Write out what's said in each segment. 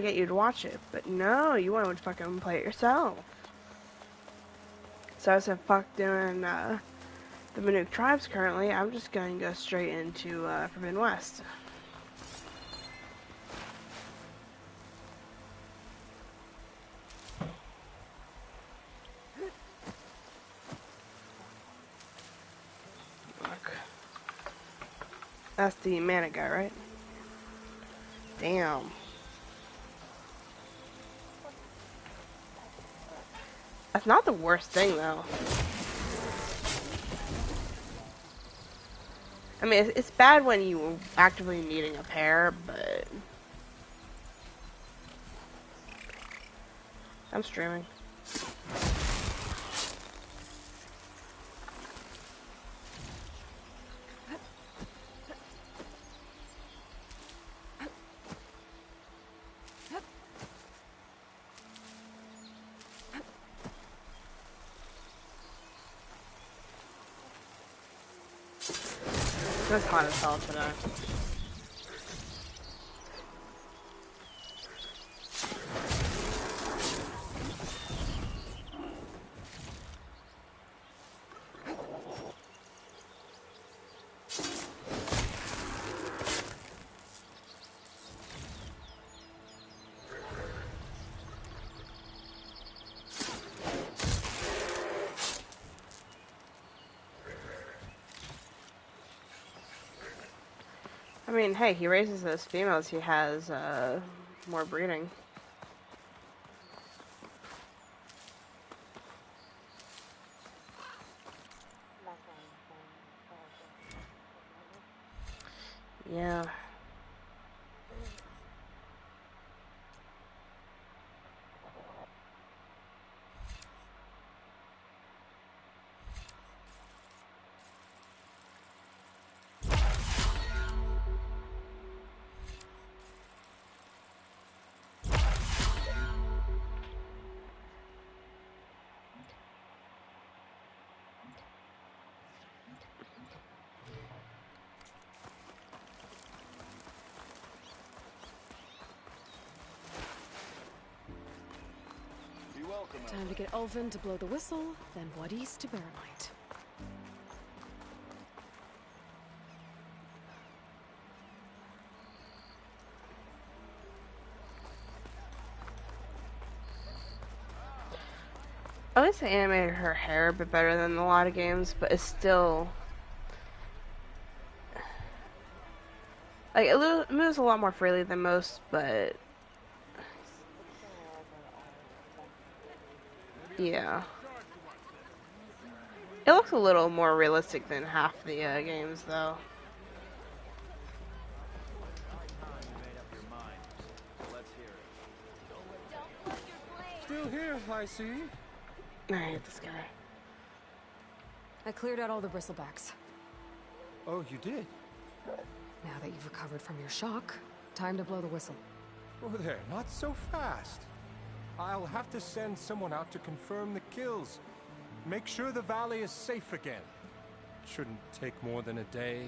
get you to watch it, but no, you want to fucking play it yourself. So I said, fuck doing the Manuke tribes currently. I'm just going to go straight into Forbidden West. Look. That's the mana guy, right? Damn. That's not the worst thing, though. I mean, it's bad when you actively needing a pair, but... I'm streaming. It's hot as hell today. I mean, hey, he raises those females, he has more breeding. Yeah. Time to get Ulvin to blow the whistle, then Wadis to Barrelight. At least they animated her hair a bit better than a lot of games, but it's still... Like, it moves a lot more freely than most, but... Yeah. It looks a little more realistic than half the games, though. Still here, I see. I hate this guy. I cleared out all the bristlebacks. Oh, you did? Now that you've recovered from your shock, time to blow the whistle. Oh there, not so fast. I'll have to send someone out to confirm the kills. Make sure the valley is safe again. Shouldn't take more than a day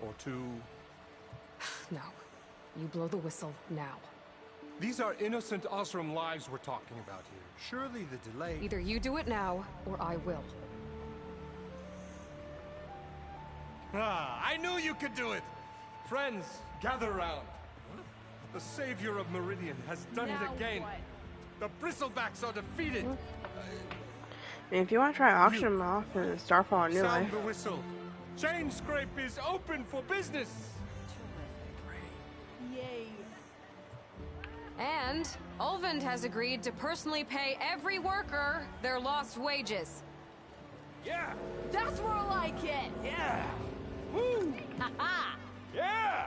or two. No. You blow the whistle now. These are innocent Osram lives we're talking about here. Surely the delay... Either you do it now, or I will. Ah, I knew you could do it! Friends, gather round. The savior of Meridian has done it again. The Bristlebacks are defeated. I mean, if you want to try auction them off in Starfall or New Life. Sound the whistle. Chain Scrape is open for business. Yay. And Ulvin has agreed to personally pay every worker their lost wages. Yeah. That's more like it. Yeah. Woo. Haha. Yeah.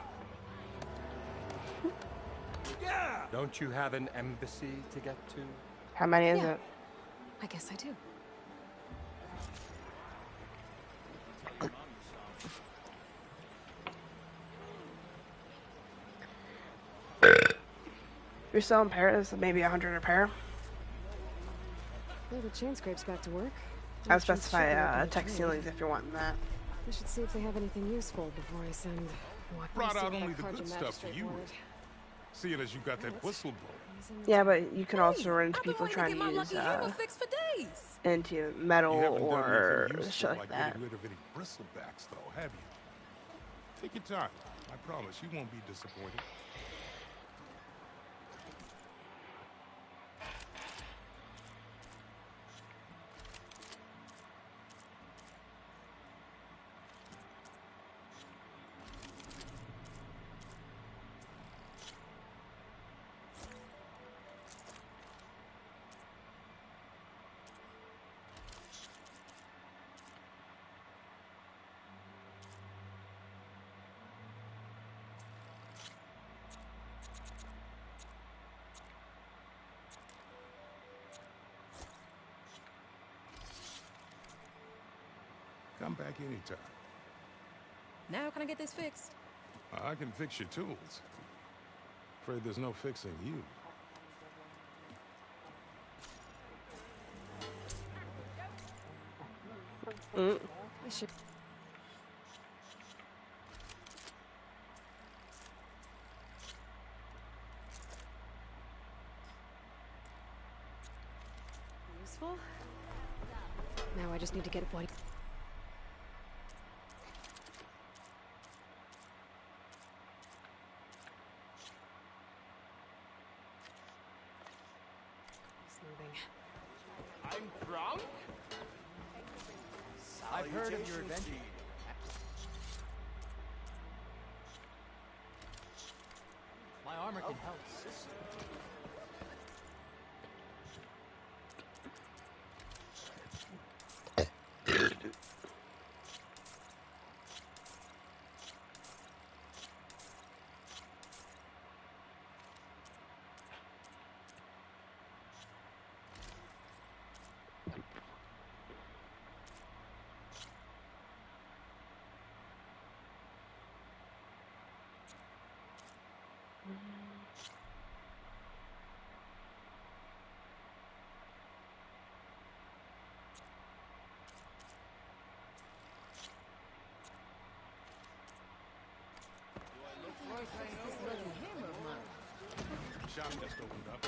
Yeah. Don't you have an embassy to get to? How many is Yeah. it? I guess I do. You're selling pairs, maybe 100 a pair. Well, the chain scrape's back to work. I'll specify tech ceilings if you're wanting that. I should see if they have anything useful before I send what Brought out only the good stuff for you. seeing as you got that whistle blown. Yeah, but you can also run into I've been people wanting to trying get to my use lucky hammer fixed for days. into metal You haven't done or anything useful shit like like that. getting rid of any bristlebacks, though, have you? Take your time. I promise you won't be disappointed. Come back anytime. Now can I get this fixed? I can fix your tools. Afraid there's no fixing you. I should. Useful. Now I just need to get what. Moving. I'm drunk? I've heard of your adventure. My armor can help. Shop just opened up.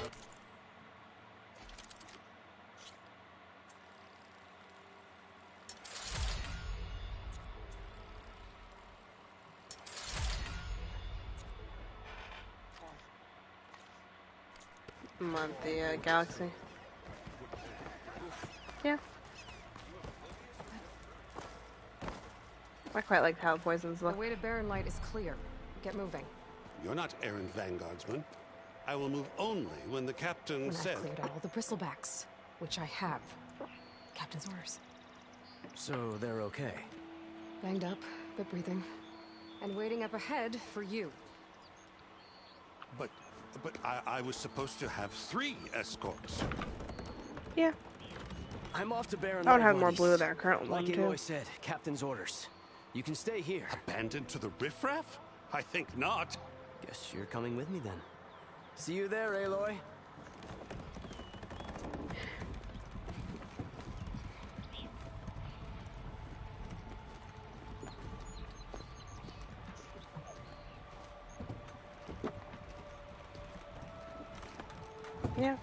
I'm on the galaxy. Yeah. I quite like how poisons The look. way to Barren Light is clear. Get moving. You're not errant vanguardsman. I will move only when the captain When says. I've cleared out all the bristlebacks, which I have. Captain's orders. So they're okay. Banged up, but breathing. And waiting up ahead for you. But I was supposed to have 3 escorts. Yeah. I'm off to Barren I would Light, have more buddies. blue than our current one, Like too. Aloy said, captain's orders. You can stay here. Abandoned to the riffraff? I think not. Guess you're coming with me then. See you there, Aloy. Yeah.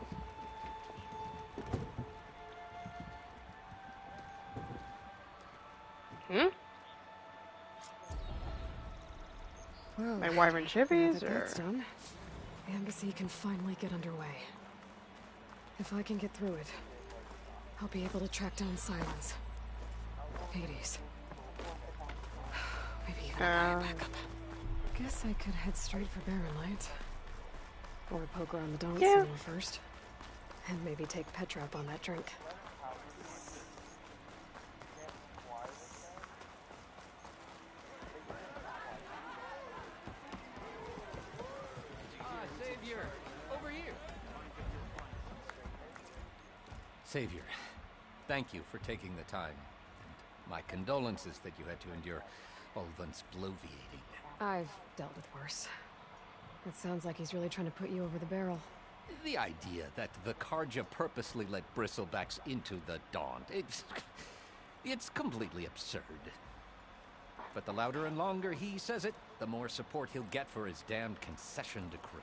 Well, My wyvern now chippies, that or that's done, the embassy can finally get underway. If I can get through it, I'll be able to track down Silence. Hades. Maybe even a backup. Guess I could head straight for Barren Light. Or poke around the Dawn Yeah. somewhere first. And maybe take Petra up on that drink. Savior, over here. Savior, thank you for taking the time. And my condolences that you had to endure Ulvan's bloviating. I've dealt with worse. It sounds like he's really trying to put you over the barrel. The idea that the Karja purposely let bristlebacks into the Daunt, it's completely absurd. But the louder and longer he says it, the more support he'll get for his damned concession decree.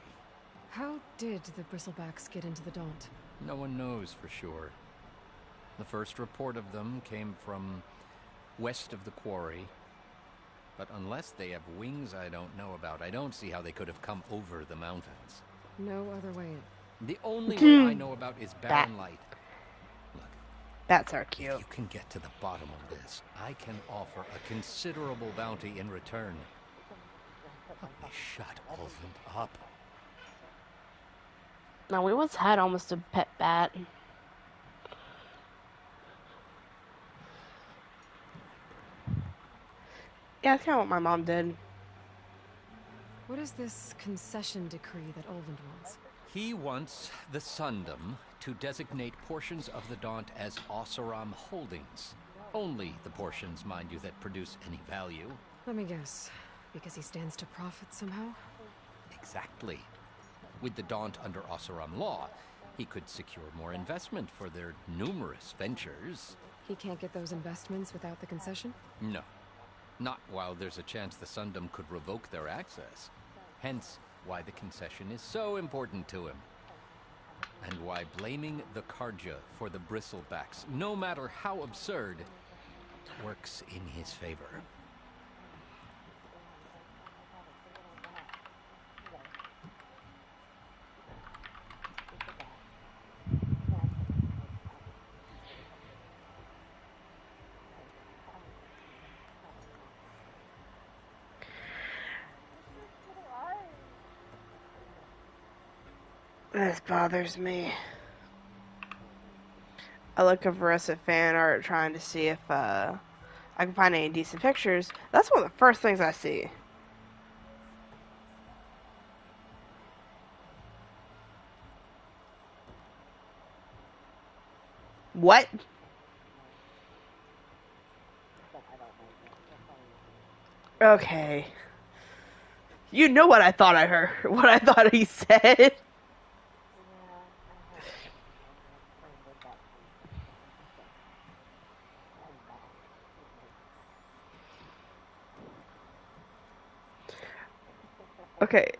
How did the bristlebacks get into the Daunt? No one knows for sure. The first report of them came from west of the quarry. But unless they have wings I don't know about, I don't see how they could have come over the mountains. No other way. The only way I know about is barren light. Look, That's our if cue. you can get to the bottom of this, I can offer a considerable bounty in return. Help me shut Olvent up. Now, we once had almost a pet bat. Yeah, that's kind of what my mom did. What is this concession decree that Olvent wants? He wants the Sundom to designate portions of the Daunt as Oseram holdings. Only the portions, mind you, that produce any value. Let me guess. Because he stands to profit somehow? Exactly. With the Daunt under Oseram law, he could secure more investment for their numerous ventures. He can't get those investments without the concession? No. Not while there's a chance the Sundom could revoke their access. Hence, why the concession is so important to him. And why blaming the Karja for the bristlebacks, no matter how absurd, works in his favor. This bothers me. I look over us at fan art trying to see if I can find any decent pictures. That's one of the first things I see. What? Okay. You know what I thought I heard. What I thought he said. Okay.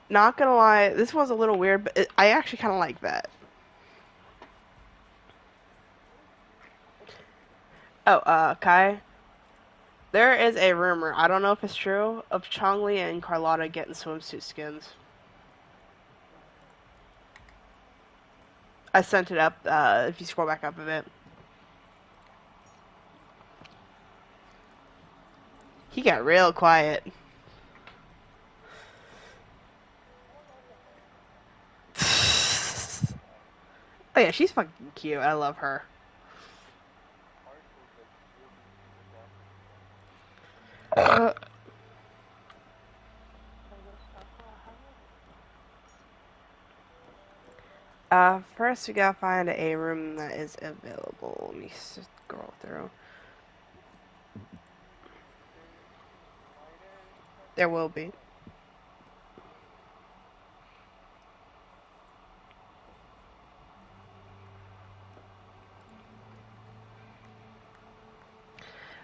Not gonna lie, this was a little weird, but I actually kind of like that. Oh, Kai. There is a rumor, I don't know if it's true, of Chongli and Carlotta getting swimsuit skins. I sent it up, if you scroll back up a bit. He got real quiet. Oh yeah, she's fucking cute. I love her. First we gotta find a room that is available. Let me scroll through. There will be.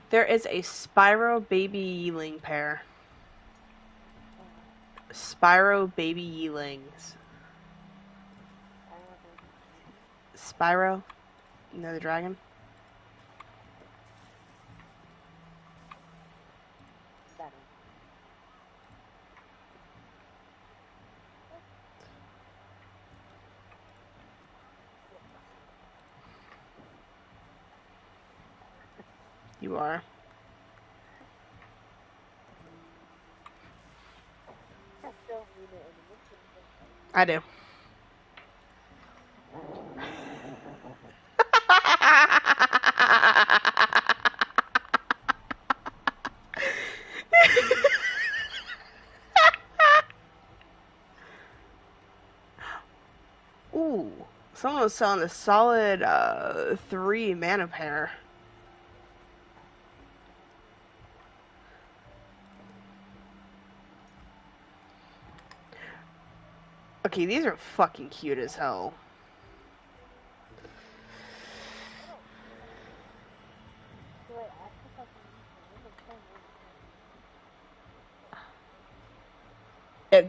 There is a Spyro baby yeeling pair. Spyro baby yeelings. Spyro? You know the dragon? You are. I do. Ooh, someone was selling a solid 3 mana pair. Okay, these are fucking cute as hell.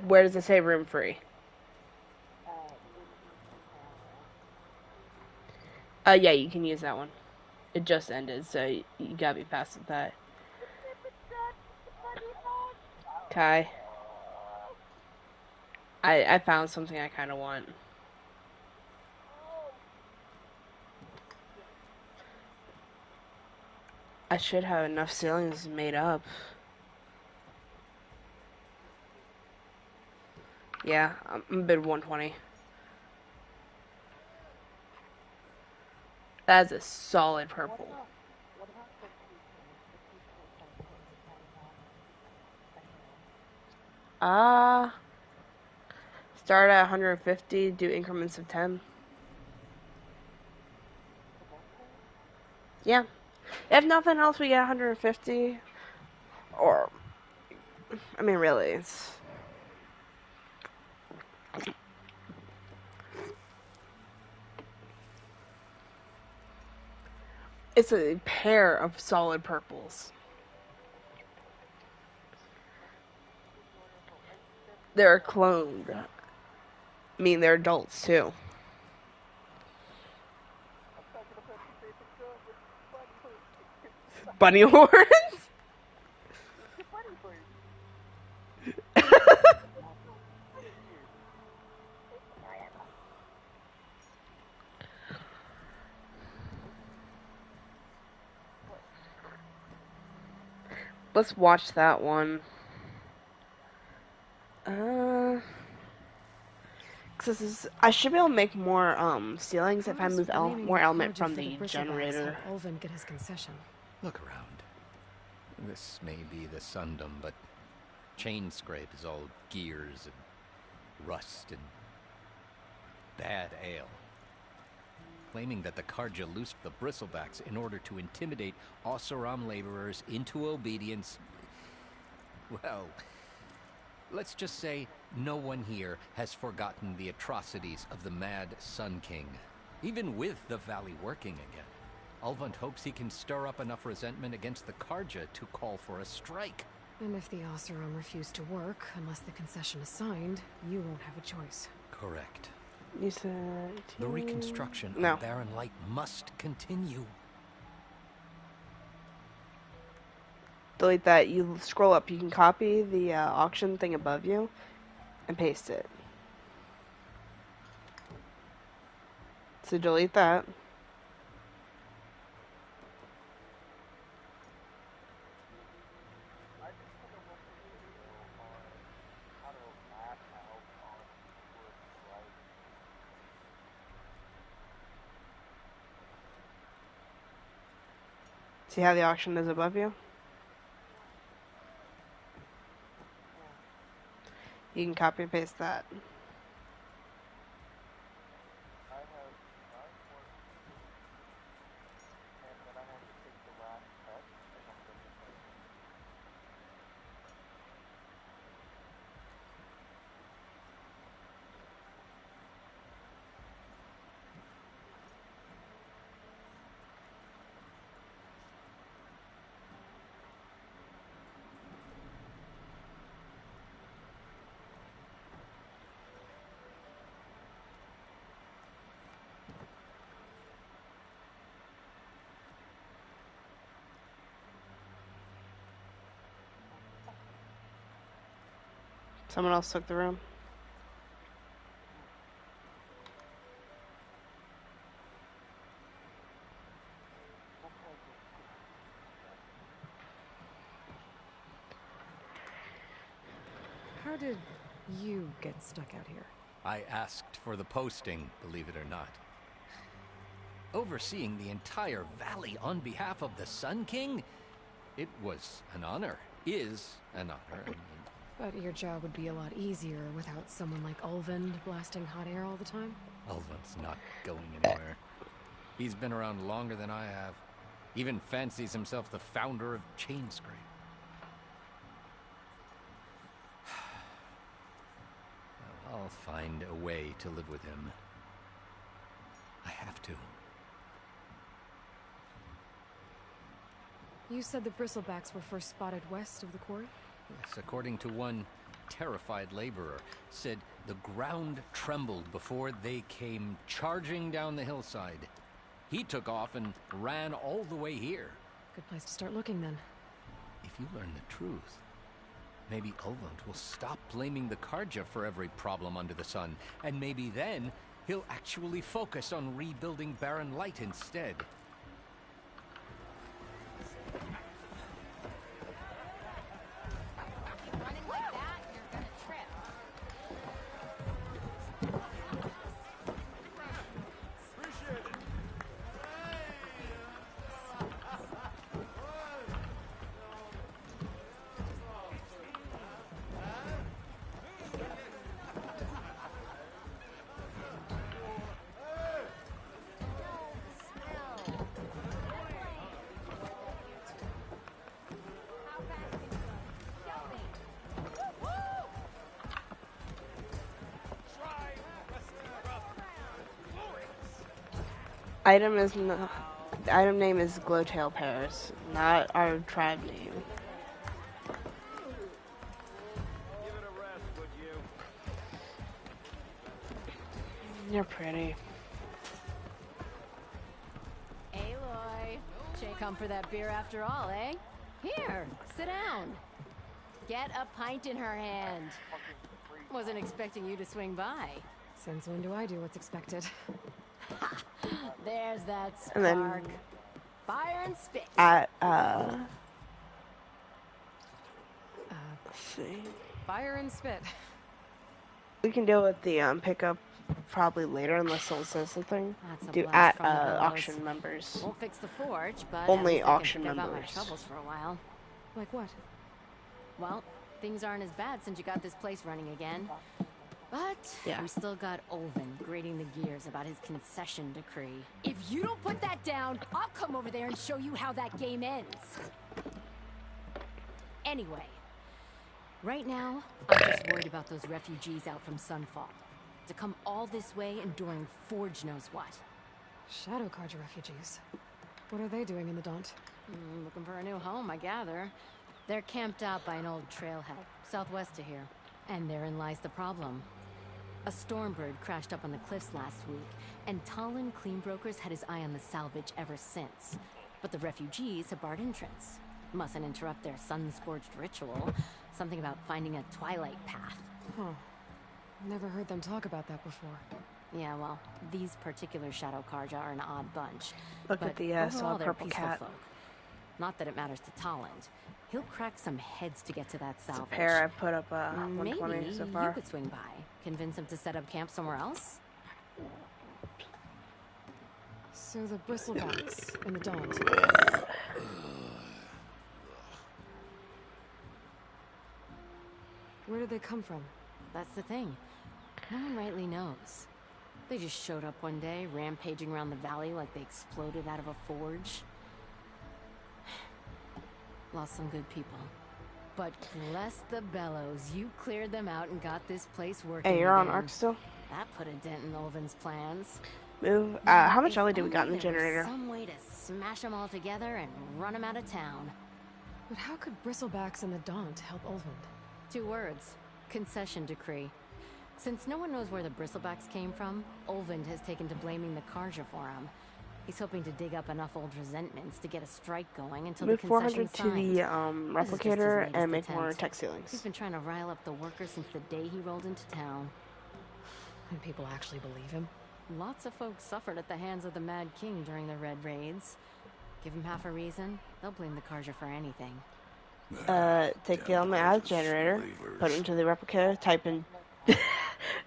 Where does it say room free? Yeah, you can use that one. It just ended, so you gotta be fast with that. Okay. I found something I kind of want. I should have enough ceilings made up. Yeah, I'm a bid 120. That's a solid purple. Uh, Start at 150, do increments of 10. Yeah. If nothing else, we get 150. Or, I mean, really, it's a pair of solid purples. They're cloned. I mean, they're adults too. Bunny horns? Let's watch that one. I should be able to make more ceilings if I Who's move blaming more the element Carja from for the the bristlebacks generator. help Ulvin get his concession? Look around. This may be the Sundom, but chain scrape is all gears and rust and bad ale. Claiming that the Carja loosed the bristlebacks in order to intimidate Oseram laborers into obedience. Well, let's just say no one here has forgotten the atrocities of the Mad Sun King, even with the valley working again. Ulvund hopes he can stir up enough resentment against the Carja to call for a strike. And if the Oseram refuse to work, unless the concession is signed, you won't have a choice. Correct. You said... The reconstruction No. of Barren Light must continue. Delete that. You scroll up. You can copy the auction thing above you and paste it. So delete that. See how the auction is above you? You can copy and paste that. Someone else took the room. How did you get stuck out here? I asked for the posting, believe it or not. Overseeing the entire valley on behalf of the Sun King? It was an honor. Is an honor. But your job would be a lot easier without someone like Ulvin blasting hot air all the time? Ulvund's not going anywhere. He's been around longer than I have. Even fancies himself the founder of Chainscrape. I'll find a way to live with him. I have to. You said the bristlebacks were first spotted west of the quarry? Yes, according to one terrified laborer, said the ground trembled before they came charging down the hillside. He took off and ran all the way here. Good place to start looking then. If you learn the truth, maybe Ulvund will stop blaming the Karja for every problem under the sun, and maybe then he'll actually focus on rebuilding Barren Light instead. Running like that, you're gonna trip. How fast can you go? Show me. Woo! Item is not. The item name is Glowtail Pears, not our tribe name. You're pretty. Aloy, she come for that beer after all, eh? Here, sit down. Get a pint in her hand. Wasn't expecting you to swing by. Since when do I do what's expected? There's that And then- spark. Fire and spit. At let's see. Fire and spit. We can deal with the pickup probably later unless someone says something. That's a Do blast at from the bellows. auction members. Won't fix the forge, but Only at least I can auction forget about my members. troubles for a while. Like what? Well, things aren't as bad since you got this place running again. But Yeah. we still got Olvin grating the gears about his concession decree. If you don't put that down, I'll come over there and show you how that game ends. Anyway, right now, I'm just worried about those refugees out from Sunfall. To come all this way enduring Forge knows what. Shadow Karja refugees. What are they doing in the Daunt? Looking for a new home, I gather. They're camped out by an old trailhead, southwest of here. And therein lies the problem. A Stormbird crashed up on the cliffs last week, and Talon Cleanbrokers had his eye on the salvage ever since. But the refugees have barred entrance. Mustn't interrupt their sun-scorched ritual. Something about finding a twilight path. Huh. Never heard them talk about that before. Yeah, well, these particular Shadow Karja are an odd bunch. Look but at the overall, solid they're purple peaceful cat. folk. Not that it matters to Talland. He'll crack some heads to get to that It's a salvage. pair. I've put up Maybe 120 so you far. could swing by, convince him to set up camp somewhere else. So the bristlebacks in the Daunt. Where did they come from? That's the thing. No one rightly knows. They just showed up one day, rampaging around the valley like they exploded out of a forge. Lost some good people. But bless the bellows, you cleared them out and got this place working Hey, you're on again. arc still? That put a dent in Olvin's plans. Move. How much If LA do we got in the only there was generator? some way to smash them all together and run them out of town. But how could bristlebacks in the Daunt help Olvund? 2 words. Concession decree. Since no one knows where the bristlebacks came from, Olvind has taken to blaming the Karja for them. He's hoping to dig up enough old resentments to get a strike going until Move the concession's 400 to the signed. This is just his replicator latest and make more attempt. tech He's ceilings. been trying to rile up the workers since the day he rolled into town. And people actually believe him? Lots of folks suffered at the hands of the Mad King during the Red Raids. Give him half a reason, they'll blame the Karja for anything. Take the element out of the generator, put it into the replicator, type in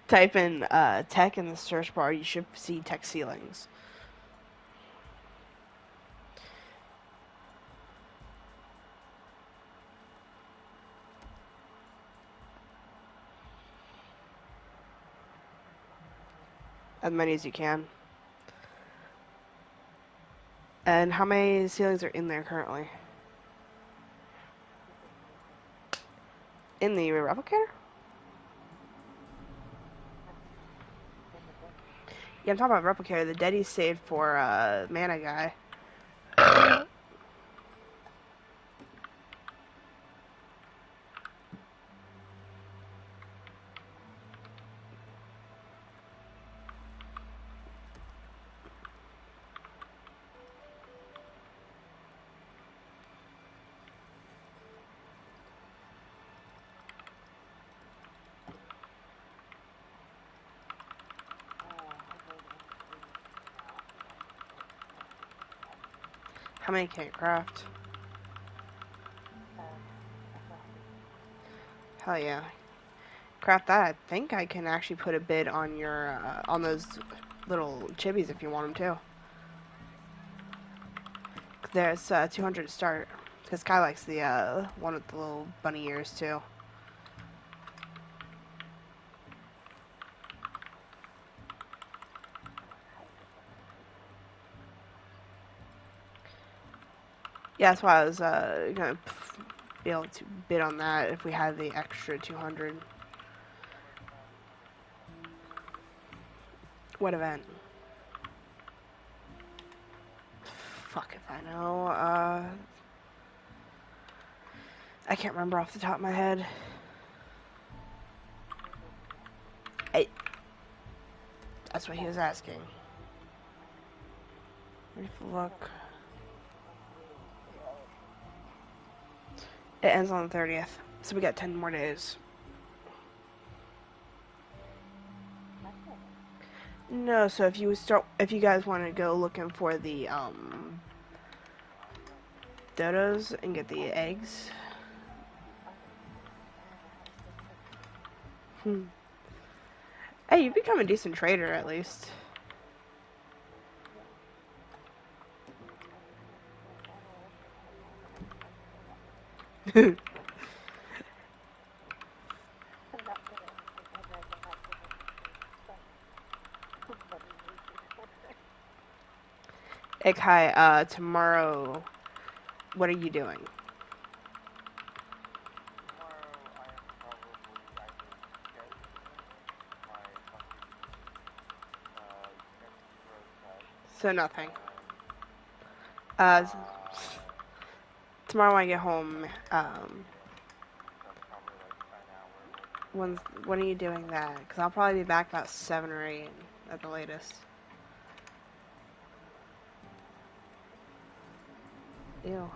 type in tech in the search bar. You should see tech ceilings. As many as you can. And how many ceilings are in there currently? In the replicator? Yeah, I'm talking about replicator. The deadies saved for mana guy. How many can you craft? Hell yeah. Craft that. I think I can actually put a bid on your, on those little chibis if you want them too. There's 200 to start. Because Kai likes the one with the little bunny ears too. Yeah, that's why I was gonna be able to bid on that if we had the extra 200. What event? Fuck if I know. I can't remember off the top of my head. That's what he was asking. Brief look. It ends on the 30th, so we got 10 more days. No, so if you guys want to go looking for the dodos and get the eggs. Hey, you've become a decent trader at least. Hey Kai, tomorrow, what are you doing? So nothing. Uh, tomorrow when I get home, when are you doing that? Because I'll probably be back about 7 or 8 at the latest. Ew.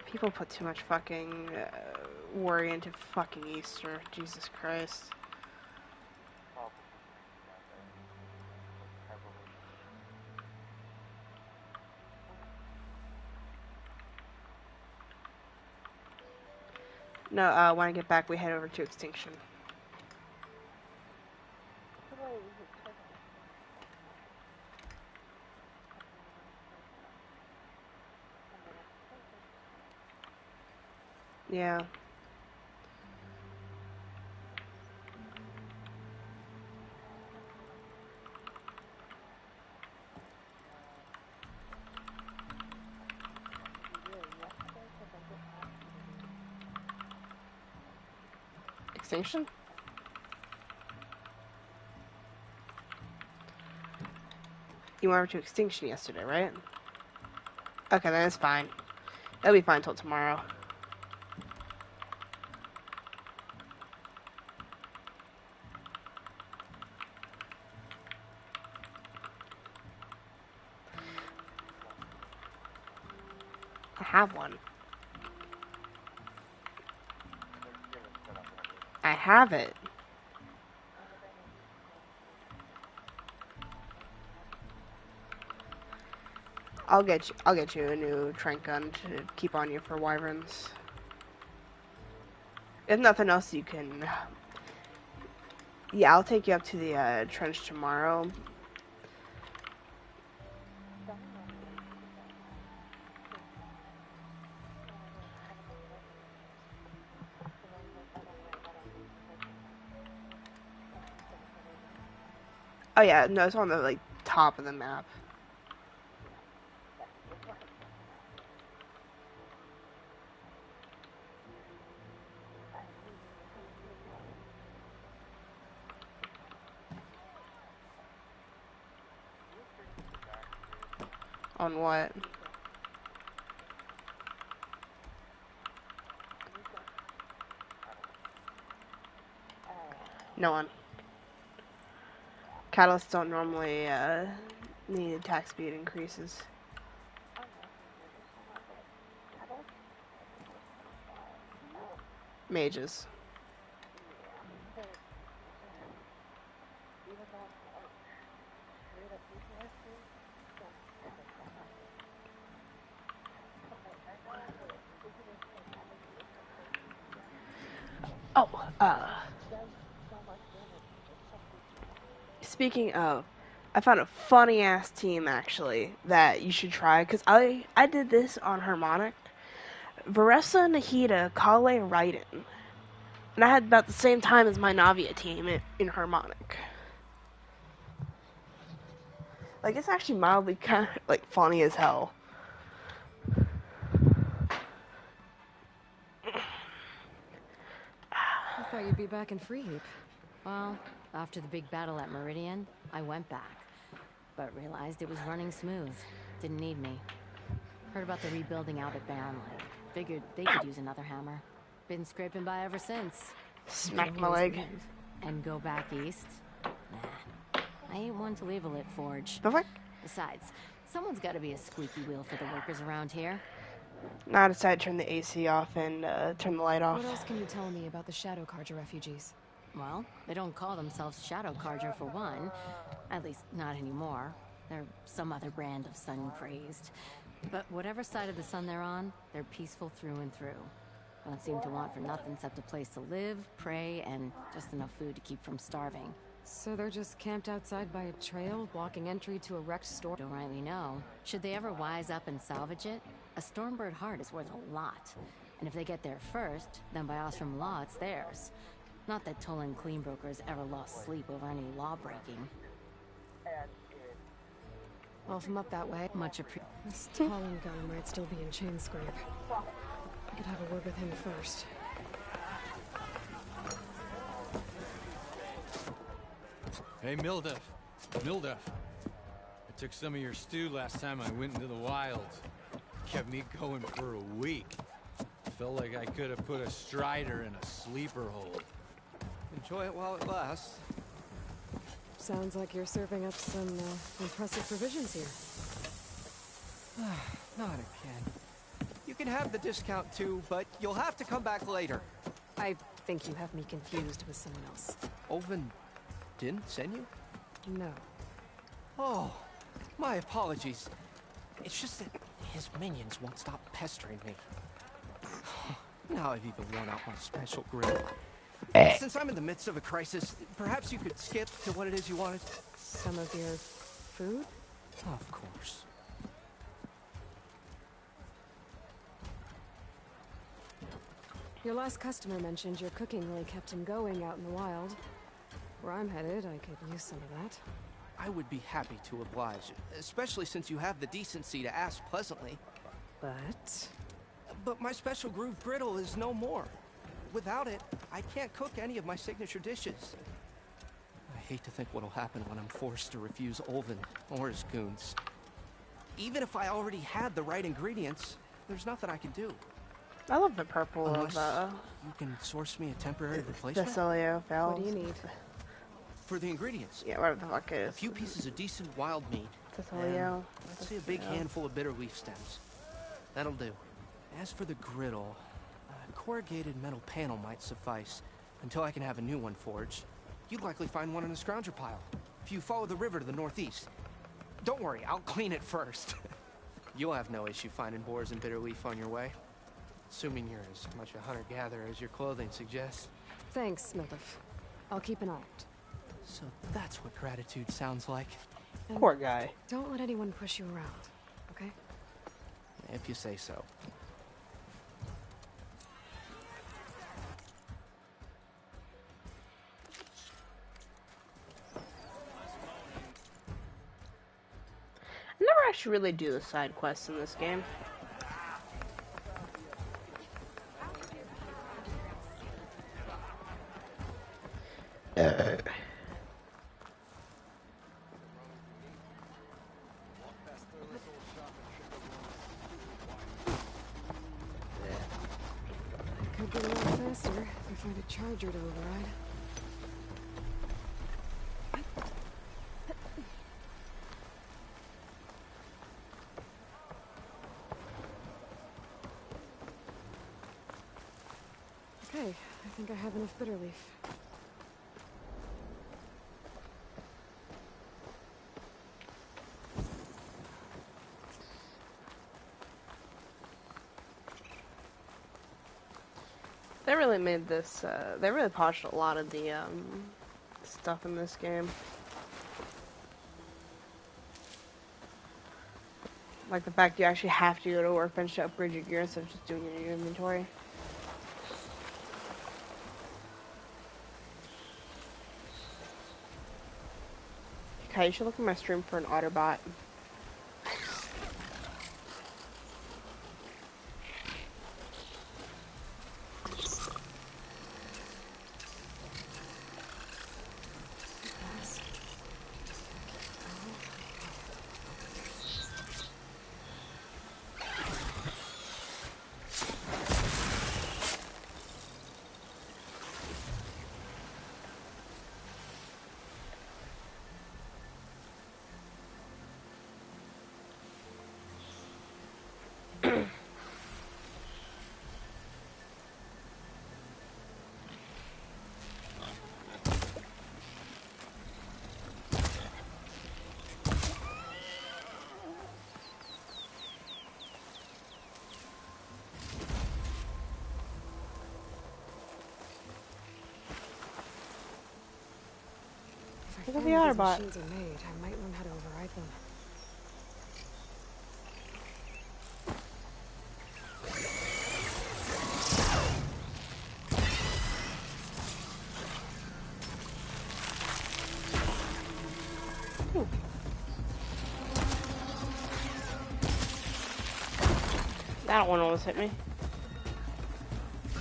People put too much fucking worry into fucking Easter. Jesus Christ. No, when I get back, we head over to Extinction. Yeah. Extinction? You went over to Extinction yesterday, right? Okay, then it's fine. It'll be fine till tomorrow. I have one. I have it. I'll get you a new trank gun to keep on you for wyverns. If nothing else, you can. Yeah, I'll take you up to the trench tomorrow. Oh yeah, no, it's on the like top of the map. On what? No one. Catalysts don't normally need attack speed increases. Mages. Uh, Speaking of, I found a funny ass team actually that you should try because I did this on harmonic. Varessa, Nahida, Kale, Raiden, and I had about the same time as my Navia team in harmonic. Like it's actually mildly kind of like funny as hell. I thought you'd be back in Freeheap. Well, after the big battle at Meridian, I went back, but realized it was running smooth. Didn't need me. Heard about the rebuilding out at Barrenlight. Figured they could use another hammer. Been scraping by ever since. Smacked my leg. And go back east? Nah. I ain't one to leave a lit forge. The fuck? Besides, someone's gotta be a squeaky wheel for the workers around here. Now I decided to turn the AC off and turn the light off. What else can you tell me about the Shadow Carja refugees? Well, they don't call themselves Shadow Carja for one. At least, not anymore. They're some other brand of sun-crazed. But whatever side of the sun they're on, they're peaceful through and through. Don't seem to want for nothing except a place to live, pray, and just enough food to keep from starving. So they're just camped outside by a trail, blocking entry to a wrecked store? Don't rightly know. Should they ever wise up and salvage it, a Stormbird heart is worth a lot. And if they get there first, then by Ostrom law, it's theirs. Not that Tolan Cleanbrokers ever lost sleep over any law breaking. Well, if I'm up that way, Much appreciated. this Tolan guy might still be in Chainscrape. I could have a word with him first. Hey, Mildef. Mildef. I took some of your stew last time I went into the wilds. Kept me going for a week. Felt like I could have put a strider in a sleeper hole. Enjoy it while it lasts. Sounds like you're serving up some impressive provisions here. Not again. You can have the discount too, but you'll have to come back later. I think you have me confused with someone else. Olvin didn't send you? No. Oh, my apologies. It's just that his minions won't stop pestering me. Now I've even worn out my special grill. Since I'm in the midst of a crisis, perhaps you could skip to what it is you wanted? Some of your food? Of course. Your last customer mentioned your cooking really kept him going out in the wild. Where I'm headed, I could use some of that. I would be happy to oblige, especially since you have the decency to ask pleasantly. But my special groove griddle is no more. Without it, I can't cook any of my signature dishes. I hate to think what'll happen when I'm forced to refuse Olvin or his goons. Even if I already had the right ingredients, there's nothing I can do. I love the purple Unless of you can source me a temporary replacement Desilio What do you need? for the ingredients. Yeah, whatever the fuck it A is. few pieces of decent wild meat. Desilio. And let's say a big handful of bitter leaf stems. That'll do. As for the griddle, a corrugated metal panel might suffice until I can have a new one forged. You'd likely find one in a scrounger pile if you follow the river to the northeast. Don't worry, I'll clean it first. You'll have no issue finding boars and bitter leaf on your way. Assuming you're as much a hunter-gatherer as your clothing suggests. Thanks, Mildef. I'll keep an eye out. So that's what gratitude sounds like. Poor guy. Don't let anyone push you around, okay? If you say so. I never actually really do the side quests in this game. Could be a lot faster if I find a charger to override. Okay, I think I have enough bitter leaf. Did I really made this, they really polished a lot of the, stuff in this game. Like the fact you actually have to go to a workbench to upgrade your gear instead of just doing it in your inventory. Okay, you should look at my stream for an Otterbot. Look at the These Otterbot. machines are made. I might learn how to override them. That one almost hit me.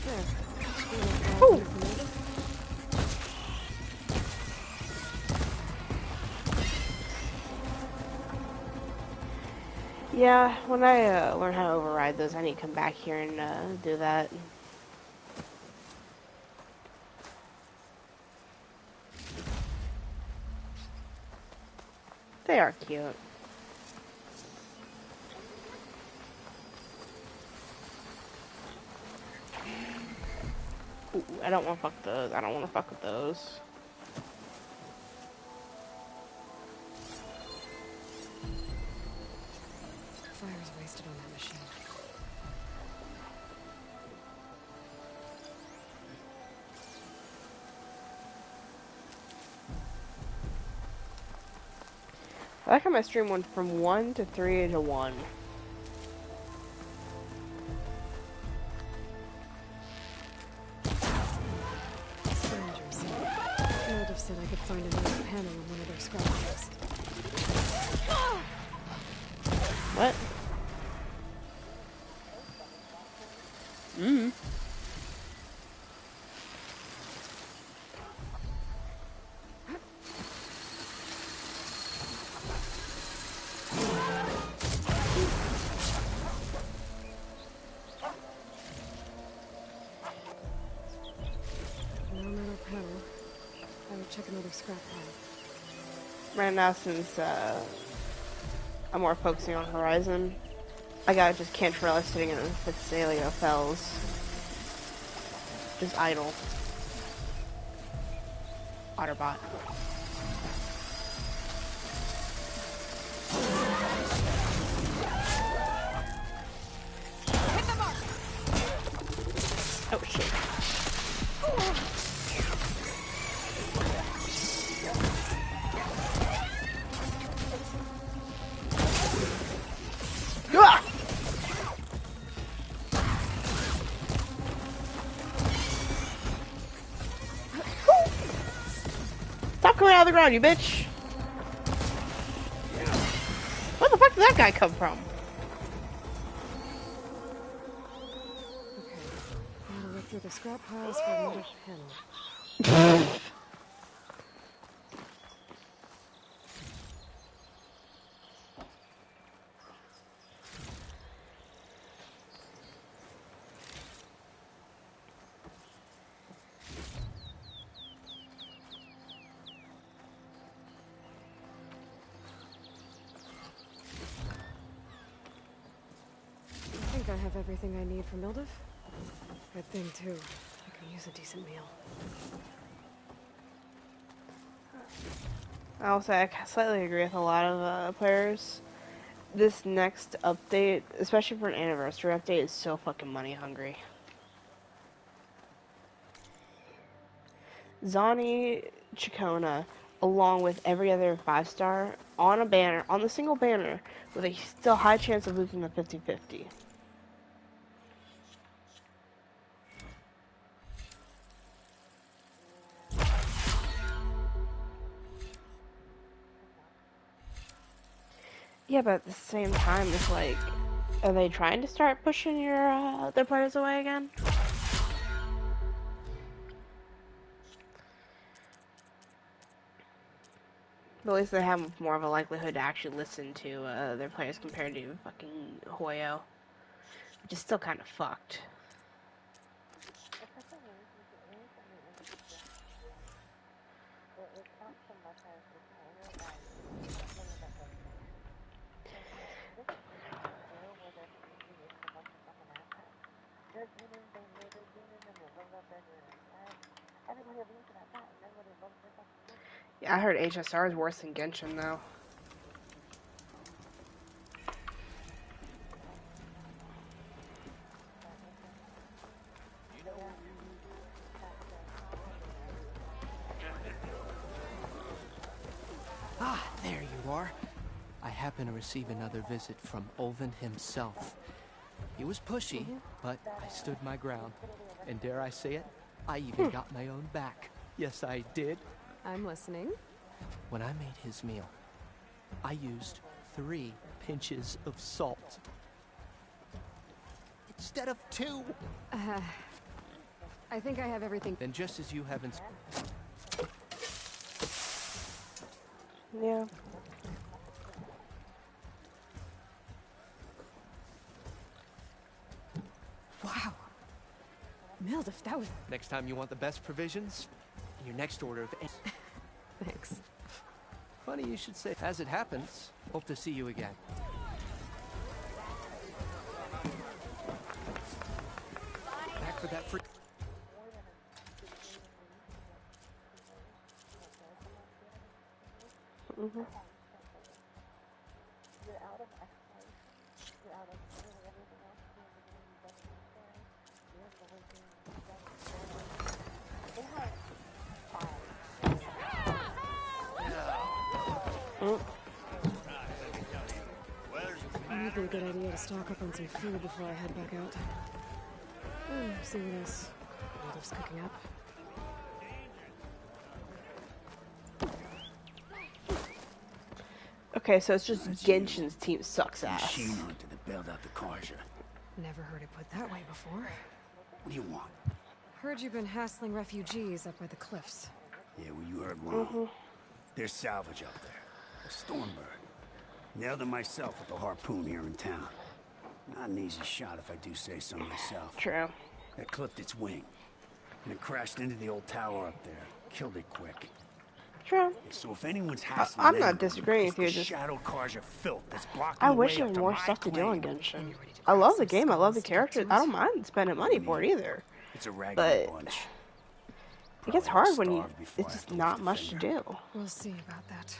Yeah. Ooh. Yeah, when I learn how to override those, I need to come back here and do that. They are cute. Ooh, I don't want to fuck those. I don't want to fuck with those. Fire's wasted on that machine. I like how my stream went from 1 to 3 to 1. Strangers. Moldov said I could find another panel in one of their scrap piles. What? Mm. No metal panel. I would check another scrap pile. Right now, since I'm more focusing on Horizon, I got just Cantrella sitting in the Fitzalea Fells. Just idle. Otterbot. Oh shit. Ah! Stop coming out of the ground, you bitch! Where the fuck did that guy come from? Okay. Now to look through the scrap piles for another panel. I think I have everything I need for Mildov. Good thing, too. I can use a decent meal. I'll say I slightly agree with a lot of players. This next update, especially for an anniversary update, is so fucking money hungry. Zani Chicona, along with every other 5-star, on a banner, on the single banner, with a still high chance of losing the 50-50. Yeah, but at the same time, it's like, are they trying to start pushing their players away again? But at least they have more of a likelihood to actually listen to their players compared to fucking Hoyo, which is still kind of fucked. Yeah, I heard HSR is worse than Genshin, though. Ah, there you are. I happen to receive another visit from Olvin himself. He was pushy, but I stood my ground. And dare I say it, I even got my own back. Yes, I did. I'm listening. When I made his meal, I used 3 pinches of salt. Instead of 2. I think I have everything. Then just as you haven't... Yeah. Wow. Mildif, that was... Next time you want the best provisions, in your next order of... Thanks. Funny you should say. As it happens, hope to see you again. Back for that free... Mm-hmm. Might be a good idea to stock up on some food before I head back out. See what else Mildif's cooking up. Okay, so it's just Genshin's team sucks ass. Machine hunter that bailed out the Karja. Never heard it put that way before. What do you want? Heard you've been hassling refugees up by the cliffs. Yeah, well, you heard wrong. There's salvage up there. A Stormbird. Nailed him myself with the harpoon here in town. Not an easy shot if I do say so myself. True. That clipped its wing. And it crashed into the old tower up there. Killed it quick. True. So if anyone's hassling I'm not anyone, disagreeing it's with you. the Just Shadow Karja filth that's blocking I the wish way there up was to more my stuff to do on claim. Genshin. I love the game. I love the characters. I don't mind spending money for it either. It's a ragged But bunch. it gets Probably hard when you. starve before It's I just have to not lift a much to finger. do. We'll see about that.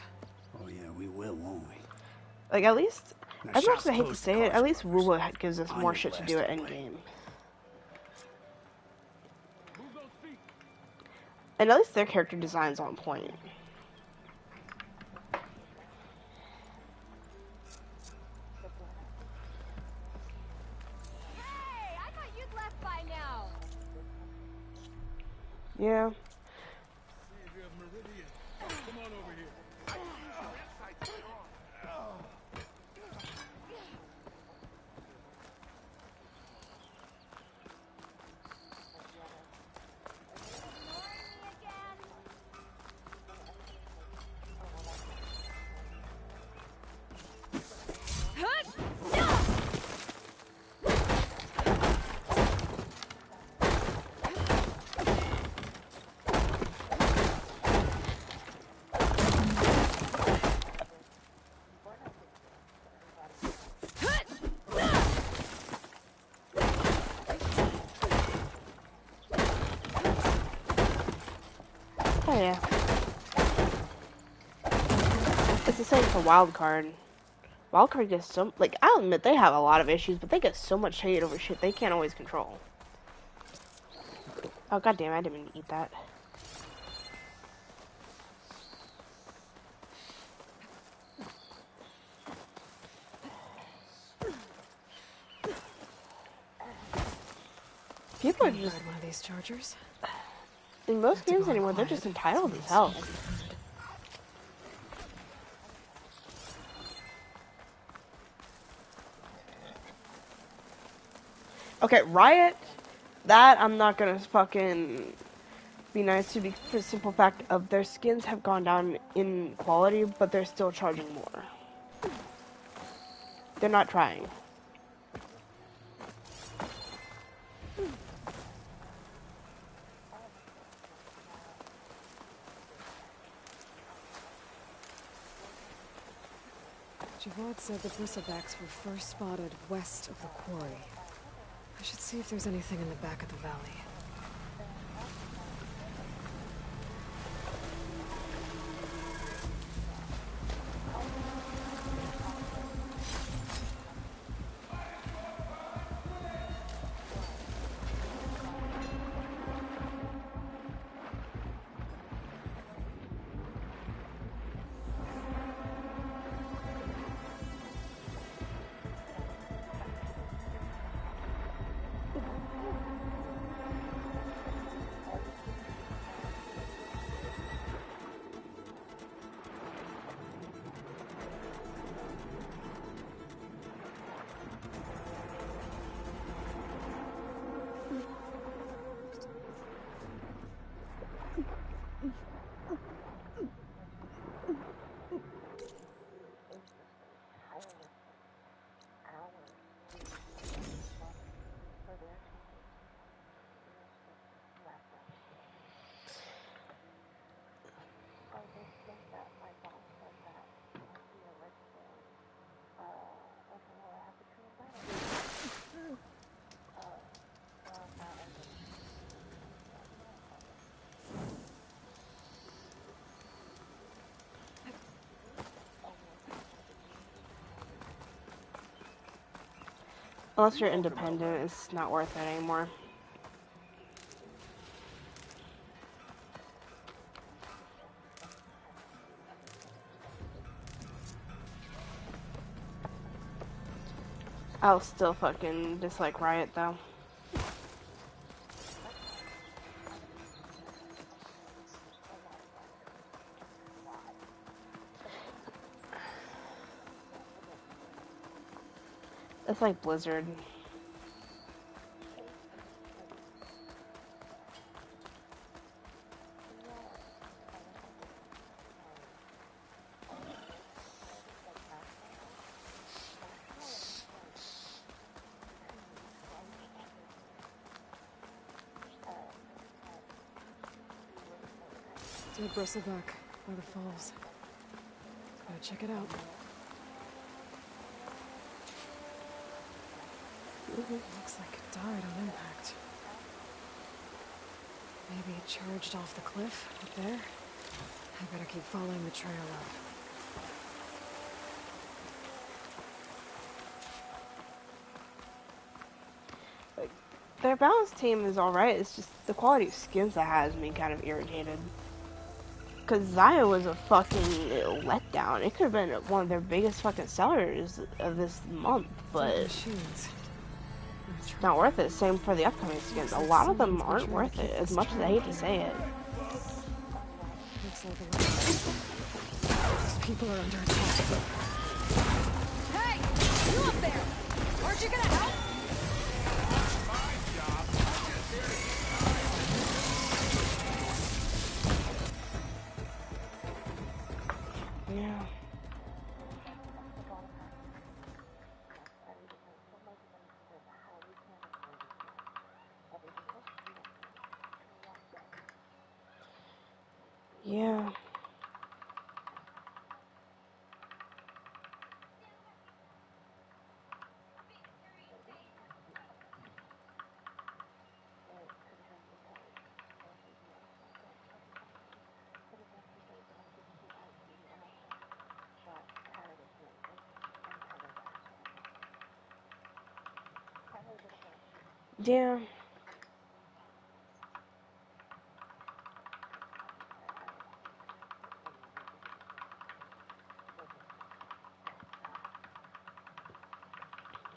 Oh yeah, we will, won't we? Like at least, Now, as much as I shop's hate to closed say it, at least Karja lovers. Woowa gives us On more your shit to blast do at away. endgame. And at least their character design's on point. Hey, I thought you'd left by now. Yeah. Oh yeah. It's the same for Wildcard. Wildcard gets so like I'll admit they have a lot of issues, but they get so much hate over shit they can't always control. Oh goddamn! I didn't mean to eat that. People are Gonna just, ride one of these chargers. in most Have to go games in anymore, they're quiet, just so entitled no as hell. smoke will be heard. Okay, Riot, that I'm not gonna fucking be nice to, for the simple fact of their skins have gone down in quality, but they're still charging more. They're not trying. Javad said the bristlebacks were first spotted west of the quarry. I should see if there's anything in the back of the valley. Unless you're independent, it's not worth it anymore. I'll still fucking dislike Riot though. It's like Blizzard. Dead bristleback by the falls. Gotta check it out. Looks like it died on impact. Maybe it charged off the cliff up there. I better keep following the trail up. Like, their balance team is alright, it's just the quality of skins that has me kind of irritated. Because Zaya was a fucking letdown. It could have been one of their biggest fucking sellers of this month, but it's not worth it. Same for the upcoming skins. A lot of them aren't worth it, as much as I hate to say it. Looks like these people are under attack. Hey! You up there! Aren't you gonna help? Yeah. Yeah. Yeah.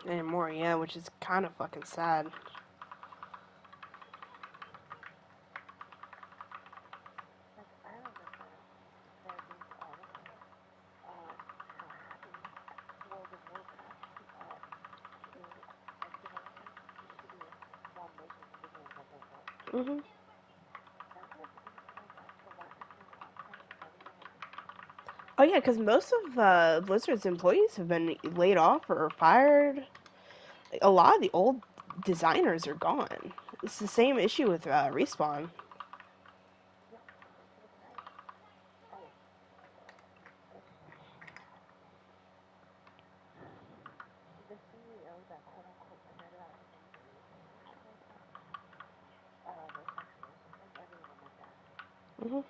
Anymore, yeah, which is kind of fucking sad. Mhm. Oh yeah, because most of Blizzard's employees have been laid off or fired. A lot of the old designers are gone. It's the same issue with Respawn. Mhm.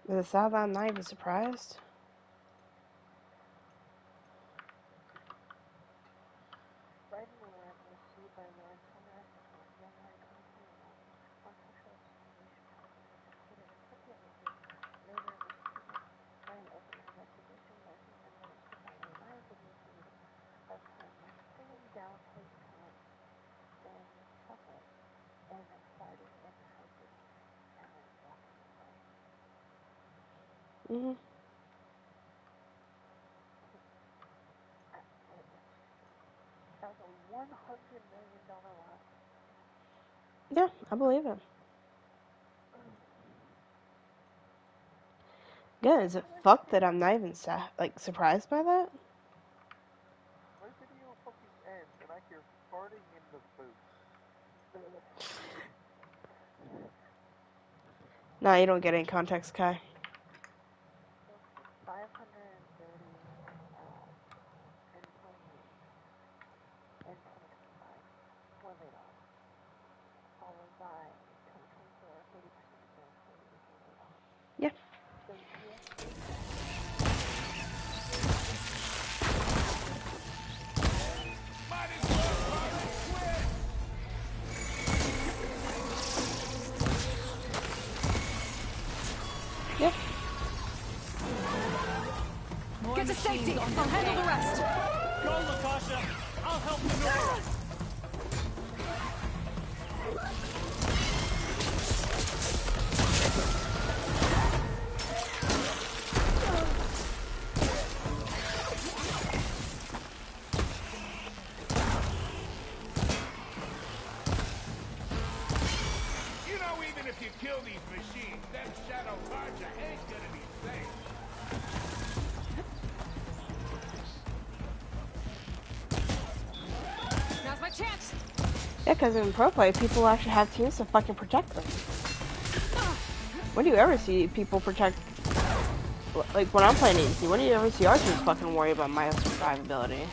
The South, I'm not even surprised. Mhm. Yeah, I believe it. Yeah, is it fucked that I'm not even surprised by that? Nah, you don't get any context, Kai. Yeah. Yeah. Get to safety! I'll handle the rest! Go, Latasha! I'll help Nora! You know, even if you kill these machines, them Shadow Carja ain't gonna be safe. Now's my chance! Yeah, because in pro play, people actually have teams to fucking protect them. When do you ever see people protect? Like when I'm playing ADC, when do you ever see our teams fucking worry about my survivability?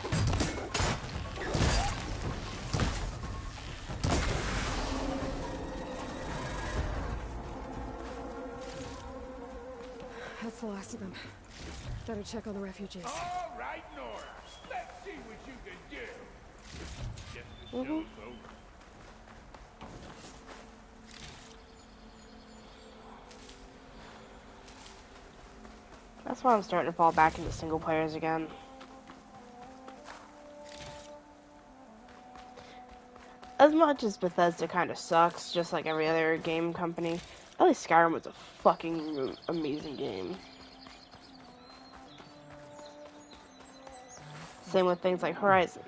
That's the last of them. Better check on the refugees. All right, Nora. Let's see what you can do. Guess the Mhm. show's over. That's why I'm starting to fall back into single players again. As much as Bethesda kind of sucks, just like every other game company, at least Skyrim was a fucking amazing game. Same with things like Horizon.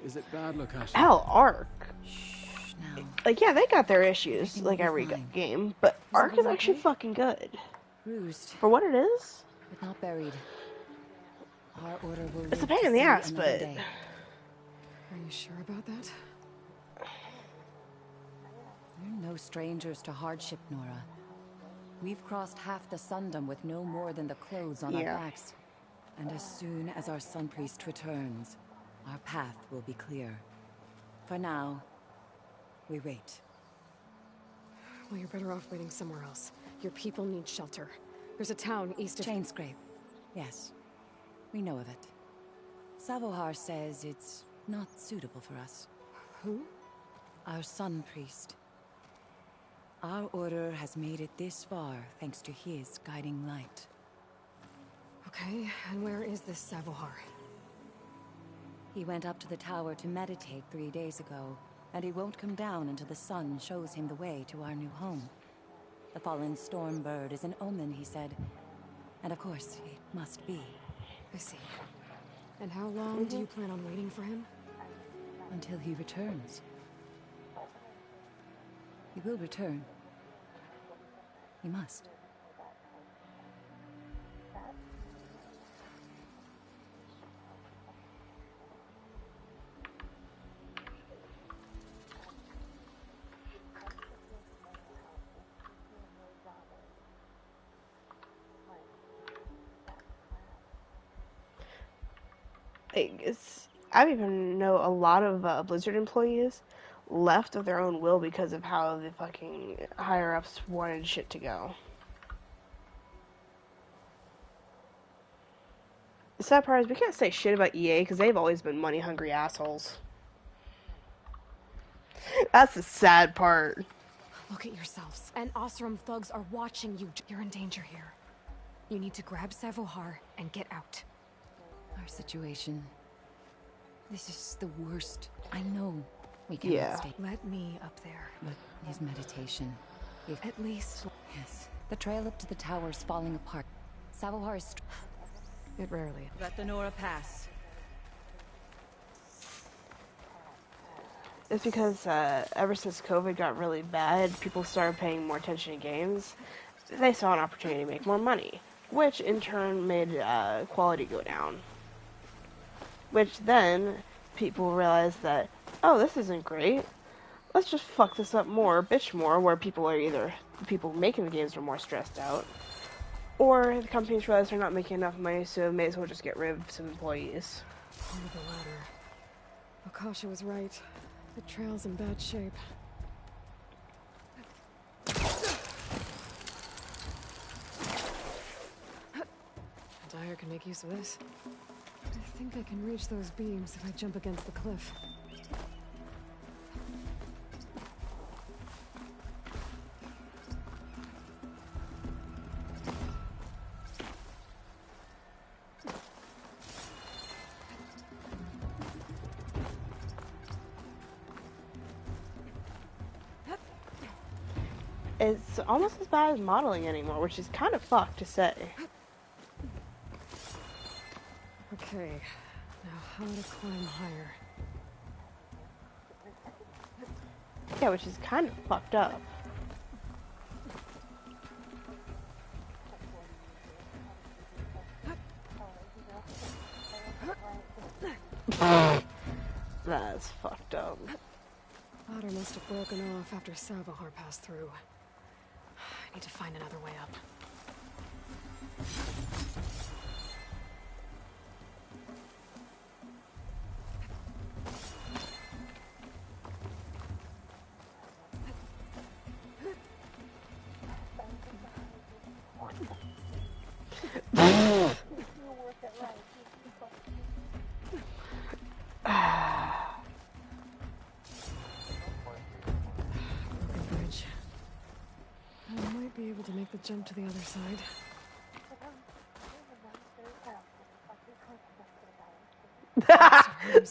Is it bad, Latasha? Hell, Ark. Shh, now. Like, yeah, they got their issues, Everything will like be every fine. game, but Was Ark is everyone actually okay? fucking good. Bruised, For what it is, but not buried. Our order will it's a live pain to in the see ass, another but day. Are you sure about that? We're no strangers to hardship, Nora. We've crossed half the Sundom with no more than the clothes on our yeah. backs. And as soon as our Sun Priest returns, our path will be clear. For now, we wait. Well, you're better off waiting somewhere else. Your people need shelter. There's a town east of... Chainscrape. Yes. We know of it. Savohar says it's not suitable for us. Who? Our Sun Priest. Our order has made it this far thanks to his guiding light. Okay, and where is this Savohar? He went up to the tower to meditate 3 days ago, and he won't come down until the sun shows him the way to our new home. The fallen storm bird is an omen, he said. And of course, it must be. I see. And how long do you plan on waiting for him? Until he returns. He will return. He must. I even know a lot of Blizzard employees left of their own will because of how the fucking higher ups wanted shit to go. The sad part is we can't say shit about EA because they've always been money hungry assholes. That's the sad part. Look at yourselves. And Osram thugs are watching you. You're in danger here. You need to grab Savohar and get out. Our situation. This is the worst. I know we cannot stay. Let me up there. But his meditation. If at least. Yes. The trail up to the tower is falling apart. Savohar is. It rarely. Let the Nora pass. It's because ever since COVID got really bad, people started paying more attention to games. They saw an opportunity to make more money, which in turn made quality go down. Which then people realized that, oh, this isn't great. Let's just fuck this up more, bitch more, where people are either the people making the games are more stressed out, or the companies realize they're not making enough money, so may as well just get rid of some employees. Probably the latter. Akasha was right. The trail's in bad shape. Dyer can make use of this. I think I can reach those beams if I jump against the cliff. It's almost as bad as modeling anymore, which is kind of fucked to say. Okay, now how to climb higher. Yeah, which is kind of fucked up. That's fucked up. Ladder must have broken off after Savohar passed through. I need to find another way up. Bridge. I might be able to make the jump to the other side.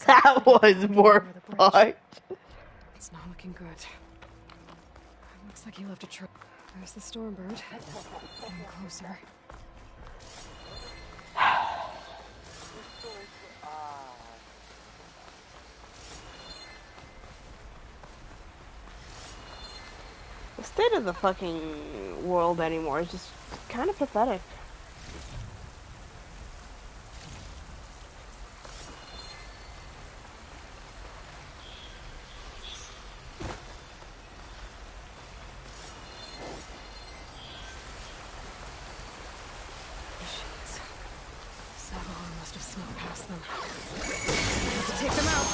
That was more fucked. It's not looking good. Looks like he left a trail. There's the Stormbird. Getting closer. The state of the fucking world anymore is just kind of pathetic. Machines. Savohar must have snuck past them. I have to take them out.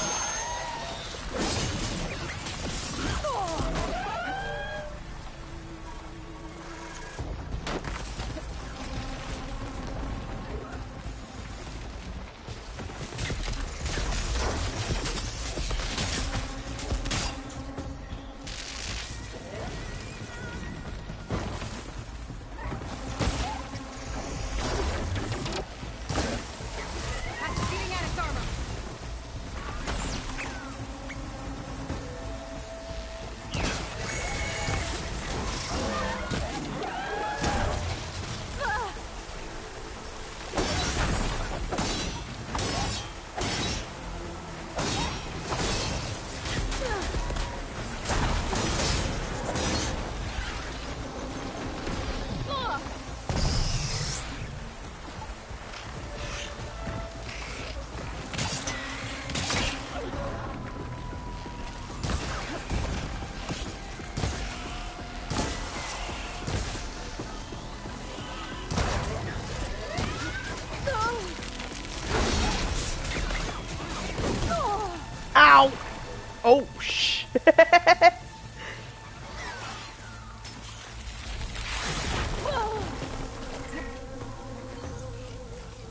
Shooting at its armor.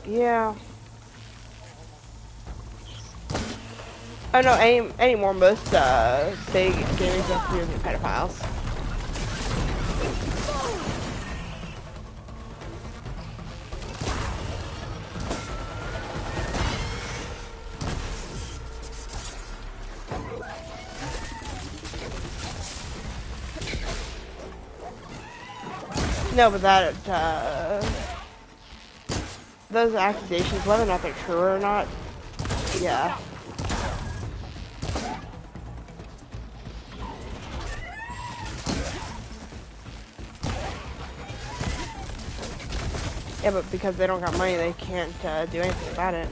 Yeah. Oh no, anymore most big gaming executives are pedophiles. No, but that those accusations, whether or not they're true or not, yeah. Yeah, but because they don't got money, they can't do anything about it.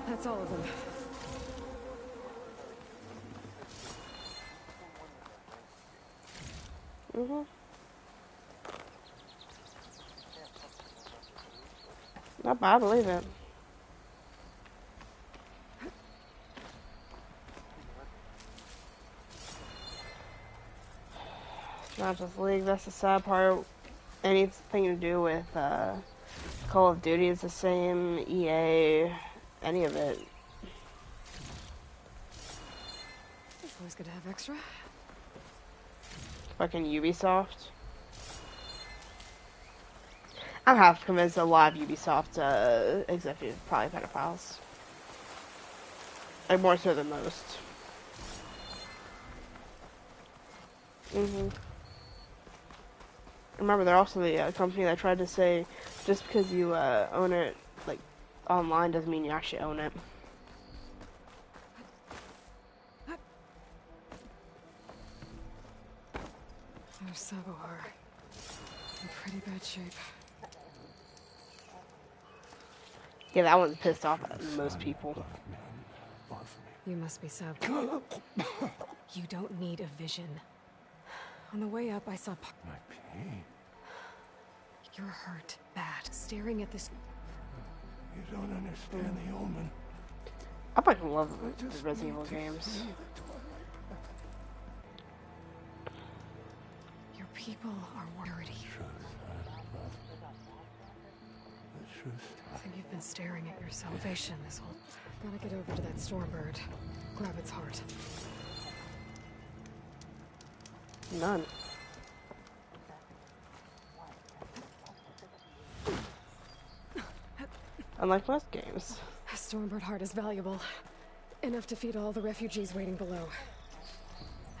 That's all of them. Not bad, I believe it. It's not just League, that's the sad part. Anything to do with Call of Duty is the same, EA, any of it. It's always good to have extra. Fucking Ubisoft. I'm half convinced a lot of Ubisoft executives are probably pedophiles. Like, more so than most. Remember, they're also the company that tried to say just because you own it, like, online doesn't mean you actually own it. There's Sabohar. In pretty bad shape. Yeah, that one's pissed off at most people. You must be Sab. You don't need a vision. On the way up, I saw My pain. You're hurt, bad, staring at this. You don't understand the omen. I fucking love the Resident Evil games. Your people are worried. I think you've been staring at your salvation this whole. Gotta get over to that Stormbird. Grab its heart. None. Unlike most games. A Stormbird heart is valuable. Enough to feed all the refugees waiting below.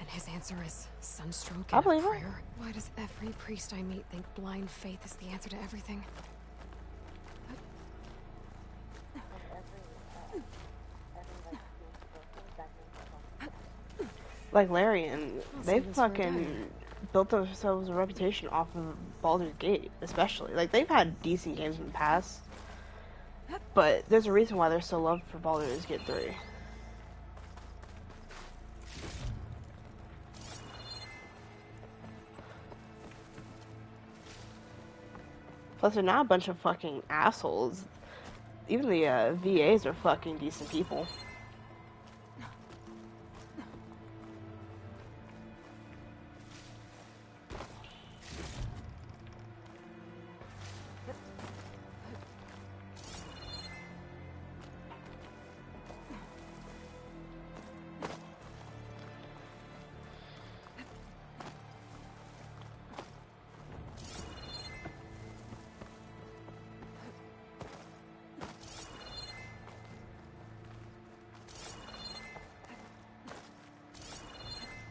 And his answer is sunstroke I and a believe it. prayer. Why does every priest I meet think blind faith is the answer to everything? Like Larian, they fucking built themselves a reputation off of Baldur's Gate, especially. Like, they've had decent games in the past, but there's a reason why they're so loved for Baldur's Gate 3. Plus, they're not a bunch of fucking assholes. Even the VAs are fucking decent people.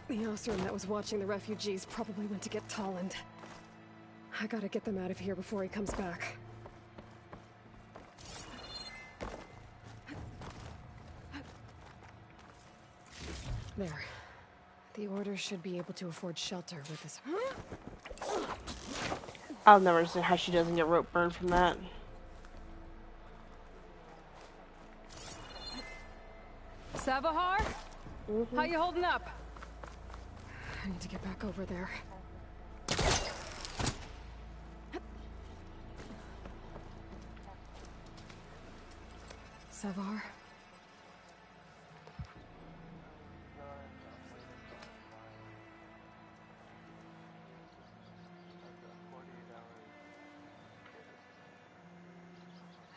The Osram that was watching the refugees probably went to get Tolland. I gotta get them out of here before he comes back. There. The Order should be able to afford shelter with this. I'll never understand how she doesn't get rope burned from that. Sabohar? How you holding up? I need to get back over there. Savar,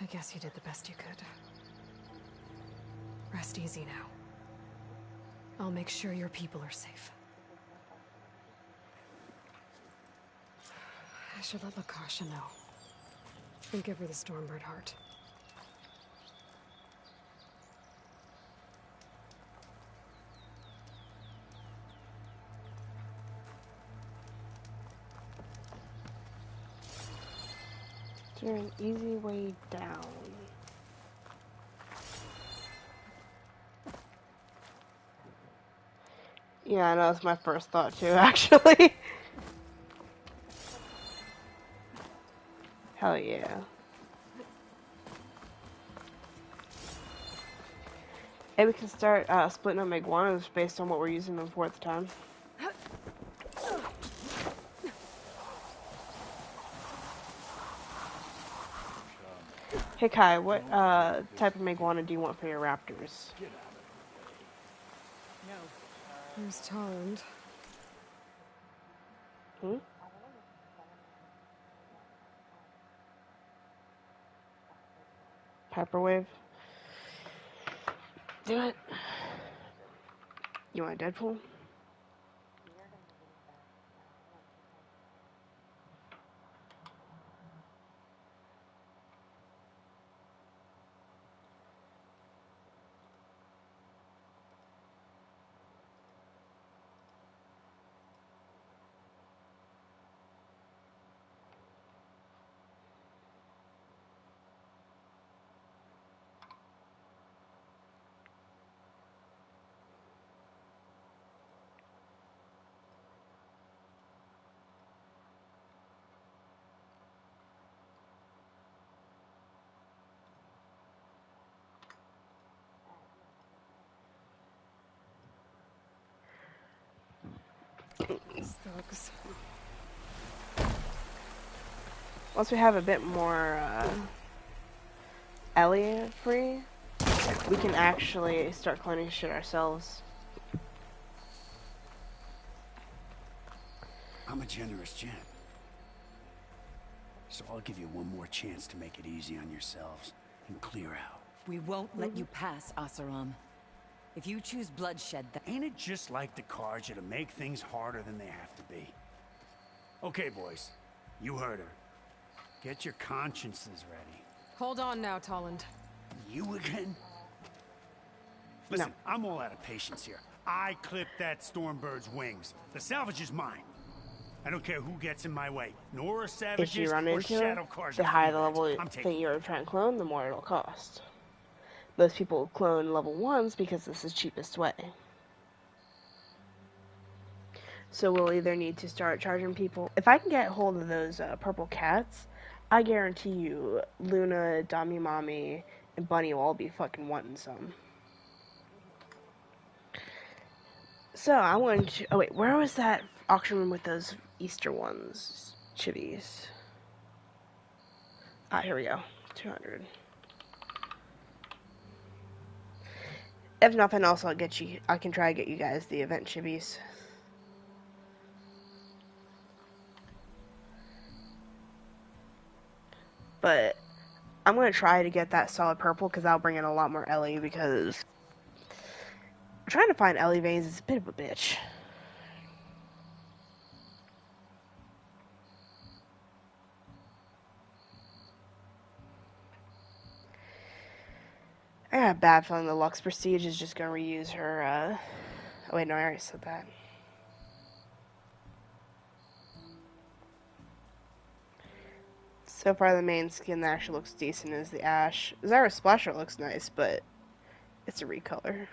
I guess you did the best you could. Rest easy now. I'll make sure your people are safe. I should let Lakasha know. And give her the Stormbird heart. Is there an easy way down? Yeah, I know, that's my first thought too, actually. Hell yeah. Maybe we can start splitting up iguanas based on what we're using them for at the time. Hey Kai, what type of iguana do you want for your raptors? There's Tolland. Hmm? Hyperwave? Do it. You want Deadpool? Thugs. Once we have a bit more Ellie free, we can actually start cloning shit ourselves. I'm a generous gent. So I'll give you one more chance to make it easy on yourselves and clear out. We won't let you pass, Asaram. If you choose bloodshed, Ain't it just like the Karja to make things harder than they have to be? Okay, boys. You heard her. Get your consciences ready. Hold on now, Tolland. You again? Listen, I'm all out of patience here. I clipped that Stormbird's wings. The salvage is mine. I don't care who gets in my way. Nora Savages If you run or into it, Shadow Karja. the higher the level I'm taking that you're trying to clone, the more it'll cost. Most people clone level 1s because this is the cheapest way. So we'll either need to start charging people. If I can get hold of those purple cats, I guarantee you Luna, Dami Mommy, and Bunny will all be fucking wanting some. So I wanted to... Oh wait, where was that auction room with those Easter ones? Chibies. Ah, here we go. 200. If nothing else, I can try to get you guys the event chibies. But I'm going to try to get that solid purple because I'll bring in a lot more Ellie because trying to find Ellie veins is a bit of a bitch. I got a bad feeling the Lux Prestige is just going to reuse her, oh wait, no, I already said that. So far, the main skin that actually looks decent is the Ash. Zyra Splasher looks nice, but it's a recolor.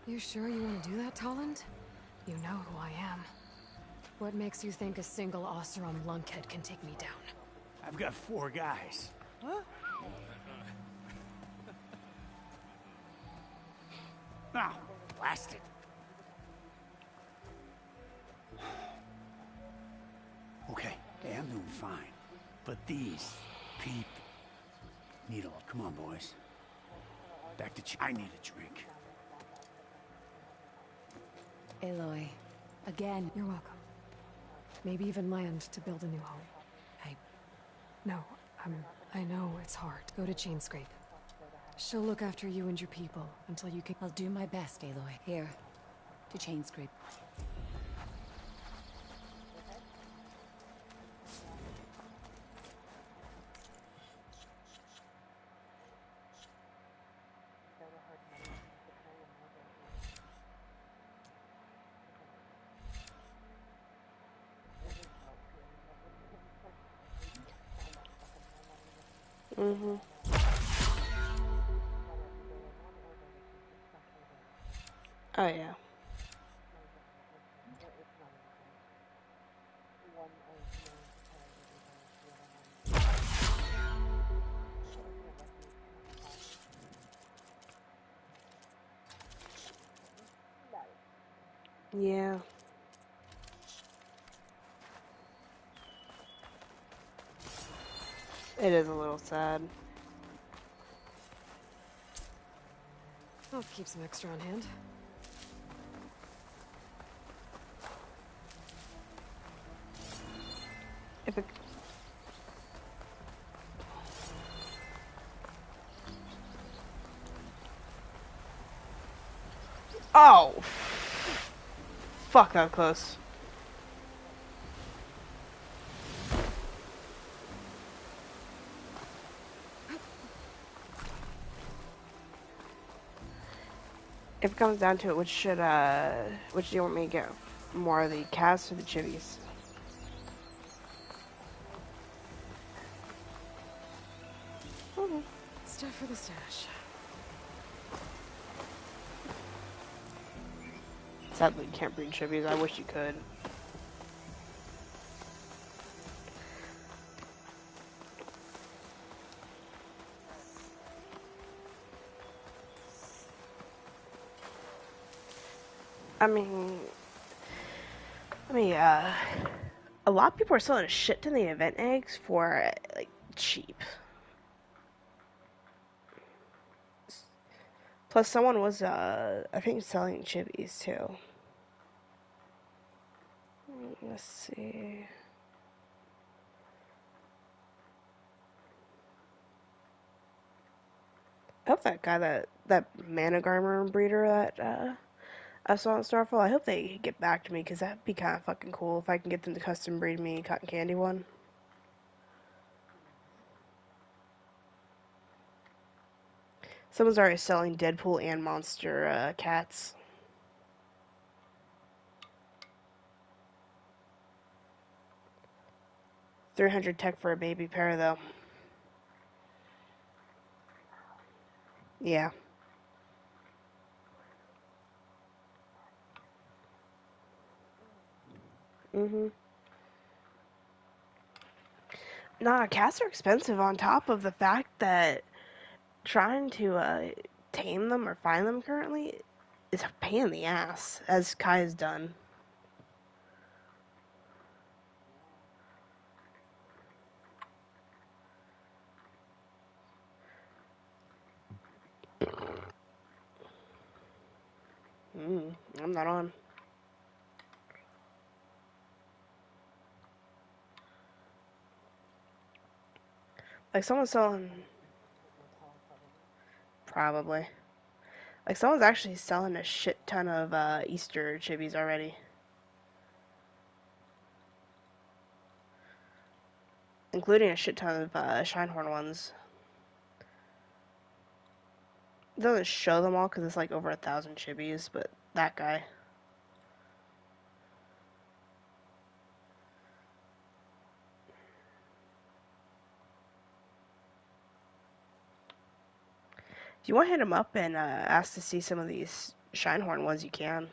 You sure you want to do that, Tolland? You know who I am. What makes you think a single Oseram lunkhead can take me down? I've got 4 guys. Huh? Ah, blast it. Okay, I'm doing fine. But these people need a... Come on, boys. Back to... I need a drink. Aloy. Again. You're welcome. Maybe even land to build a new home. No, I know it's hard. Go to Chainscrape. She'll look after you and your people until you can— I'll do my best, Aloy. Here, to Chainscrape. Mm-hmm. Oh, yeah. Yeah. It is a little sad. I'll keep some extra on hand. If it... Oh! Fuck, that close. If it comes down to it, which do you want me to get? More of the cats or the chivvies? Stuff for the stash. Sadly, you can't breed chivvies. I wish you could. I mean, a lot of people are selling shit to the event eggs for, like, cheap. Plus, someone was, I think, selling chivvies, too. Let's see. I hope that guy, that Managarmer breeder that, I saw in Starfall, I hope they get back to me, because that'd be kind of fucking cool if I can get them to custom breed me a cotton candy one. Someone's already selling Deadpool and monster cats. $300 tech for a baby pair, though. Yeah. Mm-hmm. Nah, cats are expensive on top of the fact that trying to tame them or find them currently is a pain in the ass, as Kai has done. I'm not on. Like, someone's selling... Probably. Like, someone's actually selling a shit ton of Easter chibis already. Including a shit ton of Shinehorn ones. It doesn't show them all because it's like over 1,000 chibis, but that guy. If you want to hit him up and ask to see some of these Shinehorn ones, you can.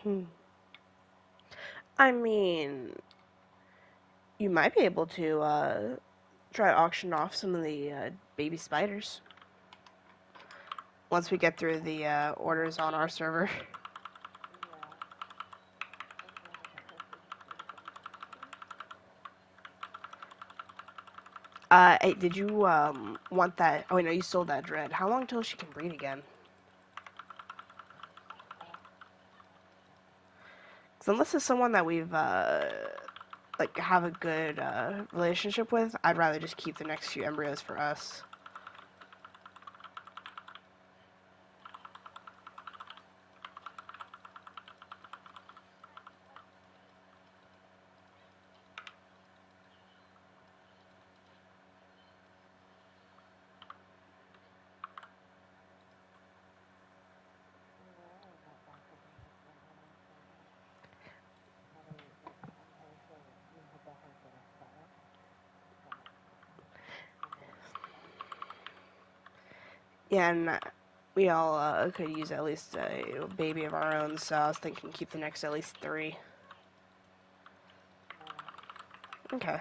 Hmm. I mean, you might be able to try to auction off some of the baby spiders once we get through the orders on our server. Hey, did you want that? Oh, no, you sold that dread. How long till she can breed again? Because unless it's someone that we've like have a good relationship with, I'd rather just keep the next few embryos for us. Yeah, and we all could use at least a baby of our own, so I was thinking keep the next at least 3. Okay.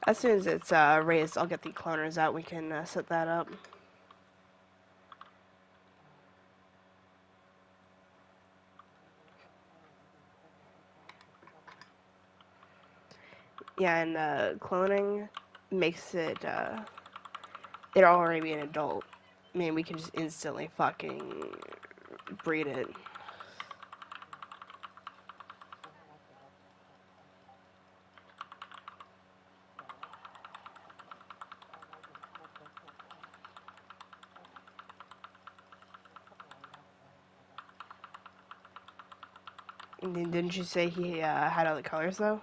As soon as it's raised, I'll get the cloners out. We can set that up. Yeah, and cloning makes it it already be an adult. I mean, we can just instantly fucking breed it. And then didn't you say he had other colors though?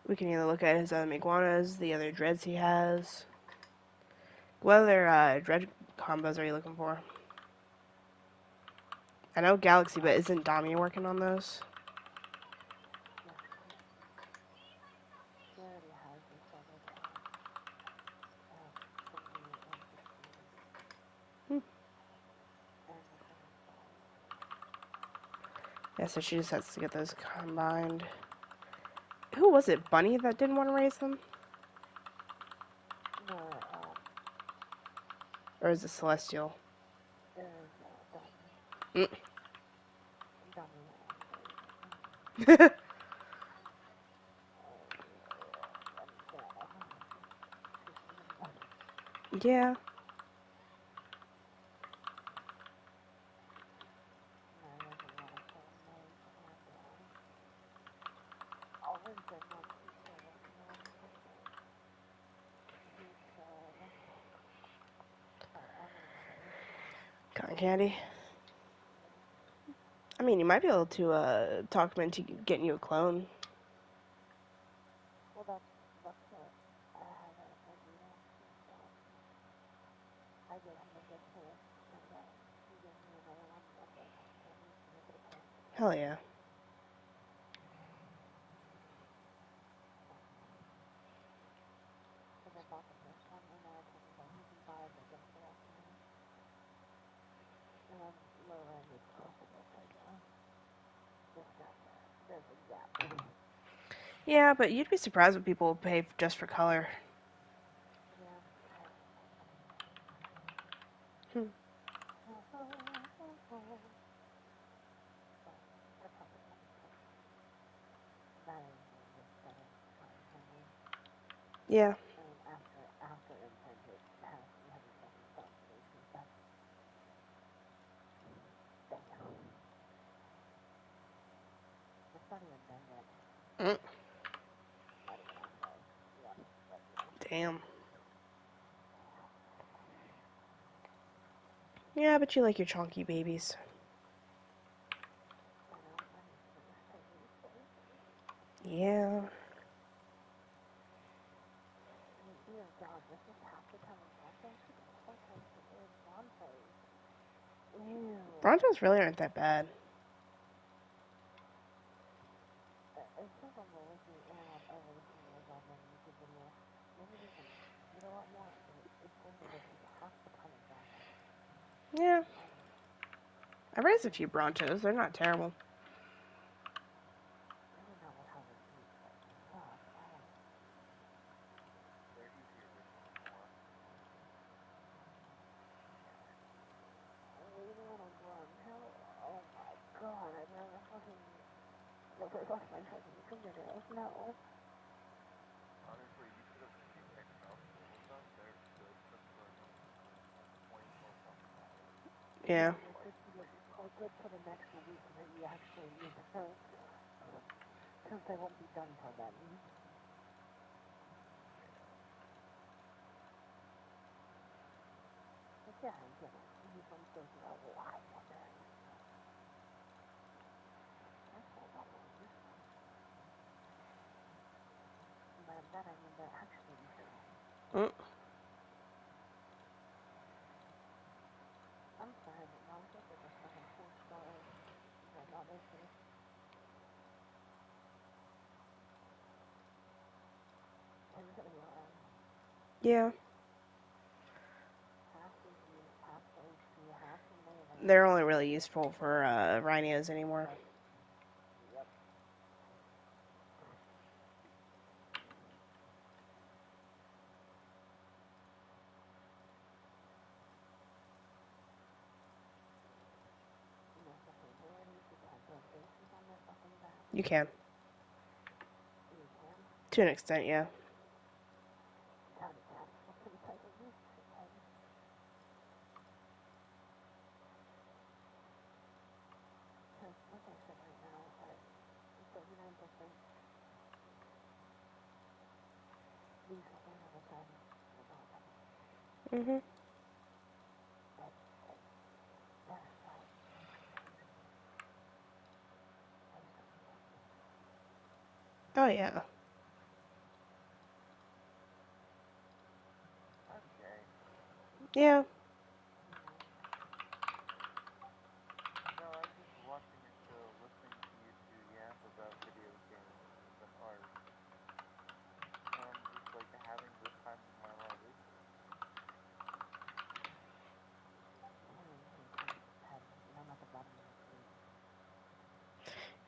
We can either look at his other iguanas, the other dreads he has. What other dread combos are you looking for? I know Galaxy, but isn't Dami working on those? Hmm. Yeah, so she just has to get those combined. Who was it? Bunny that didn't want to raise them? Or is it Celestial? Mm. Yeah. Cotton candy. I mean, you might be able to talk him into getting you a clone. Hell yeah. Yeah, but you'd be surprised what people will pay just for color. Hmm. Yeah. Mm. Damn. Yeah, but you like your chunky babies. Yeah. Brontos really aren't that bad. Yeah. I raised a few Brontos. They're not terrible. Yeah. Mm. Yeah. They're only really useful for rhinos anymore. You can. To an extent, yeah. Mhm. Oh yeah. Yeah.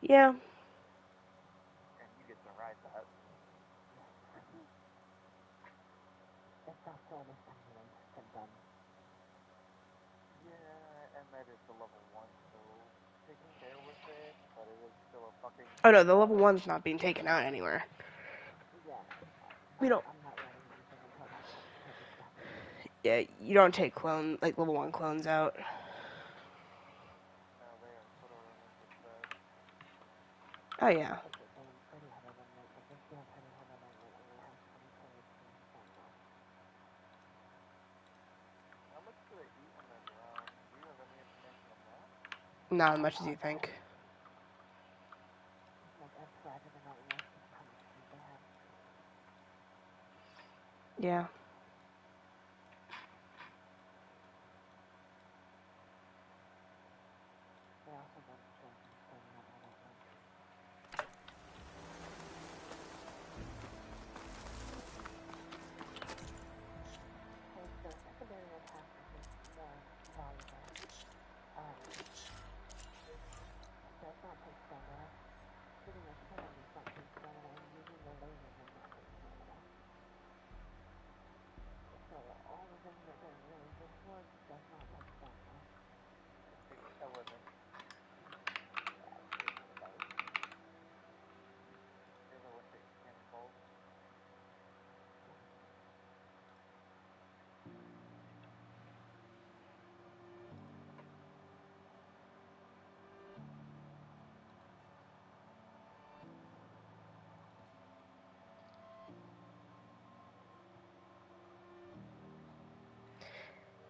Yeah. Oh no, the level one's not being taken out anywhere. We don't. Yeah, you don't take level one clones out. Oh yeah. Not as much as you think. Yeah.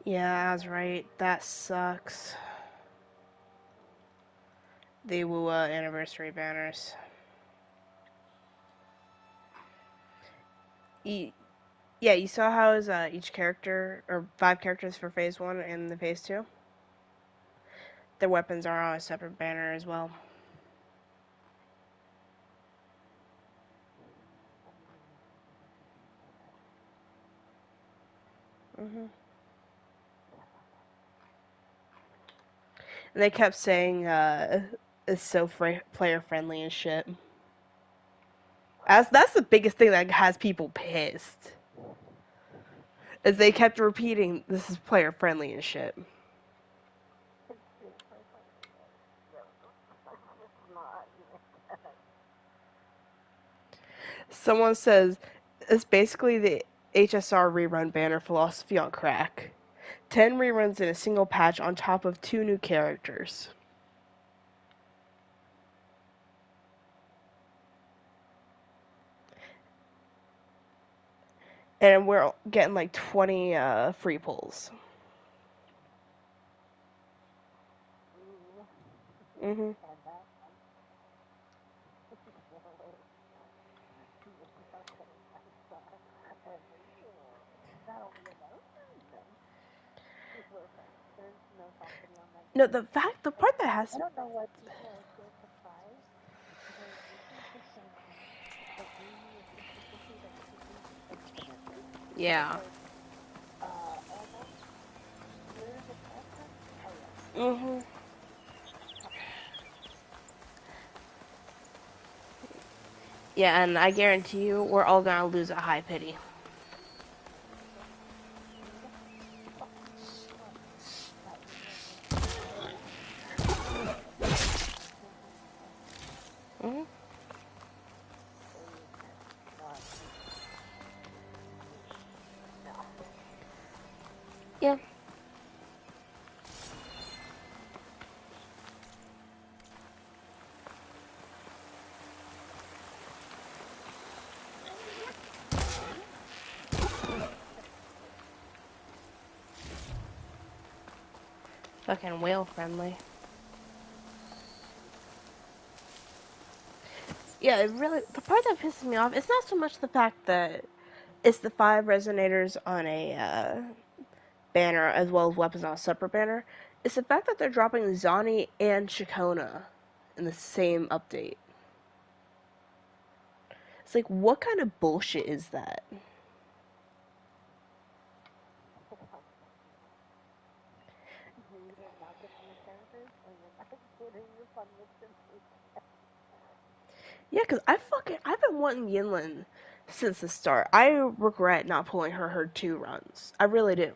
Yeah, I was right. That sucks. The WUA anniversary banners. Yeah, you saw how is each character or 5 characters for phase 1 and the phase 2. Their weapons are on a separate banner as well. And they kept saying it's so player friendly and shit. That's the biggest thing that has people pissed. Is they kept repeating this is player friendly and shit. Someone says it's basically the HSR rerun banner philosophy on crack. 10 reruns in a single patch on top of 2 new characters. And we're getting like 20 free pulls. No, the part that has. Yeah. Mhm. Yeah, and I guarantee you, we're all gonna lose a high pity. Mhm. Yeah. Fucking whale friendly. Yeah, it really. The part that pisses me off, it's not so much the fact that it's the 5 resonators on a banner as well as weapons on a separate banner. It's the fact that they're dropping Zani and Chikona in the same update. It's like, what kind of bullshit is that? Yeah, because I've been wanting Yinlin since the start. I regret not pulling her 2 runs. I really do.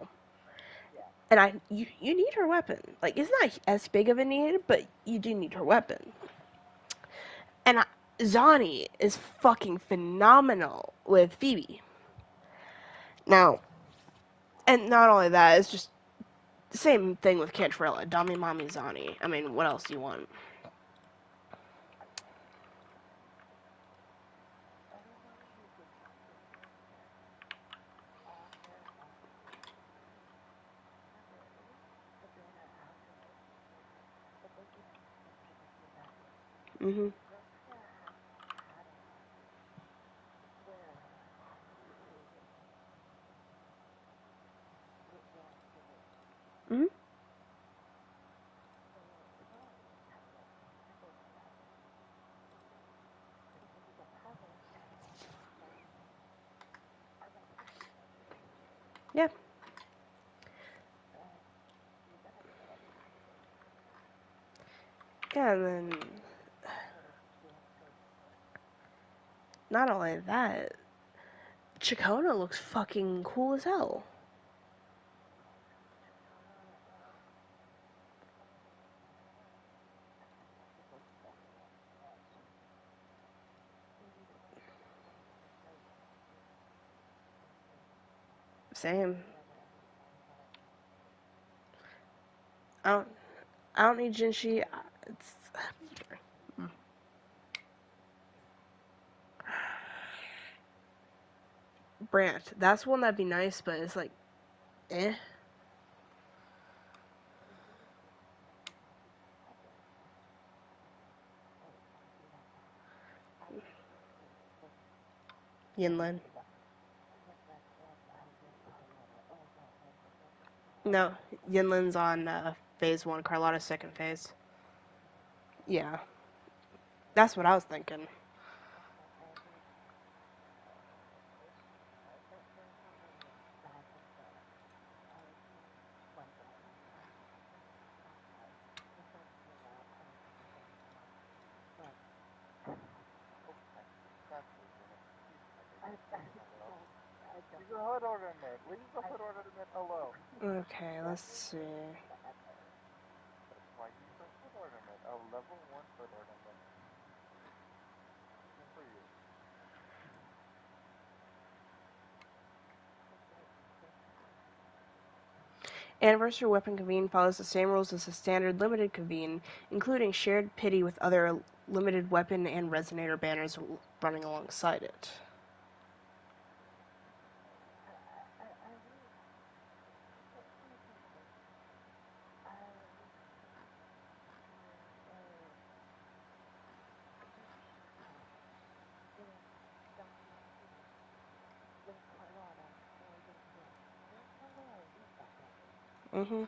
And you need her weapon. Like, it's not as big of a need, but you do need her weapon. And Zani is fucking phenomenal with Phoebe. Now, and not only that, it's just the same thing with Cantrella. Dami Mami Zani. I mean, what else do you want? Mhm. Mhm. Yeah. Yeah, and then not only that, Chikona looks fucking cool as hell. Same. I don't, I don't need Jinshi. It's Brant. That's one that'd be nice, but it's like, eh. Yinlin. No, Yinlin's on phase 1, Carlotta's second phase. Yeah, that's what I was thinking. Okay, let's see. Anniversary Weapon Convene follows the same rules as the standard Limited Convene, including shared pity with other limited weapon and resonator banners running alongside it. Mm-hmm.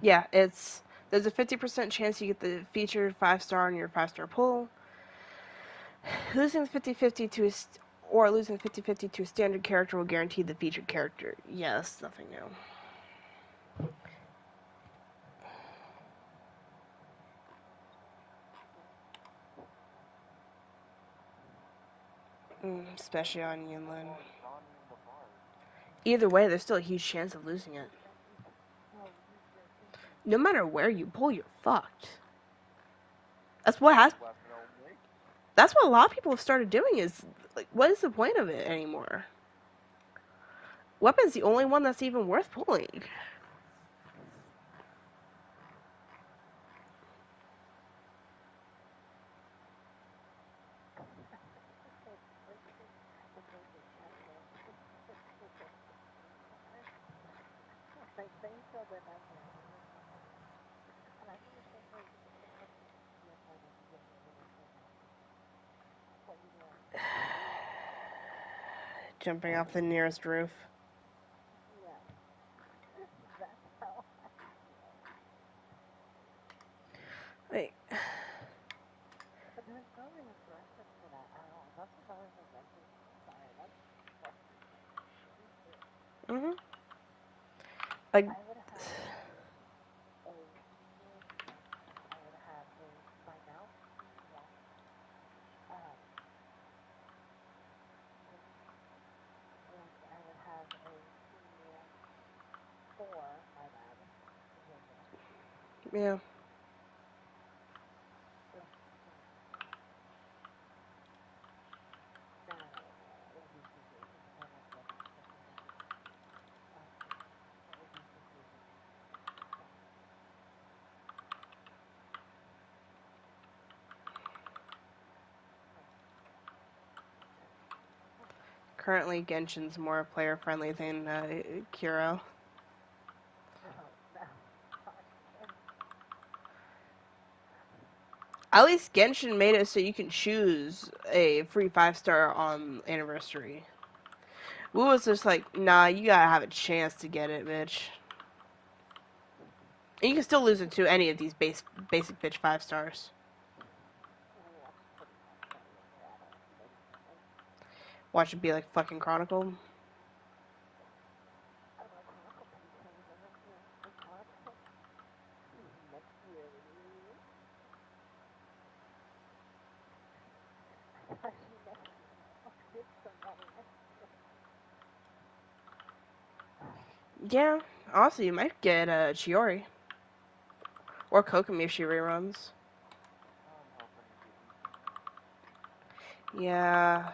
Yeah, there's a 50% chance you get the featured 5-star on your 5-star pull. Losing 50-50 to or losing 50-50 to a standard character will guarantee the featured character. Yes, nothing new. Especially on Yunlin. Either way, there's still a huge chance of losing it. No matter where you pull, you're fucked. That's what a lot of people have started doing is, like, what is the point of it anymore? Weapon's the only one that's even worth pulling. Jumping off the nearest roof. Wait. Mhm. Like. Yeah. Currently, Genshin's more player friendly than Kuro. At least Genshin made it so you can choose a free 5-star on anniversary. Wu was just like, nah, you gotta have a chance to get it, bitch. And you can still lose it to any of these basic bitch 5-stars. Watch it be like fucking Chronicle. Yeah, also you might get Chiori. Or Kokomi if she reruns. Yeah.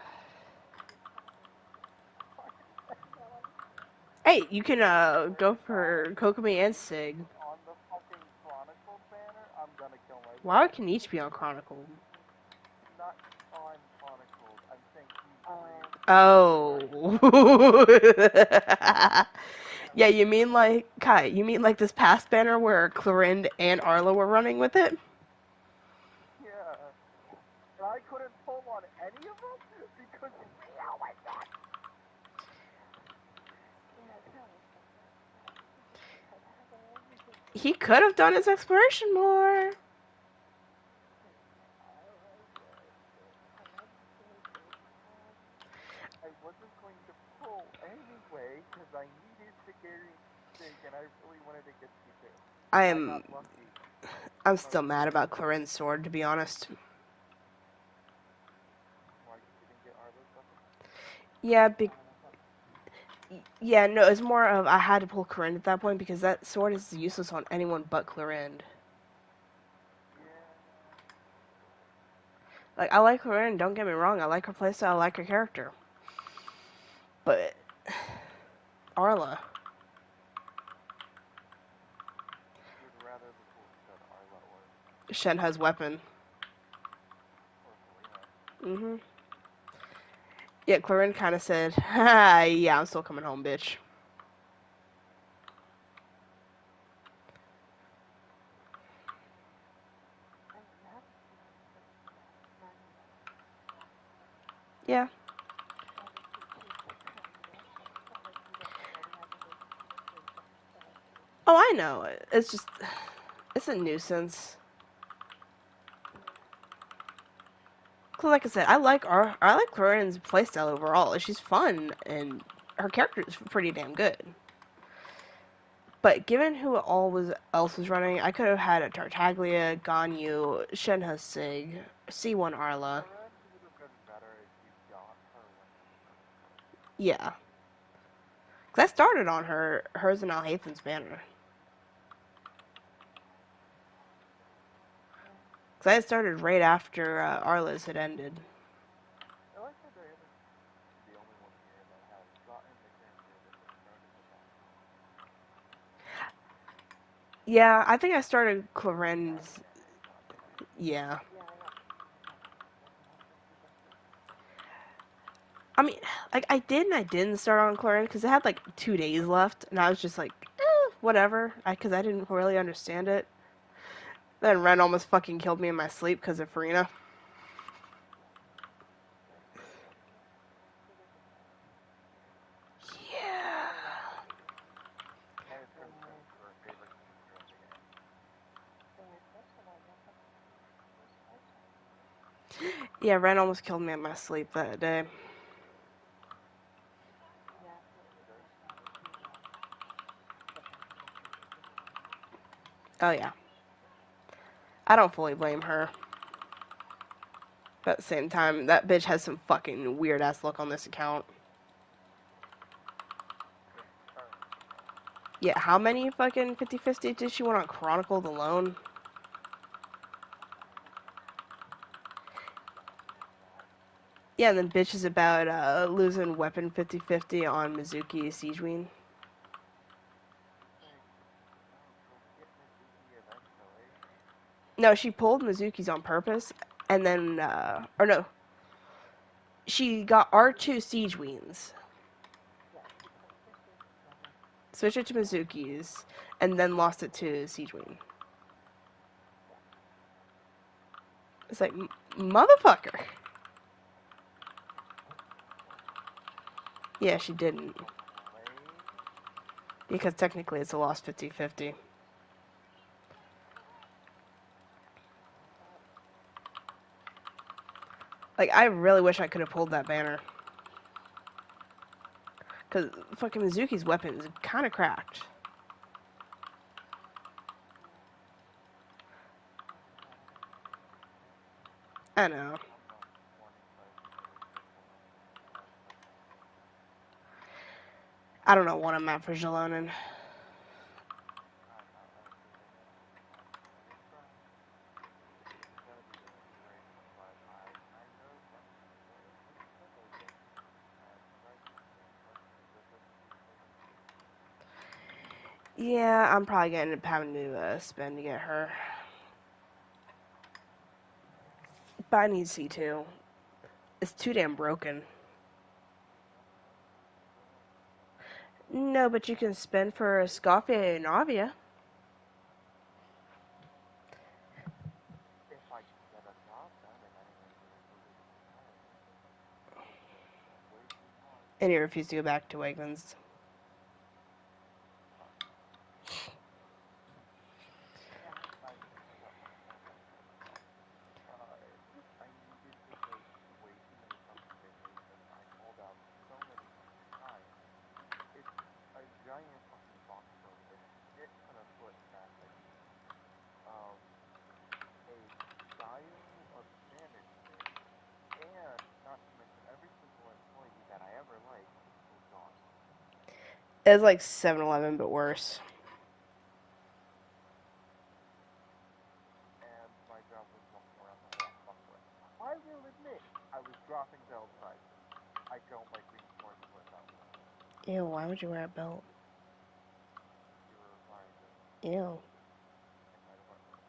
Hey, you can go for Kokomi and Sig. Why can each be on Chronicle? Oh. Yeah, you mean like Kai? You mean like this past banner where Clorind and Arla were running with it? Yeah. And I couldn't pull on any of them because oh my god. He could have done his exploration more. I wasn't going to pull anyway because I needed to get sick and I really wanted to get you too. I got lucky. I'm still mad about Clorind's sword, to be honest. Why you didn't get Arlo's weapon? Yeah, no, it's more of I had to pull Clorind at that point because that sword is useless on anyone but Clorind. Like, I like Clorind, don't get me wrong, I like her playstyle, I like her character. But Arla. You would rather the sword that Arla or Shenhe's weapon. Mm-hmm. Yeah, Clorind kind of said, "Ha, yeah, I'm still coming home, bitch." Yeah. Oh, I know. It's just, it's a nuisance. Cause like I said, I like Clorind's playstyle overall. She's fun and her character is pretty damn good. But given who else was running, I could have had a Tartaglia, Ganyu, Shenhe Sig, C1 Arla. Yeah. Cause I started on hers and Alhaithan's banner. Cause I had started right after Arla's had ended. I like that they're the only one here that has gotten the character that they started with on. Yeah, I think I started Clorind's. Yeah. I mean, like, I did and I didn't start on Clorind because it had like 2 days left, and I was just like, whatever, because I didn't really understand it. Then Ren almost fucking killed me in my sleep because of Farina. Yeah, Ren almost killed me in my sleep that day. Oh yeah. I don't fully blame her. But at the same time, that bitch has some fucking weird ass luck on this account. Yeah, how many fucking 50-50 did she want on Chronicled alone? Yeah, and then bitches about losing weapon 50-50 on Mizuki Siegeween. No, she pulled Mizuki's on purpose, and then, or no, she got R2 Siegeweens, switched it to Mizuki's, and then lost it to Siegeween. It's like, motherfucker. Yeah, she didn't. Because technically it's a lost 50-50. Like, I really wish I could have pulled that banner. Because fucking Mizuki's weapon is kind of cracked. I know. I don't know what I'm at for Jalonin. Yeah, I'm probably going to end up having to spend to get her. But I need C2. It's too damn broken. No, but you can spend for Scoffia and Navia. If I can get a job done and I didn't way too hard. And you refuse to go back to Wegmans. I needed to take way too many fucking vacations. I called out so many fucking times. It's a giant fucking box of a shit ton of foot traffic. A style of management, and not to mention every single employee that I ever liked is gone. It's like 7-Eleven, but worse. And my job was walking around the whole fuckway. I will admit, I was dropping belt sizes. I don't like being forced to wear belts. Ew, why would you wear a belt? You were required to. Ew. In my department.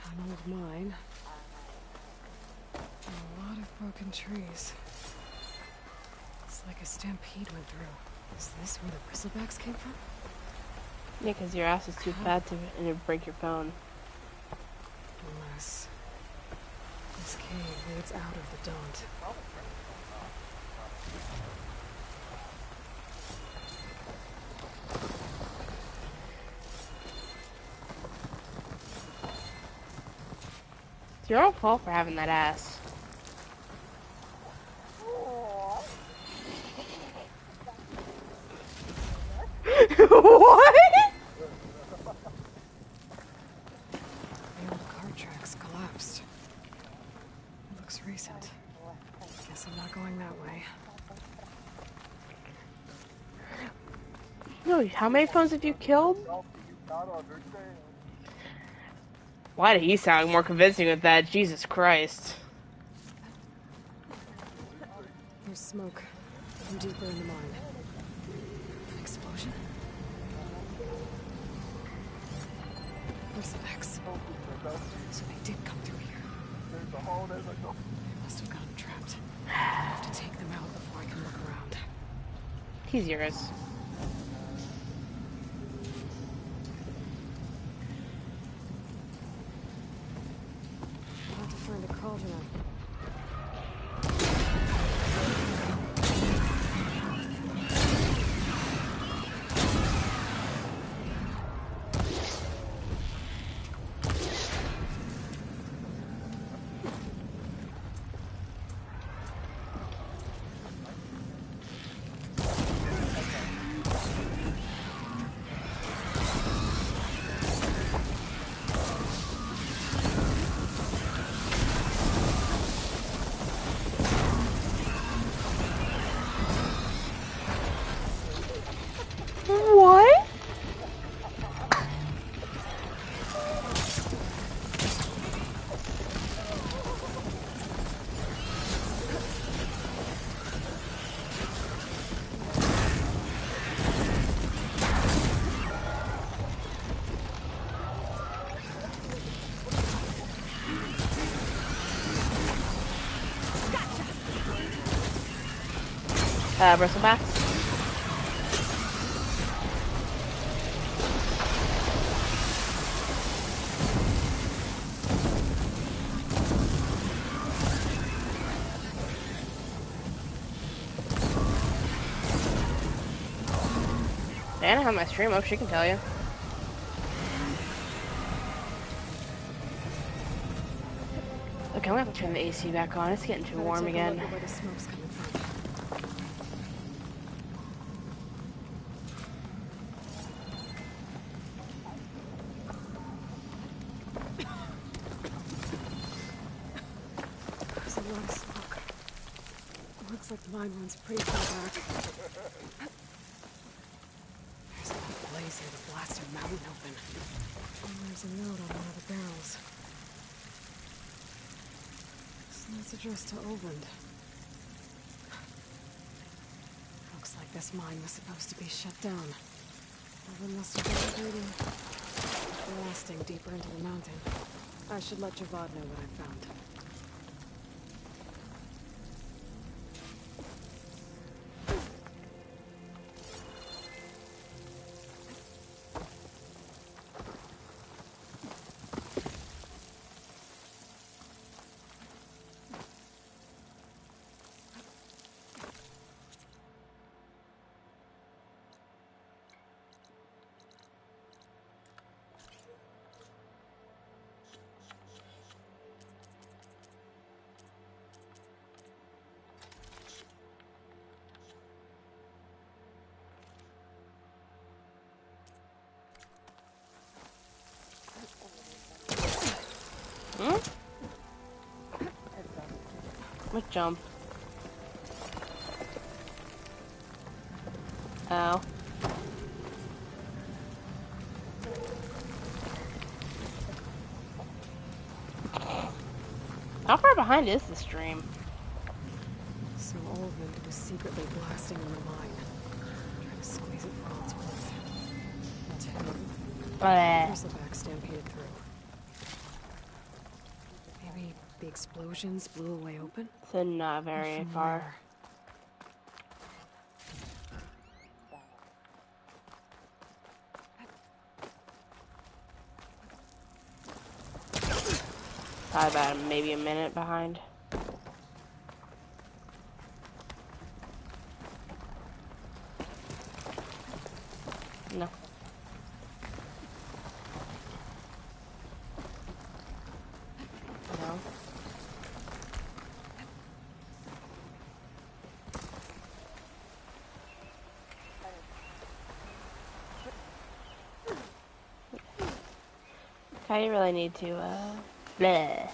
An old mine. A lot of broken trees. It's like a stampede went through. Is this where the bristlebacks came from? Yeah, because your ass is too fat to and it'd break your phone. Unless this cave leads out of the Daunt. It's your own fault for having that ass. What? The old cart tracks collapsed. It looks recent. Guess I'm not going that way. No, how many phones have you killed? Why did he sound more convincing with that? Jesus Christ. There's smoke from deeper in the mine. An explosion? Bristlebacks. So they did come through here. They must have gotten trapped. I have to take them out before I can look around. He's yours. I'll have to find a cauldron. What? Bristlebacks? Diana had my stream up, she can tell you. Okay, I'm gonna have to turn the AC back on. It's getting too warm again. Where the smoke's coming from. Mine runs pretty far back. There's a blaze here to blast a mountain open. And there's a note on one of the barrels. This note's addressed to Oland. Looks like this mine was supposed to be shut down. Oland must have been reading. Blasting deeper into the mountain. I should let Javad know what I found. Hmm? What jump? Ow. How far behind is the stream? So Oland was secretly blasting in the mine. Trying to squeeze it for all it's worth. Bristleback stampeded through. Maybe the explosions blew a way open? So not very far. Where? Probably about maybe a minute behind. No. No. Okay, you really need to, bleh.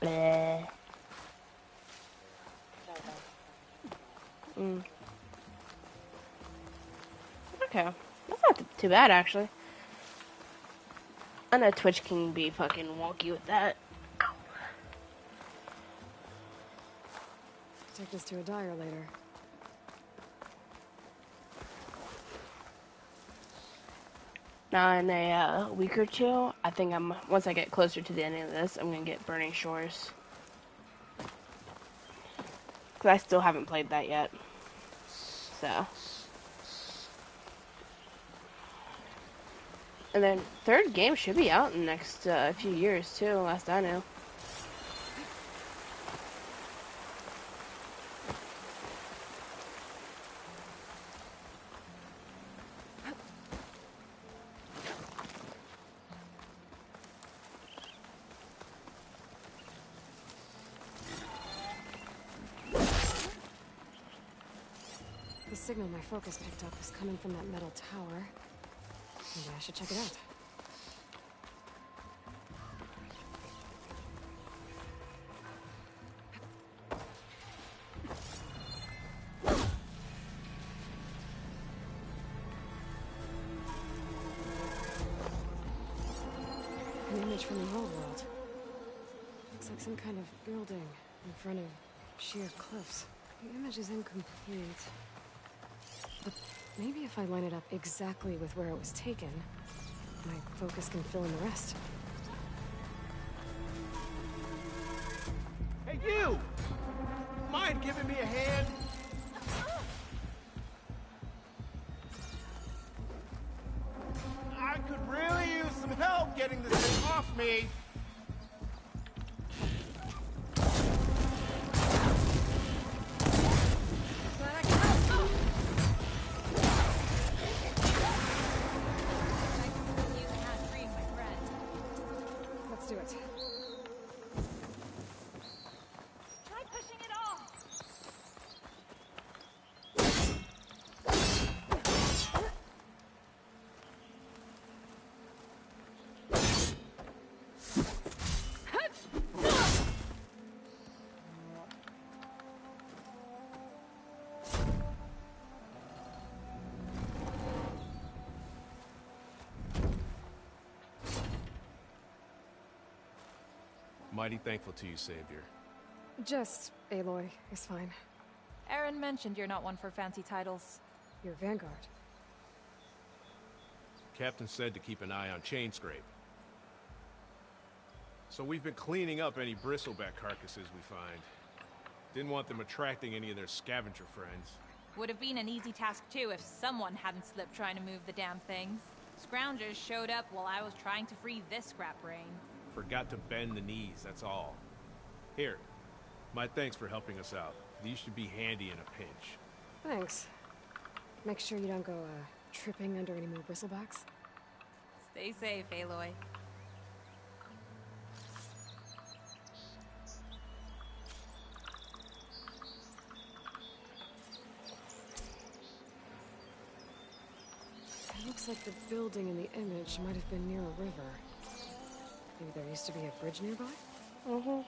Bleh. Okay. That's not too bad, actually. I know Twitch can be fucking wonky with that. Take this to a dyer later. Now in a week or two, I think once I get closer to the ending of this, I'm gonna get Burning Shores. Cause I still haven't played that yet. So. And then third game should be out in the next few years too, last I know. The signal my focus picked up was coming from that metal tower. Maybe I should check it out. An image from the old world. Looks like some kind of building in front of sheer cliffs. The image is incomplete. But maybe if I line it up exactly with where it was taken, my focus can fill in the rest. Hey, you! Mind giving me a hand? I could really use some help getting this thing off me. Let's do it. Try pushing it off. mighty thankful to you, Savior. Just Aloy is fine. Aaron mentioned you're not one for fancy titles. You're Vanguard. Captain said to keep an eye on Chainscrape. So we've been cleaning up any bristleback carcasses we find. Didn't want them attracting any of their scavenger friends. Would have been an easy task too if someone hadn't slipped trying to move the damn things. Scroungers showed up while I was trying to free this scrap brain. Forgot to bend the knees, that's all. Here, my thanks for helping us out. These should be handy in a pinch. Thanks. Make sure you don't go, tripping under any more bristlebacks. Stay safe, Aloy. It looks like the building in the image might have been near a river. Maybe there used to be a bridge nearby? Mm-hmm.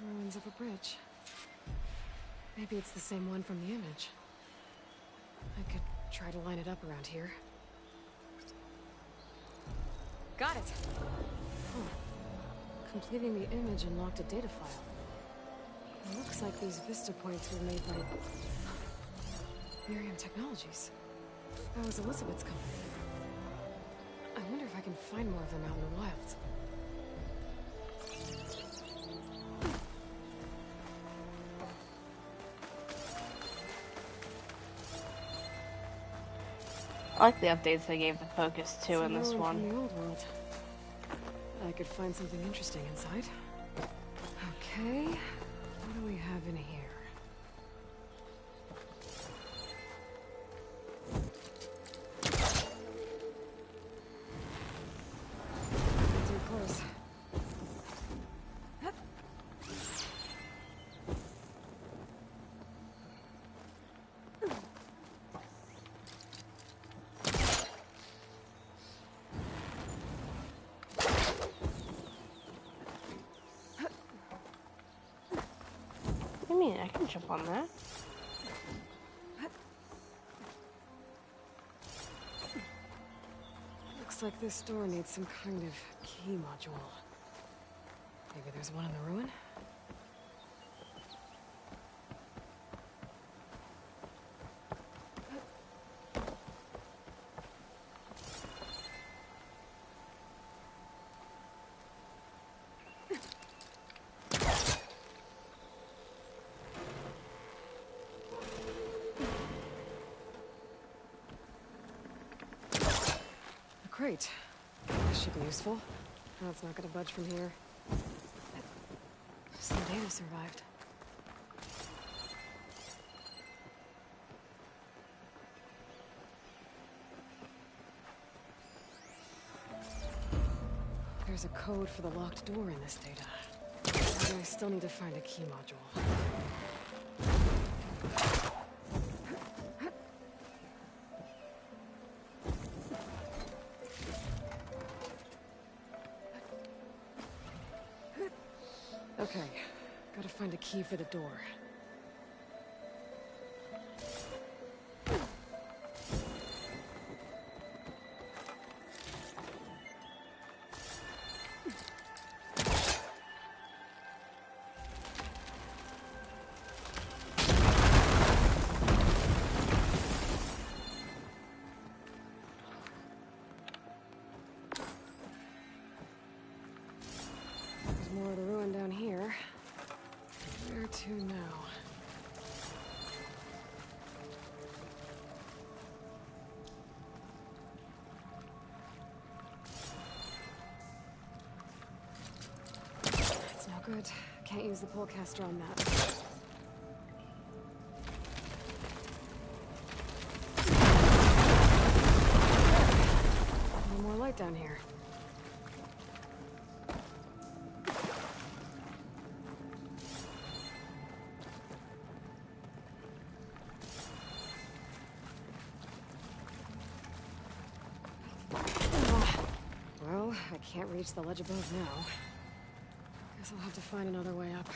Ruins of a bridge. Maybe it's the same one from the image. I could try to line it up around here. Got it! Oh. Completing the image unlocked a data file. It looks like these vista points were made by Miriam Technologies. That was Elizabeth's company. I wonder if I can find more of them out in the wilds. I like the updates they gave the focus to in this one. From the old world. I could find something interesting inside. Okay, what do we have in here? Too close. I mean, I can jump on that. Looks like this door needs some kind of key module. Maybe there's one in the ruin? Great. This should be useful. No, it's not gonna budge from here. Some data survived. There's a code for the locked door in this data. But I still need to find a key module. Okay, gotta find a key for the door. There's more of the ruin down here. Where to now? It's no good. Can't use the polecaster on that. Well, I can't reach the ledge above now. Guess I'll have to find another way up.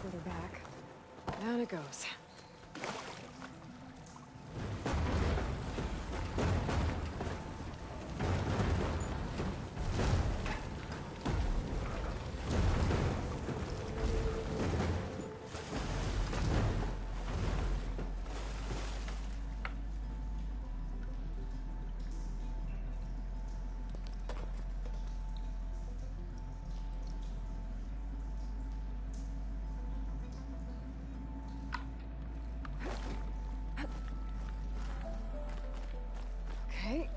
Further back. Down it goes. Okay.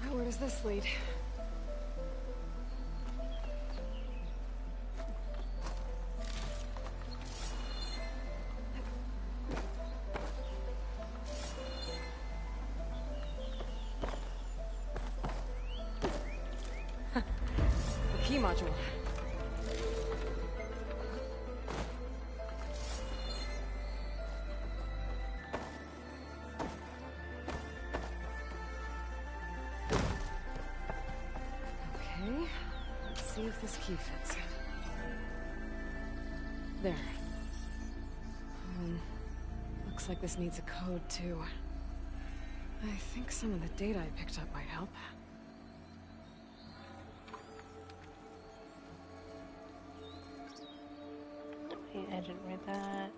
Now where does this lead? The key module. Okay, let's see if this key fits. There. Looks like this needs a code, too. I think some of the data I picked up might help. Wait, I didn't read that.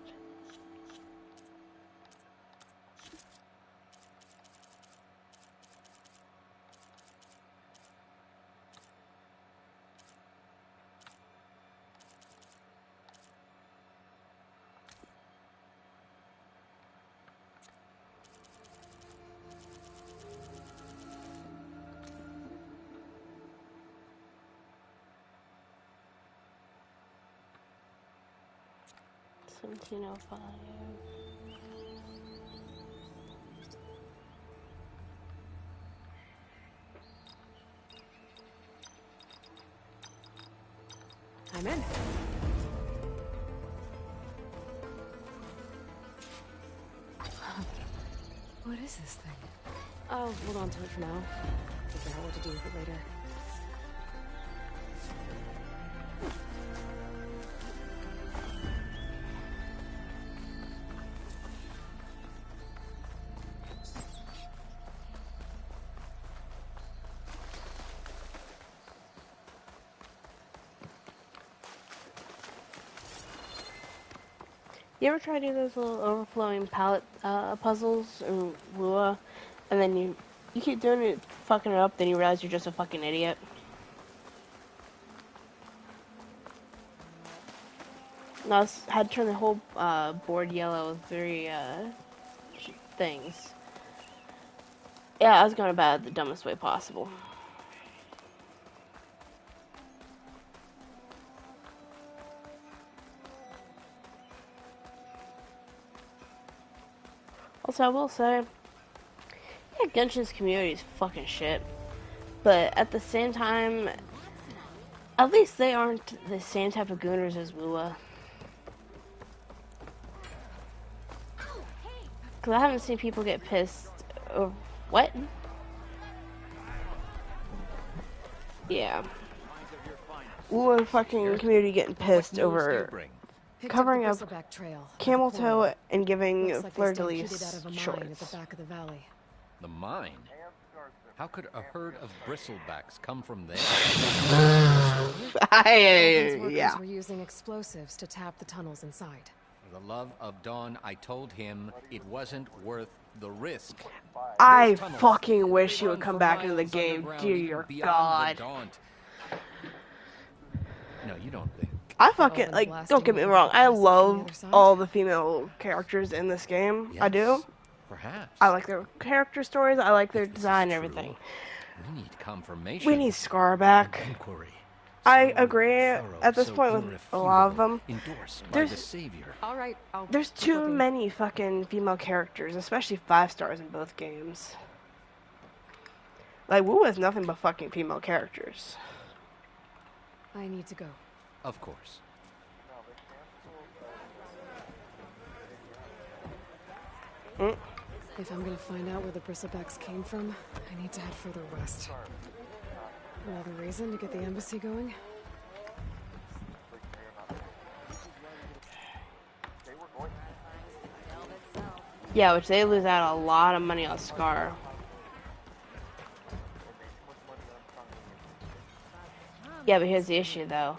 $17.05. I'm in. What is this thing? I'll hold on to it for now. Figure out what to do with it later. You ever try to do those little overflowing palette puzzles in Lua, and then you keep doing it, fucking it up, then you realize you're just a fucking idiot? And I had to turn the whole board yellow with 3 things. Yeah, I was going about it the dumbest way possible. Also, I will say, yeah, Genshin's community is fucking shit. But at the same time, at least they aren't the same type of gooners as Lua. Because I haven't seen people get pissed over... What? Yeah. Lua fucking community getting pissed over covering up camel toe and giving fleur-de-lis shorts. At the back of the valley. The mine? How could a herd of bristlebacks come from there? Yeah. Were using explosives to tap the tunnels inside. For the love of Dawn, I told him it wasn't worth the risk. I fucking wish he would come back into the game, dear God. No, you don't think. I fucking, like, don't get me wrong, I love all the female characters in this game. I do. Perhaps. I like their character stories. I like their design and everything. We need confirmation. We need Scar back. Inquiry. I agree at this so point with a lot of them. Endorsed by the savior. All right, There's too many fucking female characters, especially 5 stars in both games. Like, Wu has nothing but fucking female characters. I need to go. Of course. If I'm gonna find out where the bristlebacks came from, I need to head further west. Another reason to get the embassy going? Yeah, which they lose out a lot of money on Scar. Yeah, but here's the issue, though.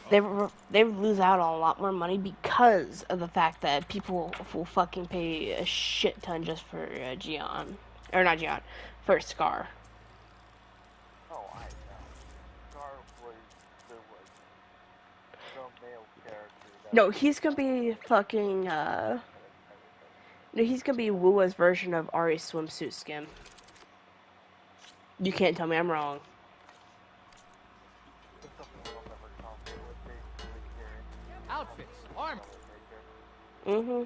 They lose out on a lot more money because of the fact that people will fucking pay a shit ton just for Gion. Or not Gion, for Scar. Oh, I know. Scar was the male character. No, he's gonna be fucking, no, he's gonna be Wua's version of Ari's swimsuit skin. You can't tell me I'm wrong. Outfits, armor. Mm-hmm.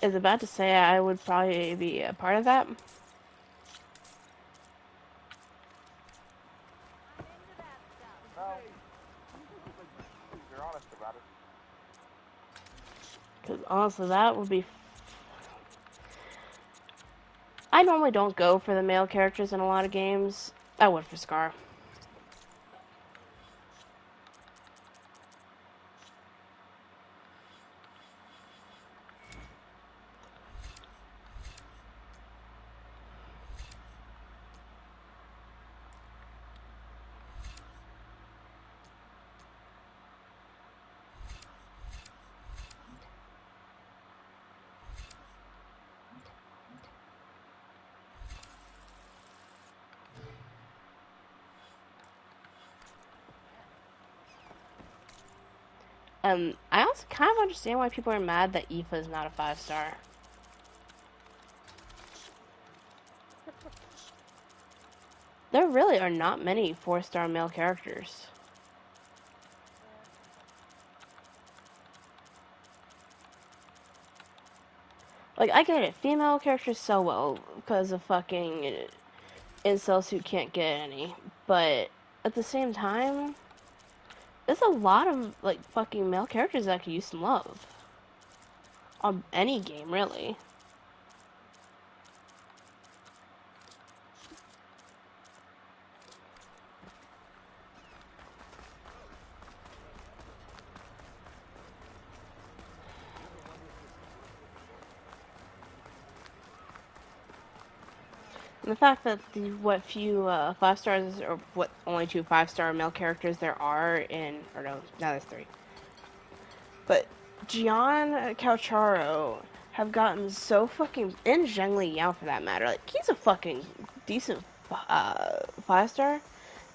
Is about to say I would probably be a part of that. You're honest about it. Because honestly, that would be. I normally don't go for the male characters in a lot of games. I would for Scar. I also kind of understand why people are mad that Aoife is not a 5-star. There really are not many 4-star male characters. Like, I get it, female characters sell well because of fucking incels who can't get any, but at the same time, there's a lot of, like, fucking male characters that I could use some love. On any game, really. And the fact that what few 5-stars, or what only 2 5-star male characters there are in, or no, now there's 3. But Gian Calcharo have gotten so fucking, and Zhengli Yao for that matter, like, he's a fucking decent 5-star.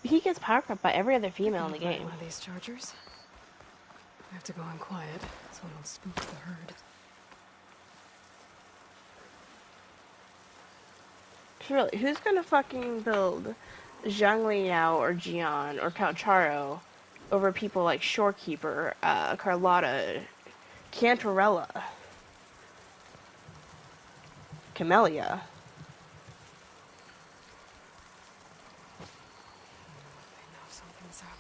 He gets power crept by every other female in the game. One of these chargers. I have to go in quiet, so I don't spook the herd. Really, who's gonna fucking build Zhang Liao or Jian or Calcharo over people like Shorekeeper, Carlotta, Cantarella, Camellia? I know something's up.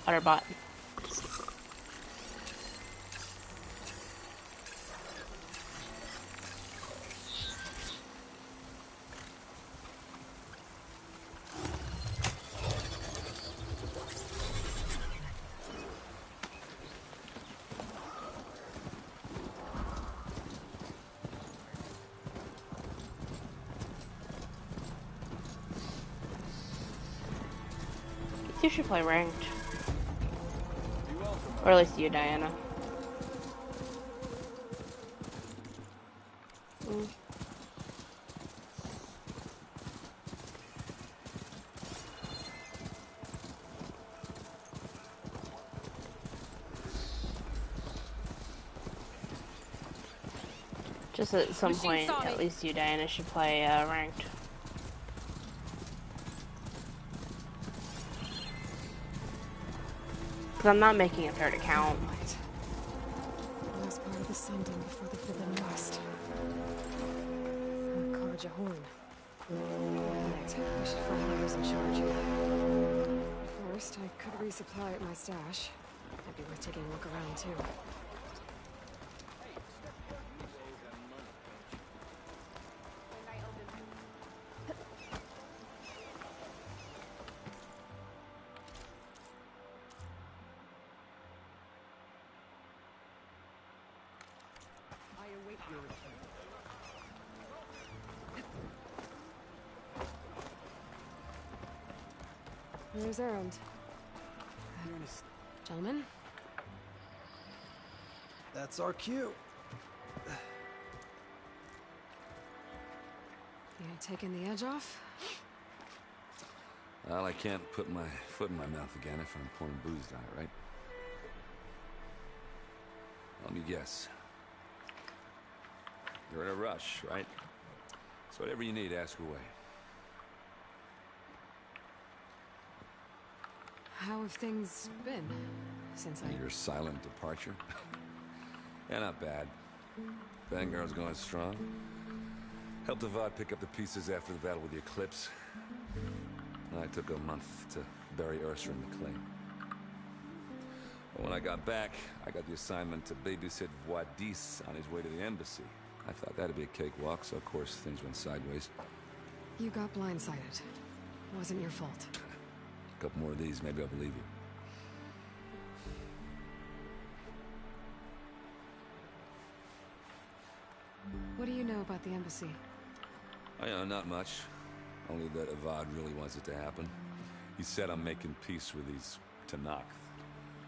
Otterbot. You should play ranked. Or at least you, Diana. Just at some Machine point, saw me. at least you, Diana, should play ranked. Because I'm not making a third account. Right. The last part of the Sundom before the Forbidden West. The Karja Horn. Right. I should find whoever's in charge here. First, I could resupply at my stash. Might be worth taking a look around, too. I await your return. Where's Erend? Gentlemen? That's our cue. You ain't taking the edge off? Well, I can't put my foot in my mouth again if I'm pouring booze down it, right? Let me guess. You're in a rush, right? So whatever you need, ask away. How have things been since Your silent departure? Yeah, not bad. Vanguard's going strong. Helped Avad pick up the pieces after the battle with the Eclipse. I took a month to bury Ursa and McLean. But when I got back, I got the assignment to babysit Voidis on his way to the embassy. I thought that'd be a cakewalk, so of course things went sideways. You got blindsided. Wasn't your fault. A couple more of these, maybe I'll believe you. What do you know about the embassy? I know not much. Only that Avad really wants it to happen. He said I'm making peace with these Tanakh.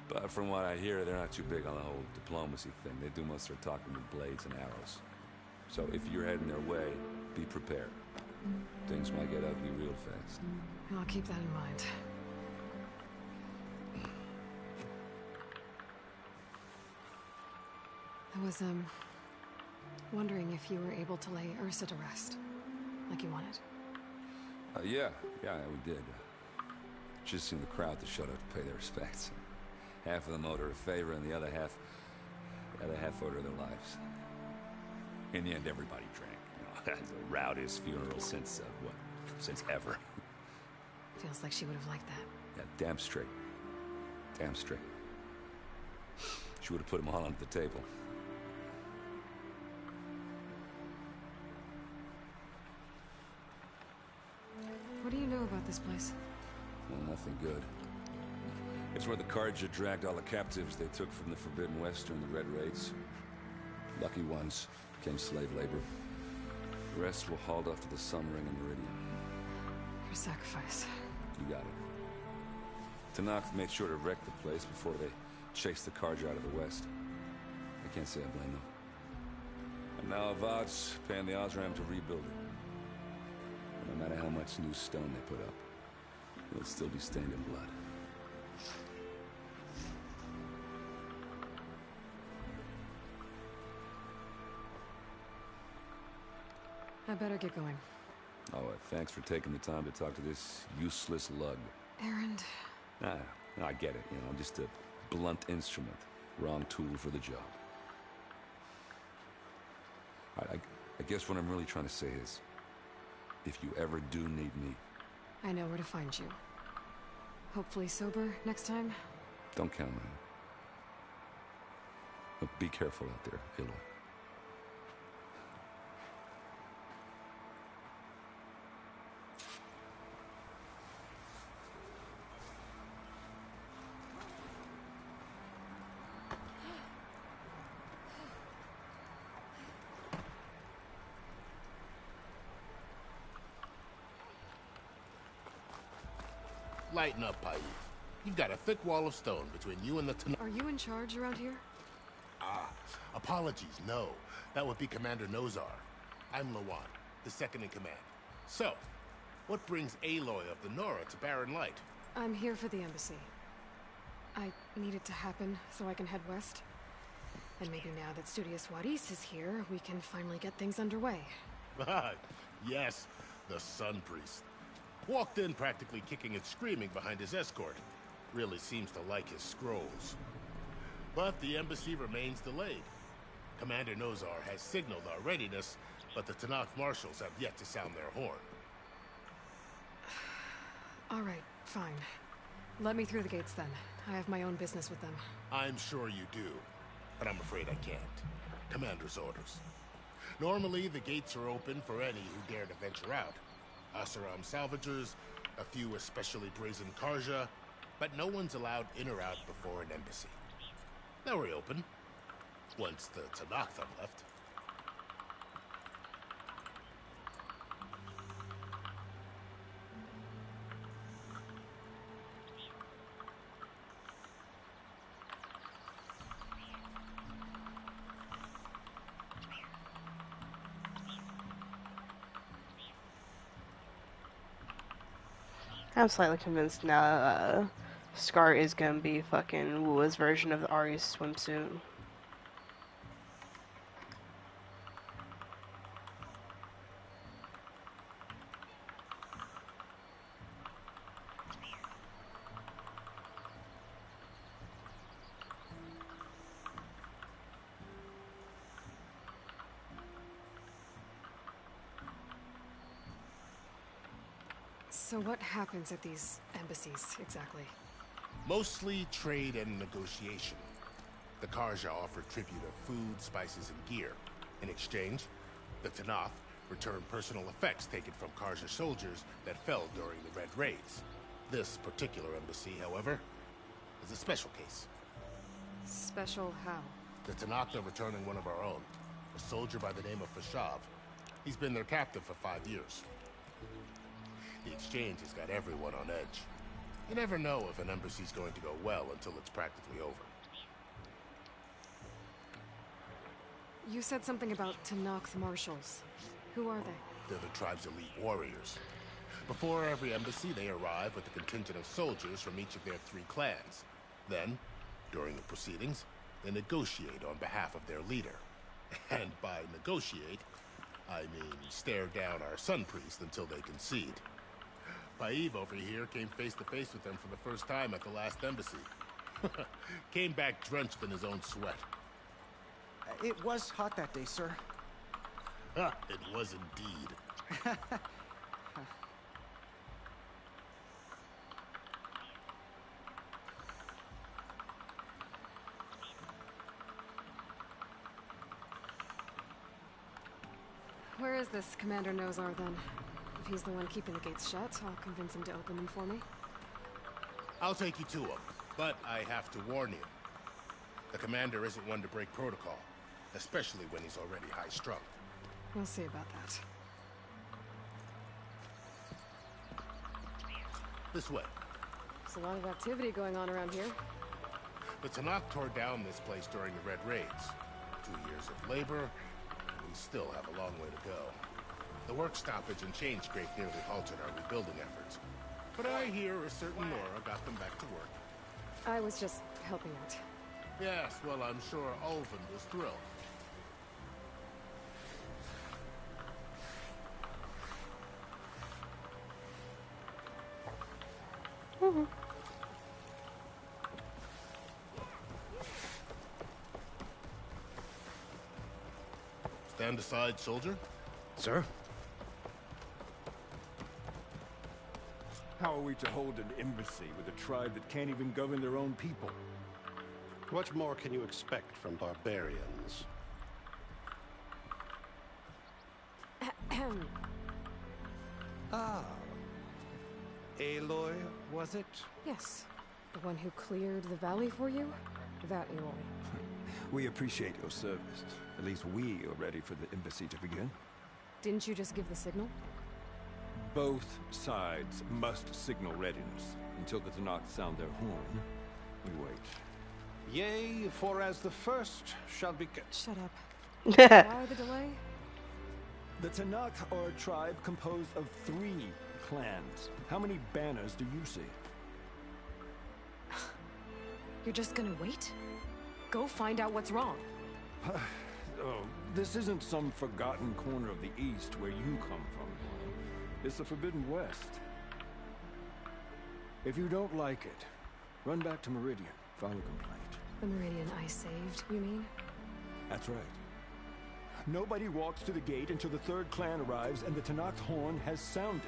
But from what I hear, they're not too big on the whole diplomacy thing. They do most of their talking with blades and arrows. So if you're heading their way, be prepared. Things might get ugly real fast. I'll keep that in mind. I was, wondering if you were able to lay Ursa to rest, like you wanted. Yeah, we did. Just seemed the crowd to shut up to pay their respects. Half of them owed her a favor, and the other half owed her their lives. In the end, everybody drank. You know, the rowdiest funeral since ever. Feels like she would have liked that. Yeah, damn straight. Damn straight. She would have put them all onto the table. What do you know about this place? Well, nothing good. It's where the Karja dragged all the captives they took from the Forbidden West during the Red Raids. Lucky ones became slave labor. The rest were hauled off to the Sun Ring and Meridian. Your sacrifice. You got it. Tanakh made sure to wreck the place before they chased the Karja out of the West. I can't say I blame them. And now Avad's paying the Osram to rebuild it. And no matter how much new stone they put up, it'll still be stained in blood. I better get going. Oh, thanks for taking the time to talk to this useless lug. Erend. Nah, I get it. You know, I'm just a blunt instrument. Wrong tool for the job. All right, I guess what I'm really trying to say is, if you ever do need me... I know where to find you. Hopefully sober next time? Don't count on it. But be careful out there, Aloy. Lighten up, Paiute. You've got a thick wall of stone between you and the Tanakh. Are you in charge around here? Ah, apologies, no. That would be Commander Nozar. I'm Lawan, the second in command. So, what brings Aloy of the Nora to Barren Light? I'm here for the embassy. I need it to happen so I can head west. And maybe now that Studious Juarez is here, we can finally get things underway. Yes, the Sun Priest. Walked in practically kicking and screaming behind his escort. Really seems to like his scrolls. But the embassy remains delayed. Commander Nozar has signaled our readiness, but the Tanakh marshals have yet to sound their horn. All right, fine. Let me through the gates then. I have my own business with them. I'm sure you do, but I'm afraid I can't. Commander's orders. Normally, the gates are open for any who dare to venture out. Asaram salvagers, a few especially brazen Karja, but no one's allowed in or out before an embassy. They'll reopen, once the Tanakh have left. I'm slightly convinced now Scar is gonna be fucking Wua's version of the Ari's swimsuit. So what happens at these embassies, exactly? Mostly trade and negotiation. The Karja offer tribute of food, spices, and gear. In exchange, the Tanakh return personal effects taken from Karja soldiers that fell during the Red Raids. This particular embassy, however, is a special case. Special how? The Tanakh are returning one of our own, a soldier by the name of Fashav. He's been their captive for 5 years. The exchange has got everyone on edge. You never know if an embassy's going to go well until it's practically over. You said something about Tanakh marshals. Who are they? They're the tribe's elite warriors. Before every embassy, they arrive with a contingent of soldiers from each of their 3 clans. Then, during the proceedings, they negotiate on behalf of their leader. And by negotiate, I mean stare down our Sun Priest until they concede. Paev over here came face to face with them for the first time at the last embassy. Came back drenched in his own sweat. It was hot that day, sir. It was indeed. Where is this Commander Nozar, then? If he's the one keeping the gates shut, I'll convince him to open them for me. I'll take you to him, but I have to warn you. The commander isn't one to break protocol, especially when he's already high-strung. We'll see about that. This way. There's a lot of activity going on around here. The Tanakh tore down this place during the Red Raids. 2 years of labor, and we still have a long way to go. The work stoppage and chain scrape nearly halted our rebuilding efforts. But I hear a certain Nora got them back to work. I was just helping out. Yes, well, I'm sure Ulvin was thrilled. Stand aside, soldier. Sir? How are we to hold an embassy with a tribe that can't even govern their own people? What more can you expect from barbarians? Ah. Aloy, was it? Yes. The one who cleared the valley for you? That Aloy. We appreciate your service. At least we are ready for the embassy to begin. Didn't you just give the signal? Both sides must signal readiness. Until the Tanakh sound their horn, we wait. Yea, for as the first shall be... Shut up. Why the delay? The Tanakh are a tribe composed of 3 clans. How many banners do you see? You're just gonna wait? Go find out what's wrong. Oh, this isn't some forgotten corner of the East where you come from. It's the Forbidden West. If you don't like it, run back to Meridian. File a complaint. The Meridian I saved, you mean? That's right. Nobody walks to the gate until the third clan arrives and the Tanakh horn has sounded.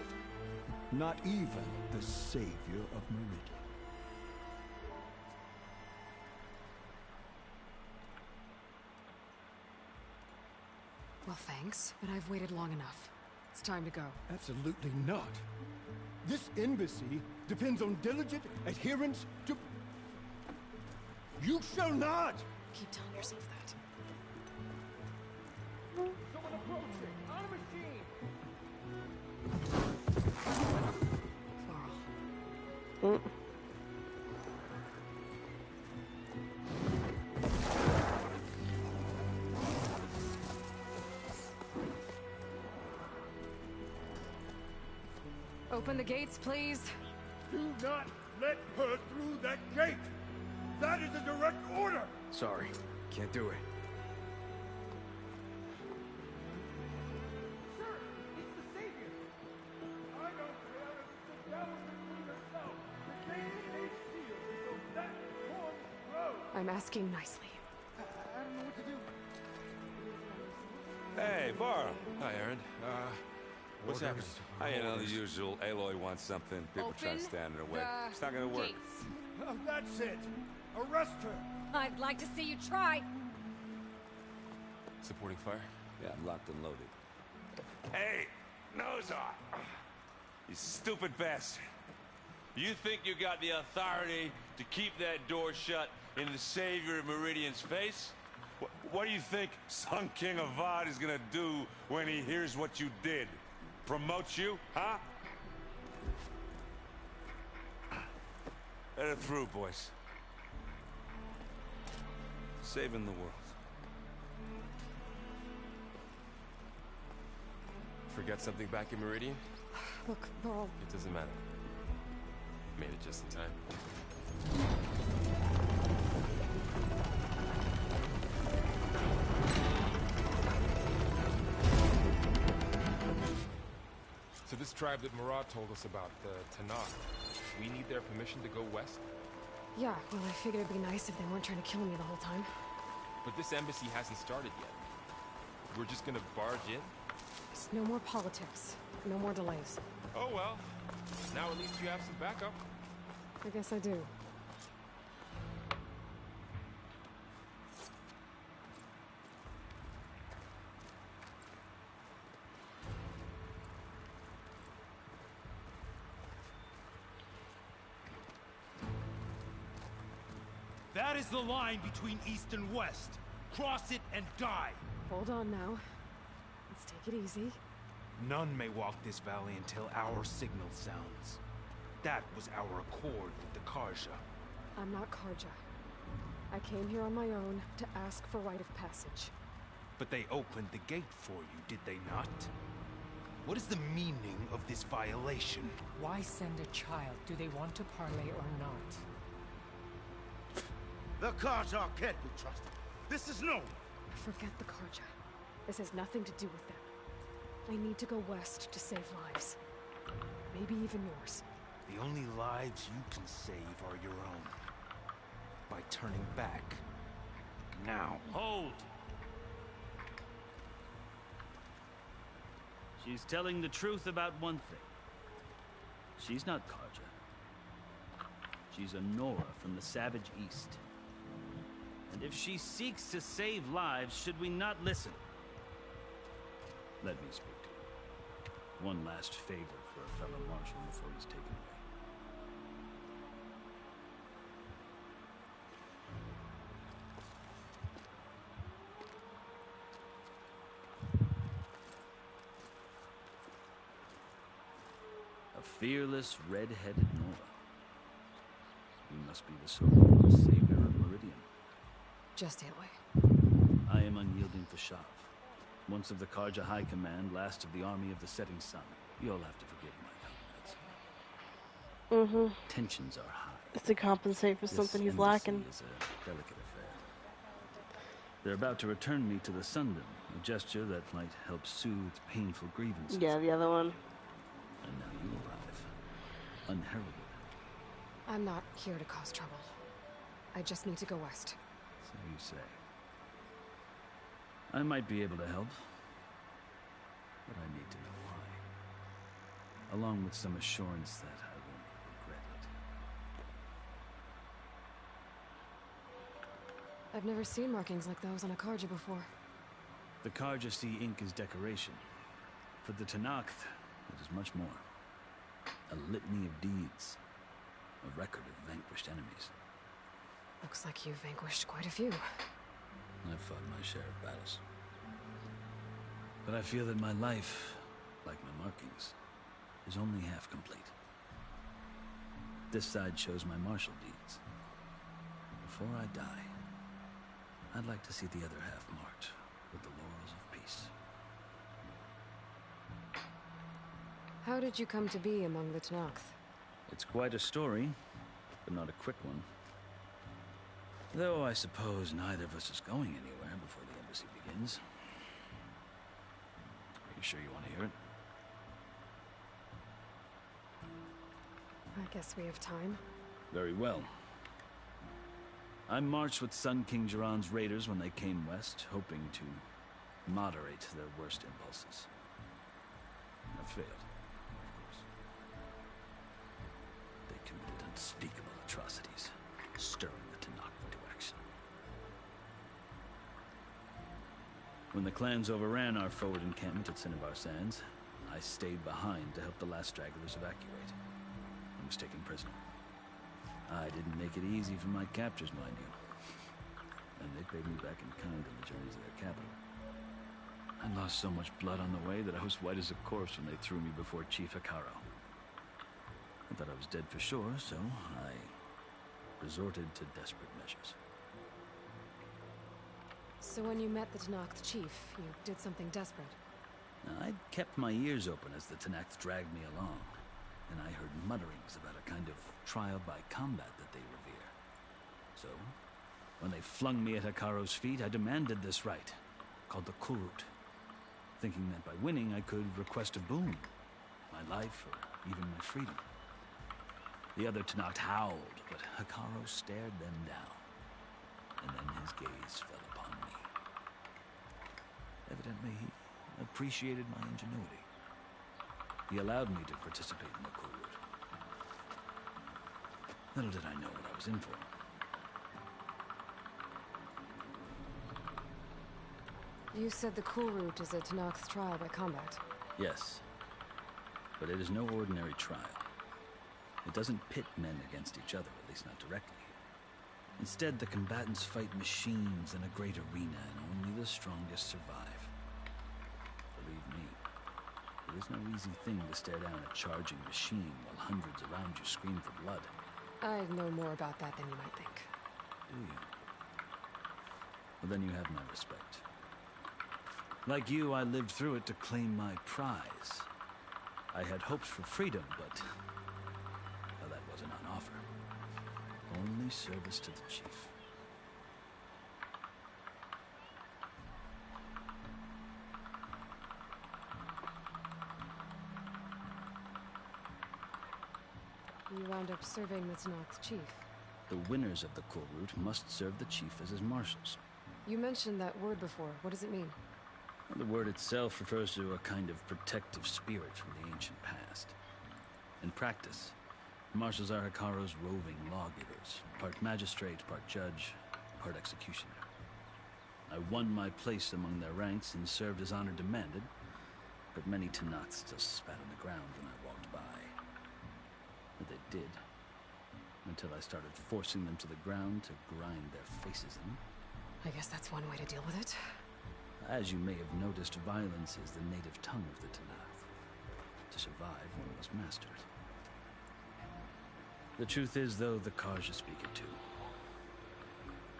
Not even the savior of Meridian. Well, thanks, but I've waited long enough. It's time to go. Absolutely not. This embassy depends on diligent adherence to... You shall not! Keep telling yourself that. Someone approaching! On a machine! Laurel. Open the gates, please. Do not let her through that gate! That is a direct order! Sorry, can't do it. Sir, it's the Savior! I don't care if it's the devil between herself. The gate is sealed until that horn blows! I'm asking nicely. I don't know what to do. Hey, Varl. Hi, Aaron. What's happening? You know, the usual. Aloy wants something. People try to stand in her way. It's not gonna work. That's it! Arrest her! I'd like to see you try. Supporting fire? Yeah, I'm locked and loaded. Hey, Nozar! You stupid bastard. You think you got the authority to keep that door shut in the savior of Meridian's face? What do you think Sun King Avad is gonna do when he hears what you did? Promote you, huh? Let it through, boys. Saving the world. Forgot something back in Meridian? Look, Laurel. It doesn't matter. Made it just in time. So this tribe that Murad told us about, the Tanakh, we need their permission to go west? Yeah, well, I figured it'd be nice if they weren't trying to kill me the whole time. But this embassy hasn't started yet. We're just gonna barge in? Just no more politics. No more delays. Oh well. Now at least you have some backup. I guess I do. That is the line between East and West. Cross it and die. Hold on now. Let's take it easy. None may walk this valley until our signal sounds. That was our accord with the Karja. I'm not Karja. I came here on my own to ask for rite of passage. But they opened the gate for you, did they not? What is the meaning of this violation? Why send a child? Do they want to parley or not? The Karja can't be trusted. This is known. Forget the Karja. This has nothing to do with them. I need to go west to save lives. Maybe even yours. The only lives you can save are your own. By turning back. Now. Hold! She's telling the truth about one thing. She's not Karja. She's a Nora from the Savage East. And if she seeks to save lives, should we not listen? Let me speak to you. One last favor for a fellow marshal before he's taken away. A fearless, red-headed Nora. You must be the so-called savior of Meridian. Just Aloy. I am unyielding for Shav. Once of the Karja High Command, last of the army of the setting sun. You'll have to forgive my comments. Tensions are high. It's to compensate for something he's embassy lacking. Is a delicate affair. They're about to return me to the Sundom, a gesture that might help soothe painful grievances. Yeah, the other one. And now you arrive, unheralded. I'm not here to cause trouble. I just need to go west. So you say. I might be able to help, but I need to know why. Along with some assurance that I won't regret it. I've never seen markings like those on a Karja before. The Karja see ink as decoration. For the Tenakth, it is much more. A litany of deeds. A record of vanquished enemies. Looks like you've vanquished quite a few. I've fought my share of battles. But I feel that my life, like my markings, is only half complete. This side shows my martial deeds. Before I die, I'd like to see the other half marked with the laurels of peace. How did you come to be among the Tenakth? It's quite a story, but not a quick one. Though I suppose neither of us is going anywhere before the embassy begins. Are you sure you want to hear it? I guess we have time. Very well. I marched with Sun King Jiran's raiders when they came west, hoping to moderate their worst impulses. I failed, of course. They committed unspeakable atrocities, stirring the Tenakth into action. When the clans overran our forward encampment at Cinnabar Sands, I stayed behind to help the last stragglers evacuate. I was taken prisoner. I didn't make it easy for my captors, mind you. And they paid me back in kind on the journey to their capital. I lost so much blood on the way that I was white as a corpse when they threw me before Chief Hikaro. I thought I was dead for sure, so I resorted to desperate measures. So when you met the Tenakth chief, you did something desperate? I'd kept my ears open as the Tenakth dragged me along, and I heard mutterings about a kind of trial by combat that they revere. So, when they flung me at Hikaro's feet, I demanded this right, called the Kurut, thinking that by winning I could request a boon, my life or even my freedom. The other Tenakth howled, but Hikaro stared them down, and then his gaze fell upon me. Evidently, he appreciated my ingenuity. He allowed me to participate in the Kurut. Little did I know what I was in for. You said the Kurut is a Tenakth trial by combat. Yes, but it is no ordinary trial. It doesn't pit men against each other, at least not directly. Instead, the combatants fight machines in a great arena, and only the strongest survive. Believe me, it is no easy thing to stare down a charging machine while hundreds around you scream for blood. I know more about that than you might think. Do you? Well, then you have my respect. Like you, I lived through it to claim my prize. I had hoped for freedom, but well, that wasn't on offer. Only service to the chief. You wound up serving the Tenakth chief. The winners of the Kurut must serve the chief as his marshals. You mentioned that word before. What does it mean? Well, the word itself refers to a kind of protective spirit from the ancient past. In practice, marshals are Hikaro's roving lawgivers, part magistrate, part judge, part executioner. I won my place among their ranks and served as honor demanded, but many Tenakth still spat on the ground when I walked by. But they did, until I started forcing them to the ground to grind their faces in. I guess that's one way to deal with it. As you may have noticed, violence is the native tongue of the Tenakth. To survive, one must master it. The truth is, though, the Karja speak it too.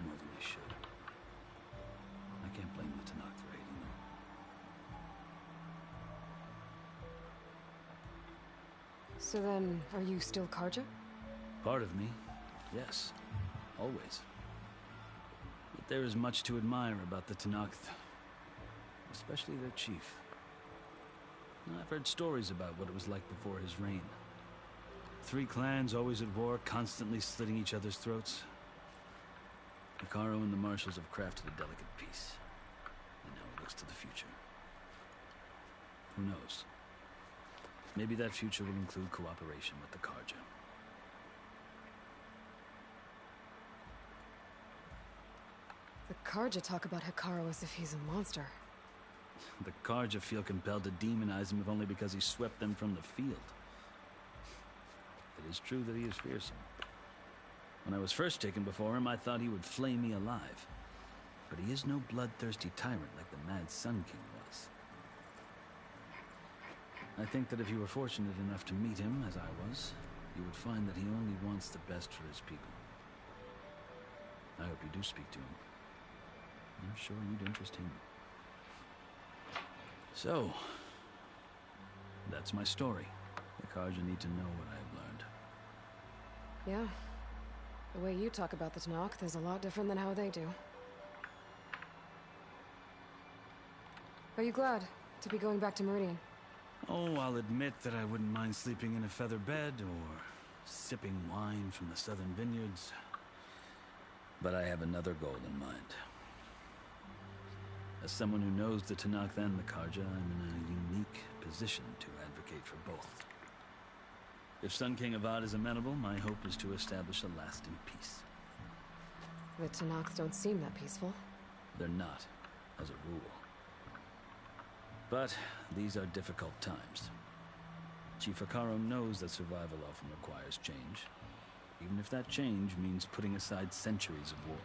More than they should. I can't blame the Tenakth for hating them. So then, are you still Karja? Part of me, yes. Always. But there is much to admire about the Tenakth, especially their chief. I've heard stories about what it was like before his reign. 3 clans always at war, constantly slitting each other's throats. Hekarro and the Marshals have crafted a delicate peace, and now he looks to the future. Who knows? Maybe that future will include cooperation with the Karja. The Karja talk about Hekarro as if he's a monster. The Karja feel compelled to demonize him if only because he swept them from the field. It is true that he is fearsome. When I was first taken before him, I thought he would flay me alive. But he is no bloodthirsty tyrant like the Mad Sun King was. I think that if you were fortunate enough to meet him, as I was, you would find that he only wants the best for his people. I hope you do speak to him. I'm sure you'd interest him. So, that's my story. The Karja need to know what I have learned. Yeah. The way you talk about the Tenakth is a lot different than how they do. Are you glad to be going back to Meridian? Oh, I'll admit that I wouldn't mind sleeping in a feather bed or sipping wine from the southern vineyards. But I have another goal in mind. As someone who knows the Tenakth and the Karja, I'm in a unique position to advocate for both. If Sun King Avad is amenable, my hope is to establish a lasting peace. The Tenakth don't seem that peaceful. They're not, as a rule. But these are difficult times. Chief Hekarro knows that survival often requires change, even if that change means putting aside centuries of war.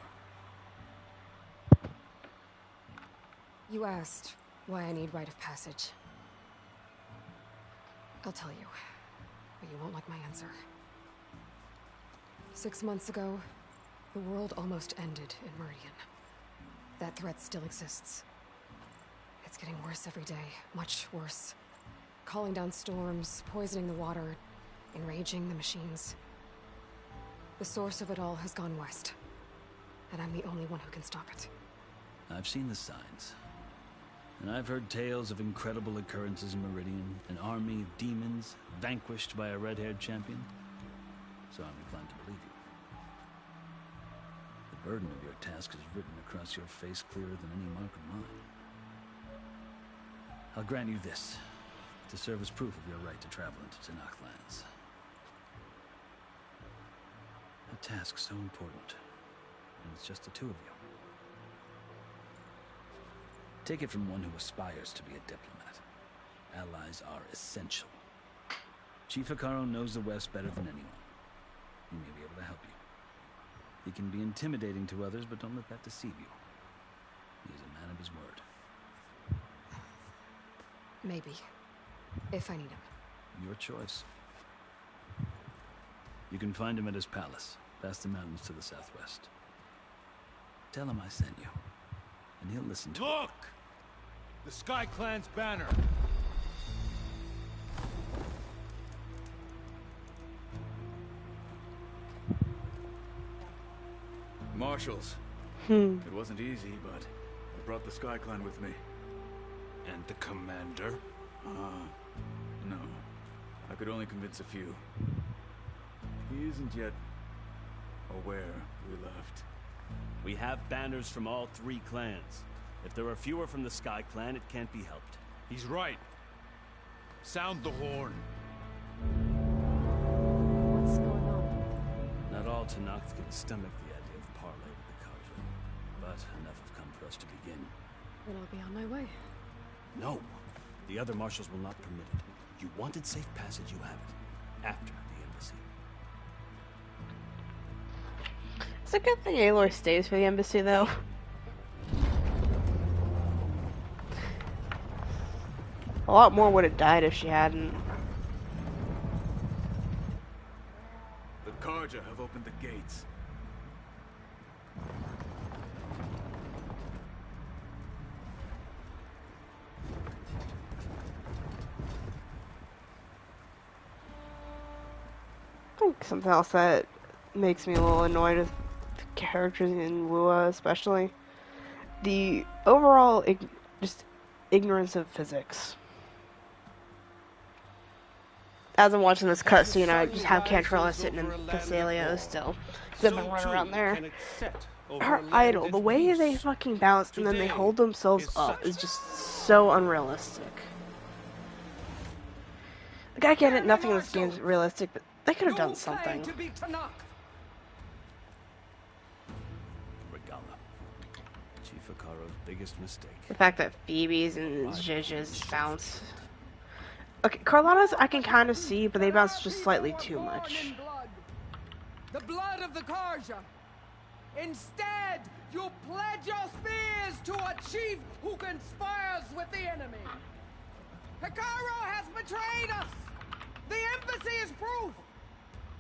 You asked why I need rite of passage. I'll tell you, but you won't like my answer. 6 months ago, the world almost ended in Meridian. That threat still exists. It's getting worse every day, much worse. Calling down storms, poisoning the water, enraging the machines. The source of it all has gone west, and I'm the only one who can stop it. I've seen the signs. And I've heard tales of incredible occurrences in Meridian, an army of demons vanquished by a red-haired champion. So I'm inclined to believe you. The burden of your task is written across your face clearer than any mark of mine. I'll grant you this, to serve as proof of your right to travel into Tenakth lands. A task so important, and it's just the two of you. Take it from one who aspires to be a diplomat. Allies are essential. Chief Hekarro knows the West better than anyone. He may be able to help you. He can be intimidating to others, but don't let that deceive you. He is a man of his word. Maybe. If I need him. Your choice. You can find him at his palace, past the mountains to the southwest. Tell him I sent you, and he'll listen to Look! The Sky Clan's banner! Marshals. It wasn't easy, but I brought the Sky Clan with me. And the commander? No. I could only convince a few. He isn't yet aware we left. We have banners from all 3 clans. If there are fewer from the Sky Clan, it can't be helped. He's right. Sound the horn. What's going on? Not all Tenakth can stomach the idea of parley with the Karja, but enough have come for us to begin. Then I'll be on my way. No. The other marshals will not permit it. You wanted safe passage, you have it. After the embassy. It's a good thing Aloy stays for the embassy, though. A lot more would have died if she hadn't. The Karja have opened the gates. I think something else that makes me a little annoyed with characters in Lua, especially the overall just ignorance of physics. As I'm watching this cutscene, I just have Cantrella sitting in Casalio still. They've been running around there. Her idol, the way they fucking bounce and then they hold themselves up is just so unrealistic. Like, I get it, nothing in this game is realistic, but they could have done something. Regala. Chief Akaro's biggest mistake. The fact that Phoebe's and Zhizh's bounce. Okay, Carlotta's I can kind of see, but they bounce just slightly too much. The blood of the Karja. Instead, you pledge your spears to a chief who conspires with the enemy. Hekarro has betrayed us. The embassy is proof.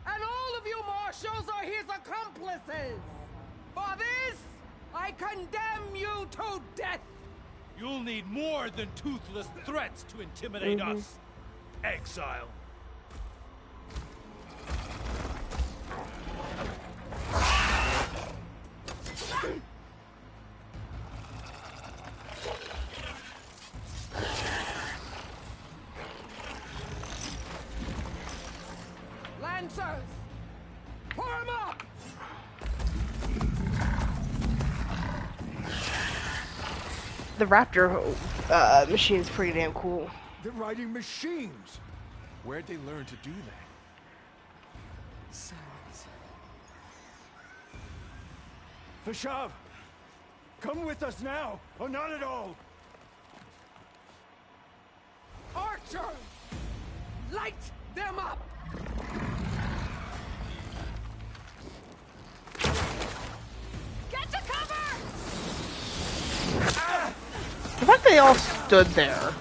And all of you marshals are his accomplices. For this, I condemn you to death. You'll need more than toothless threats to intimidate us. Exile. Lancers! Form up! The Raptor machine's pretty damn cool. They're riding machines. Where'd they learn to do that? Silence. Vashav, come with us now, or not at all. Archers! Light them up! Get to cover! The fact they all stood there.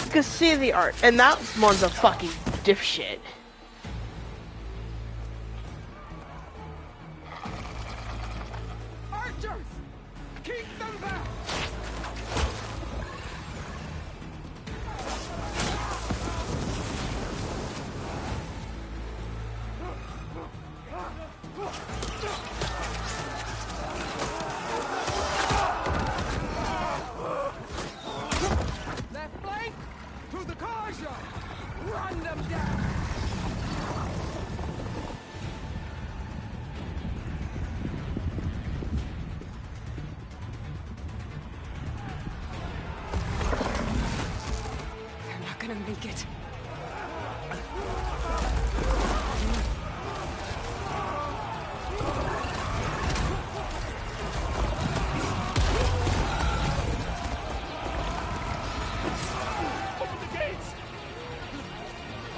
You can see the art, and that one's a fucking dipshit. Archers! Keep them back! Left flank to the Karja! Run them down! They're not gonna make it. Open the gates!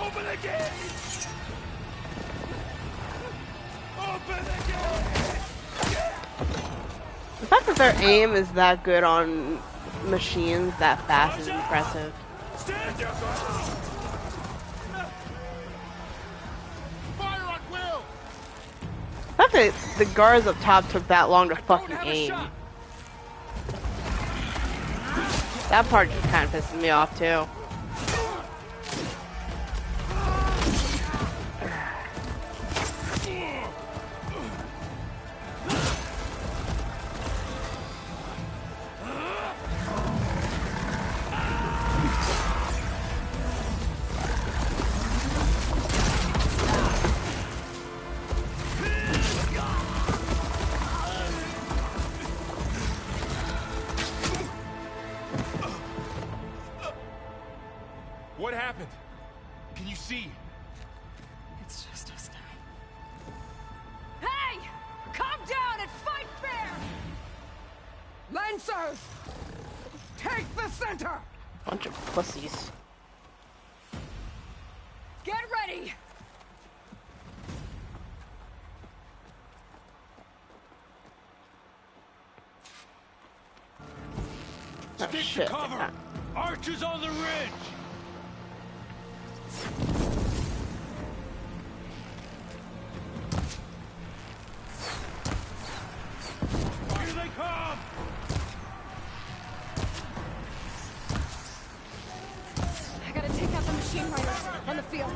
Open the gates! Open the gates! The fact that their aim is that good on machines that fast is impressive. Stand your ground! Fire at will! The fact that the guards up top took that long to fucking aim. That part just kind of pisses me off too. What happened? Can you see? It's just us now. Hey! Calm down and fight fair! Lancers! Take the center! Bunch of pussies. Get ready! Oh, Stick shit. to cover! Archers on the ridge! Here they come! I gotta take out the machine riders on the field.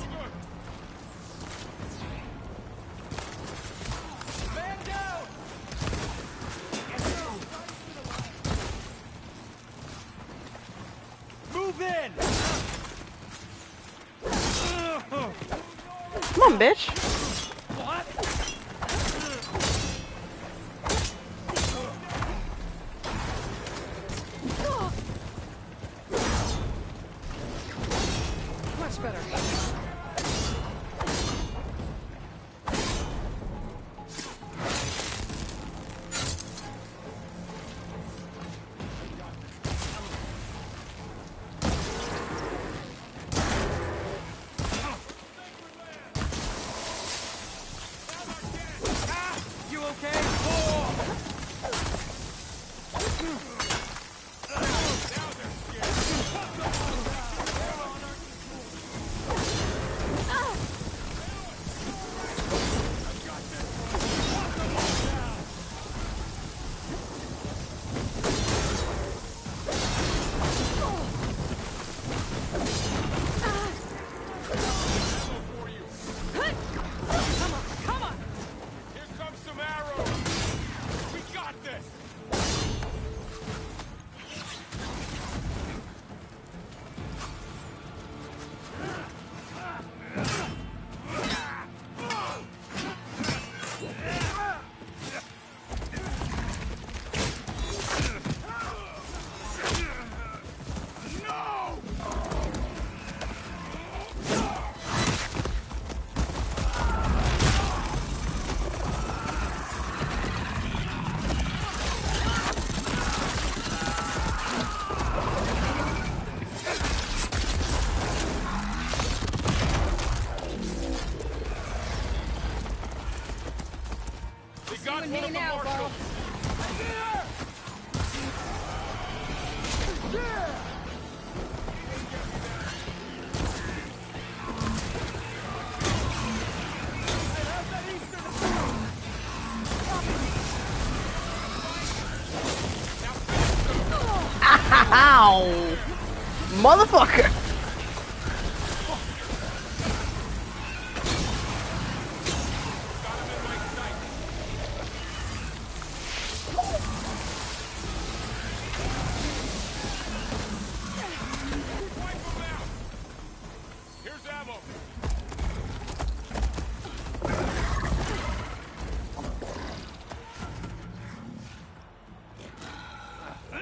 Come on, bitch. Much better. You okay? Got one of the marshals. Ow! Motherfucker!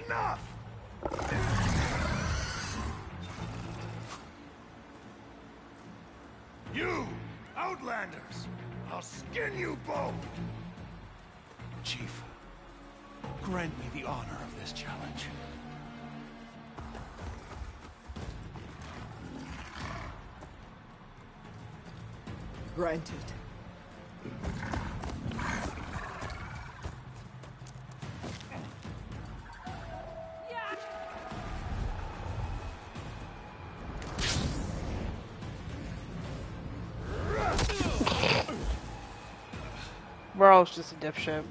Enough! You, Outlanders! I'll skin you both! Chief, grant me the honor of this challenge. Granted. Burrow's just a dipshit.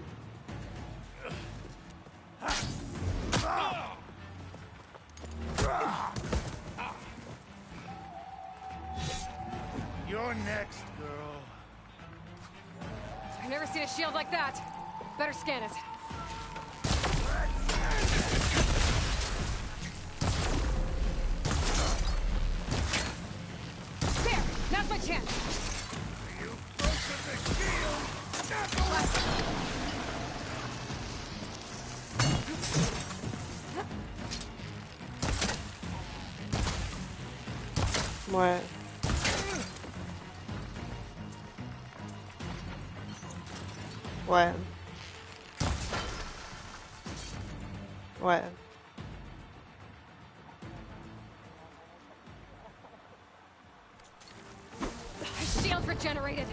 You're next, girl. I've never seen a shield like that. Better scan it. There! Now's my chance! You broke the shield! What? What? What? Shields regenerated!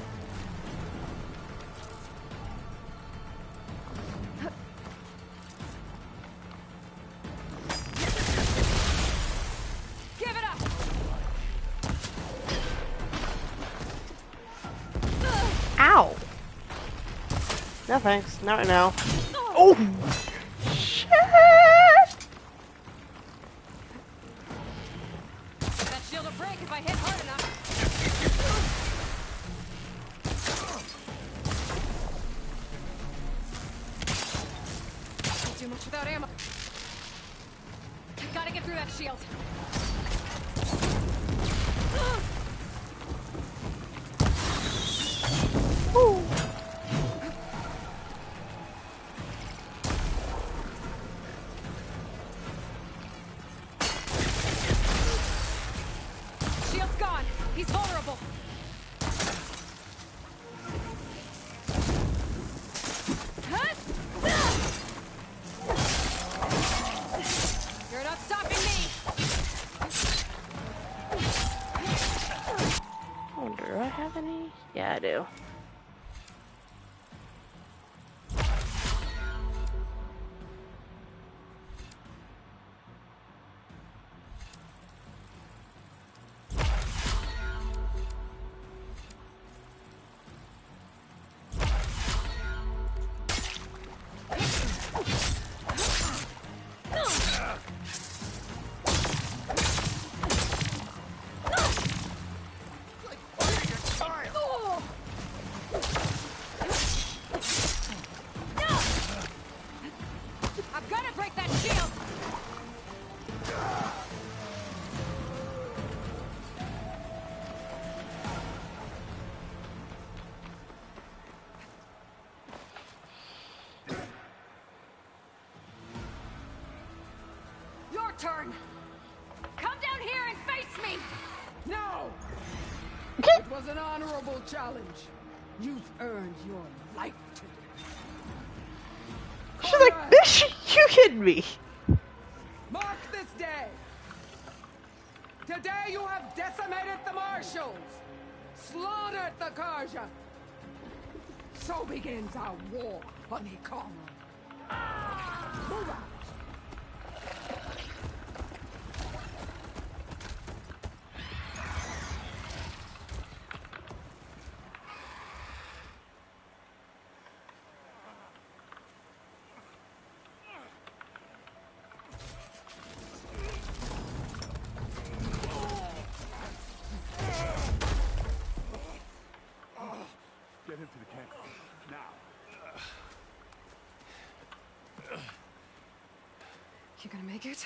Give it up! Ow! No thanks, not right now. Oh! Shit! That shield will break if I hit hard enough. Can't do much without ammo. Gotta get through that shield. vulnerable! You're not stopping me! Oh, do I have any? Yeah, I do. I've got to break that shield! Your turn! Come down here and face me! No! It was an honorable challenge. You've earned your life today. She's like, bitch, you kidding me? Mark this day. Today you have decimated the marshals, slaughtered the Karja. So begins our war on Ikara. Move out. Get him to the camp. Now. You gonna make it?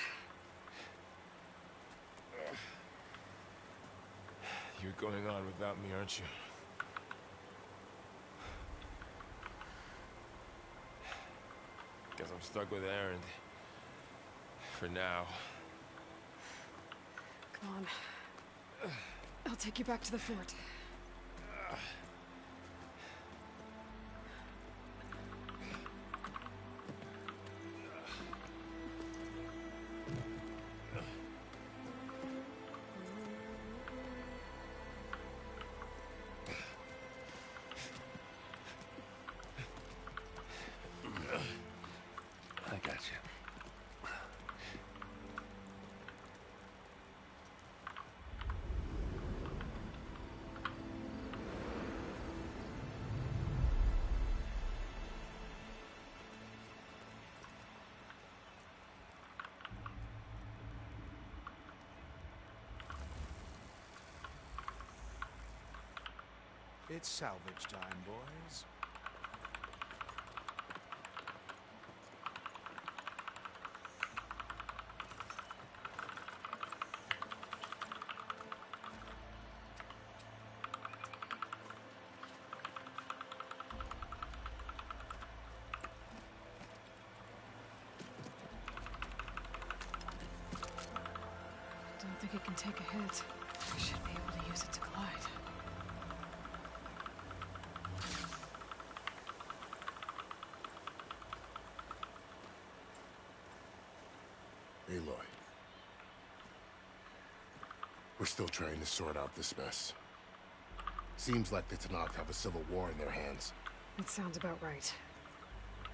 You're going on without me, aren't you? Guess I'm stuck with Aaron. For now. Come on. I'll take you back to the fort. I got you. It's salvage time, boys. Don't think it can take a hit. I should be able to use it to glide. Aloy. We're still trying to sort out this mess. Seems like the Tanakh have a civil war in their hands. It sounds about right.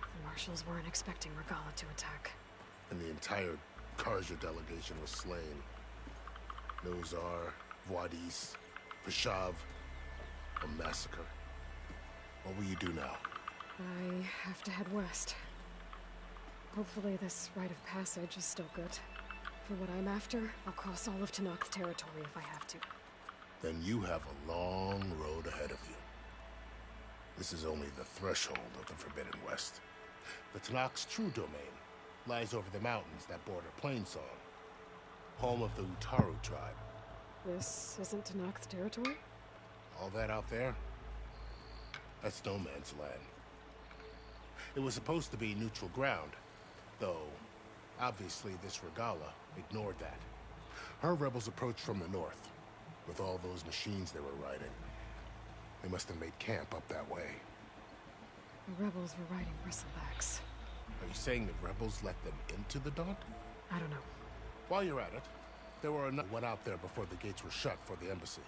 The marshals weren't expecting Regala to attack. And the entire Karja delegation was slain. Nozar, Voidis, Vashav. A massacre. What will you do now? I have to head west. Hopefully this rite of passage is still good. For what I'm after, I'll cross all of Tanakh's territory if I have to. Then you have a long road ahead of you. This is only the threshold of the Forbidden West. The Tanakh's true domain lies over the mountains that border Plainsong, home of the Utaru tribe. This isn't Tanakh's territory? All that out there? That's no man's land. It was supposed to be neutral ground, though obviously this Regala ignored that. Her rebels approached from the north, With all those machines they were riding, they must have made camp up that way. The rebels were riding bristlebacks. Are you saying the rebels let them into the Daunt? I don't know. While you're at it, there were enough went out there before the gates were shut for the embassy.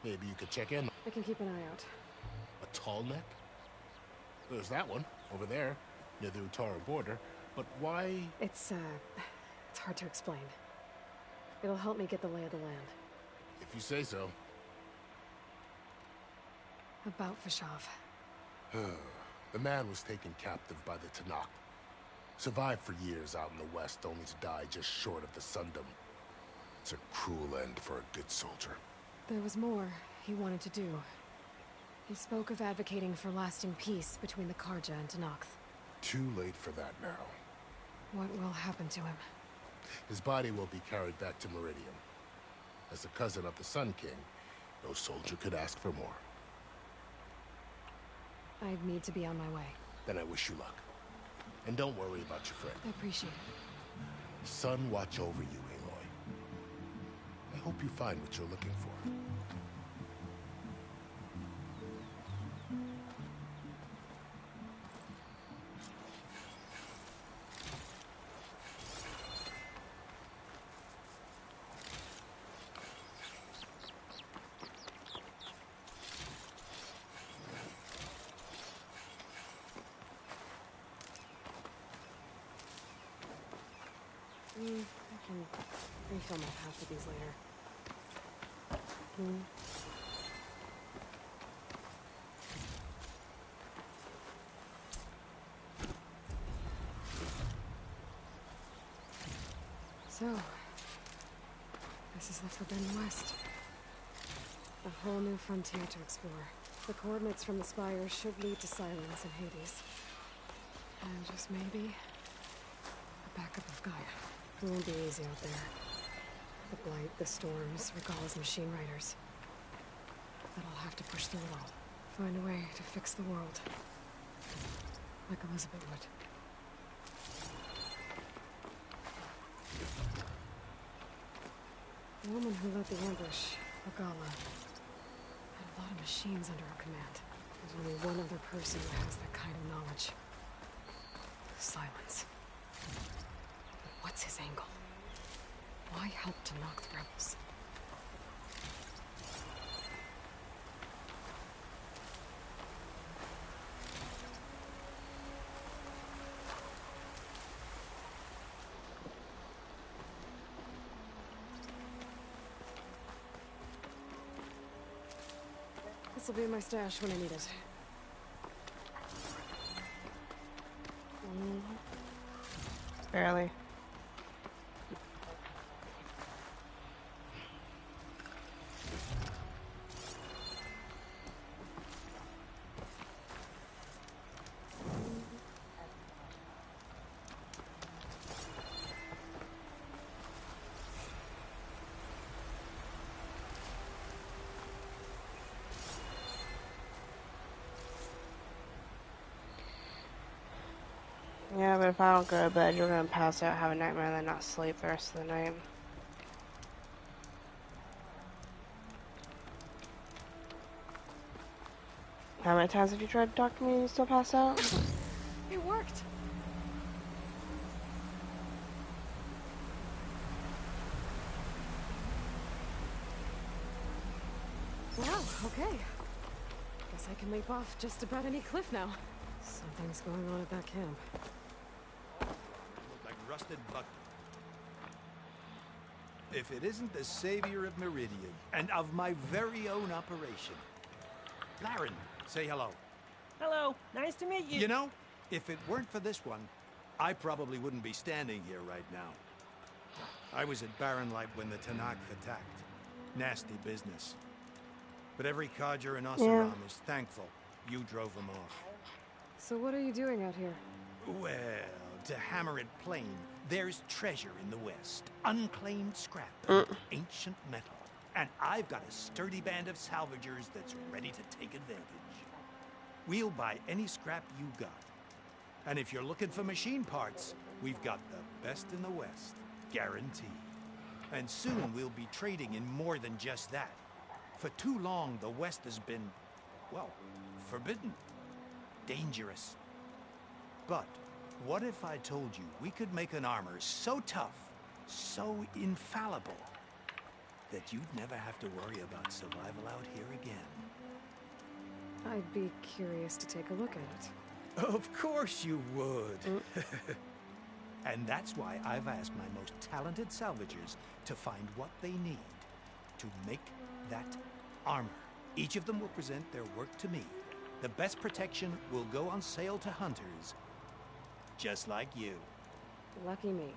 Maybe you could check in. I can keep an eye out. A tall neck? There's that one, over there, near the Utara border. But why? It's hard to explain. It'll help me get the lay of the land. If you say so. About Vashov. The man was taken captive by the Tanakh. Survived for years out in the west, only to die just short of the Sundom. It's a cruel end for a good soldier. There was more he wanted to do. He spoke of advocating for lasting peace between the Karja and Tanakh. Too late for that now. What will happen to him? His body will be carried back to Meridian. As a cousin of the Sun King, no soldier could ask for more. I need to be on my way. Then I wish you luck. And don't worry about your friend. I appreciate it. Sun watch over you, Aloy. I hope you find what you're looking for. I can refill my pack with these later. So, this is the Forbidden West. A whole new frontier to explore. The coordinates from the spires should lead to Silence and Hades. And just maybe, a backup of Gaia. It won't be easy out there. The blight, the storms, Regalla's machine riders. But I'll have to push through it all. Find a way to fix the world. Like Elizabeth would. The woman who led the ambush, Regalla, had a lot of machines under her command. There's only one other person who has that kind of knowledge. Silence. What's his angle? Why help to knock the rebels? This'll be my stash when I need it. Barely. Yeah, but if I don't go to bed, you're gonna pass out, have a nightmare, and then not sleep the rest of the night. How many times have you tried to talk to me and you still pass out? It worked! Wow, okay. Guess I can leap off just about any cliff now. Something's going on at that camp. Like rusted buck. If it isn't the savior of Meridian, and of my very own operation. Laren, say hello. Hello, nice to meet you. You know, if it weren't for this one, I probably wouldn't be standing here right now. I was at Barren Light when the Tanakh attacked. Nasty business. But every codger in Oseram is thankful you drove them off. So what are you doing out here? Well, to hammer it plain, there's treasure in the West. Unclaimed scrap, ancient metal. And I've got a sturdy band of salvagers that's ready to take advantage. We'll buy any scrap you got. And if you're looking for machine parts, we've got the best in the West. Guaranteed. And soon we'll be trading in more than just that. For too long, the West has been, well, forbidden. Dangerous. But what if I told you we could make an armor so tough, so infallible, that you'd never have to worry about survival out here again? I'd be curious to take a look at it. Of course you would. And that's why I've asked my most talented salvagers to find what they need to make that armor. Each of them will present their work to me. The best protection will go on sale to hunters, just like you. Lucky me.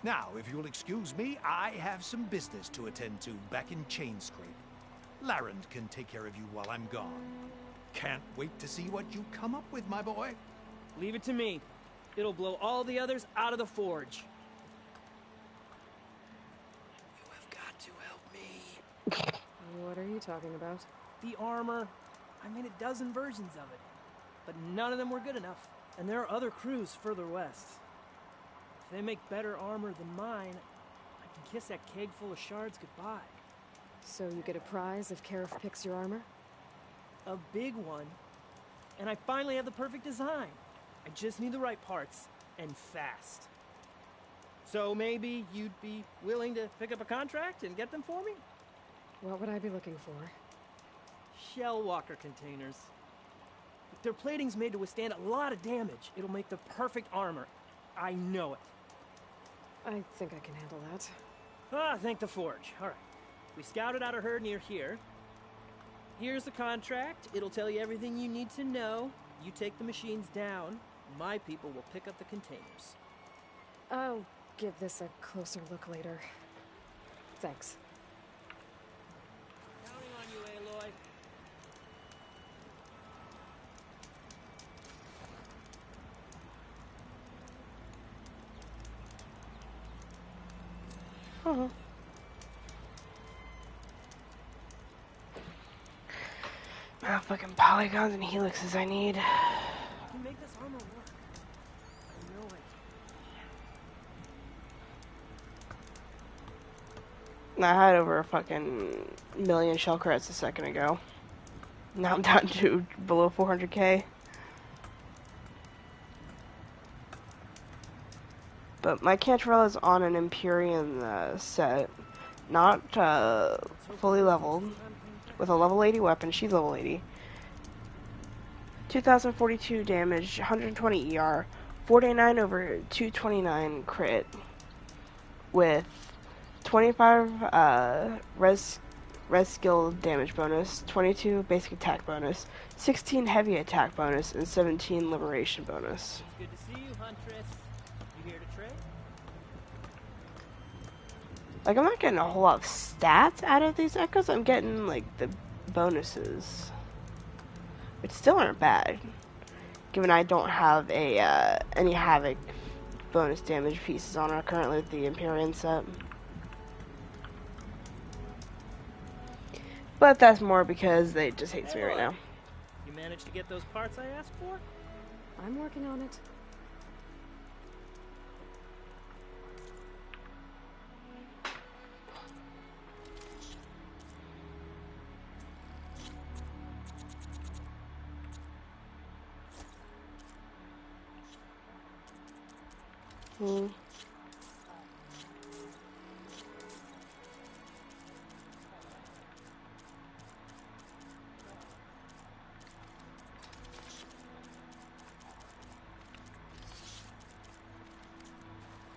Now, if you'll excuse me, I have some business to attend to back in Chainscrape. Larend can take care of you while I'm gone. Can't wait to see what you come up with, my boy. Leave it to me. It'll blow all the others out of the forge. You have got to help me. What are you talking about? The armor. I made a dozen versions of it, but none of them were good enough. And there are other crews further west. If they make better armor than mine, I can kiss that keg full of shards goodbye. So you get a prize if Karif picks your armor? A big one. And I finally have the perfect design. I just need the right parts, and fast. So maybe you'd be willing to pick up a contract and get them for me? What would I be looking for? Shell walker containers. Their plating's made to withstand a lot of damage. It'll make the perfect armor. I know it. I think I can handle that. Ah, thank the forge. All right. We scouted out a herd near here. Here's the contract. It'll tell you everything you need to know. You take the machines down. My people will pick up the containers. I'll give this a closer look later. Thanks. Counting on you, Aloy. Fucking polygons and helixes I need. I can make this armor work. I know it. I had over a fucking million shell credits a second ago. Now I'm down to below 400k. But my Cantarella is on an Empyrean set, not fully leveled, with a level 80 weapon. She's level 80. 2042 damage, 120 ER, 49 over 229 crit, with 25 res skill damage bonus, 22 basic attack bonus, 16 heavy attack bonus, and 17 liberation bonus. Good to see you, Huntress. You here to trade? Like, I'm not getting a whole lot of stats out of these echoes. I'm getting, like, the bonuses, which still aren't bad, given I don't have a any Havoc bonus damage pieces on her currently with the Empyrean set. But that's more because they just hate me right now. You managed to get those parts I asked for? I'm working on it.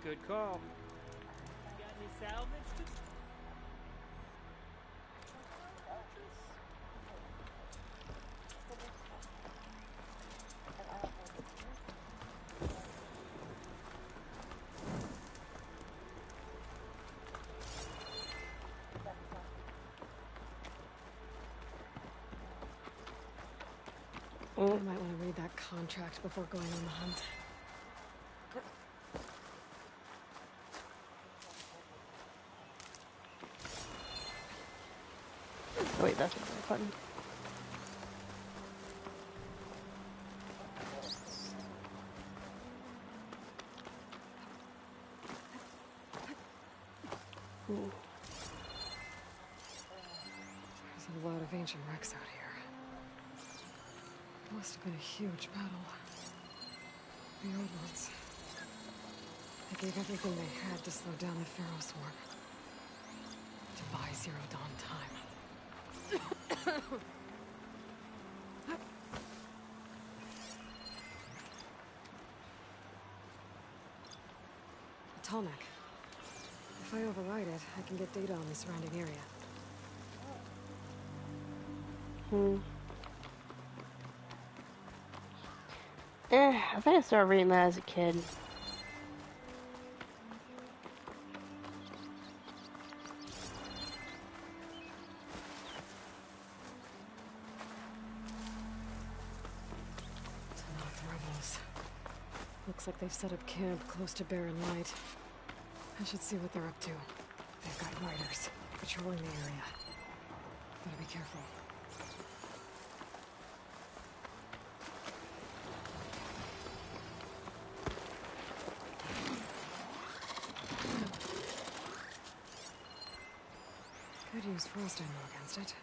Good call. Got any salvage? I might want to read that contract before going on the hunt. Wait, that's not the button. Ooh. There's a lot of ancient wrecks out here. Must have been a huge battle. The old ones. They gave everything they had to slow down the Pharaoh swarm. To buy Zero Dawn time. A Tallneck. If I override it, I can get data on the surrounding area. I think I started reading that as a kid. Rebels. Looks like they've set up camp close to Barren Light. I should see what they're up to. They've got riders patrolling the area. Gotta be careful. Could use frost ammo against it.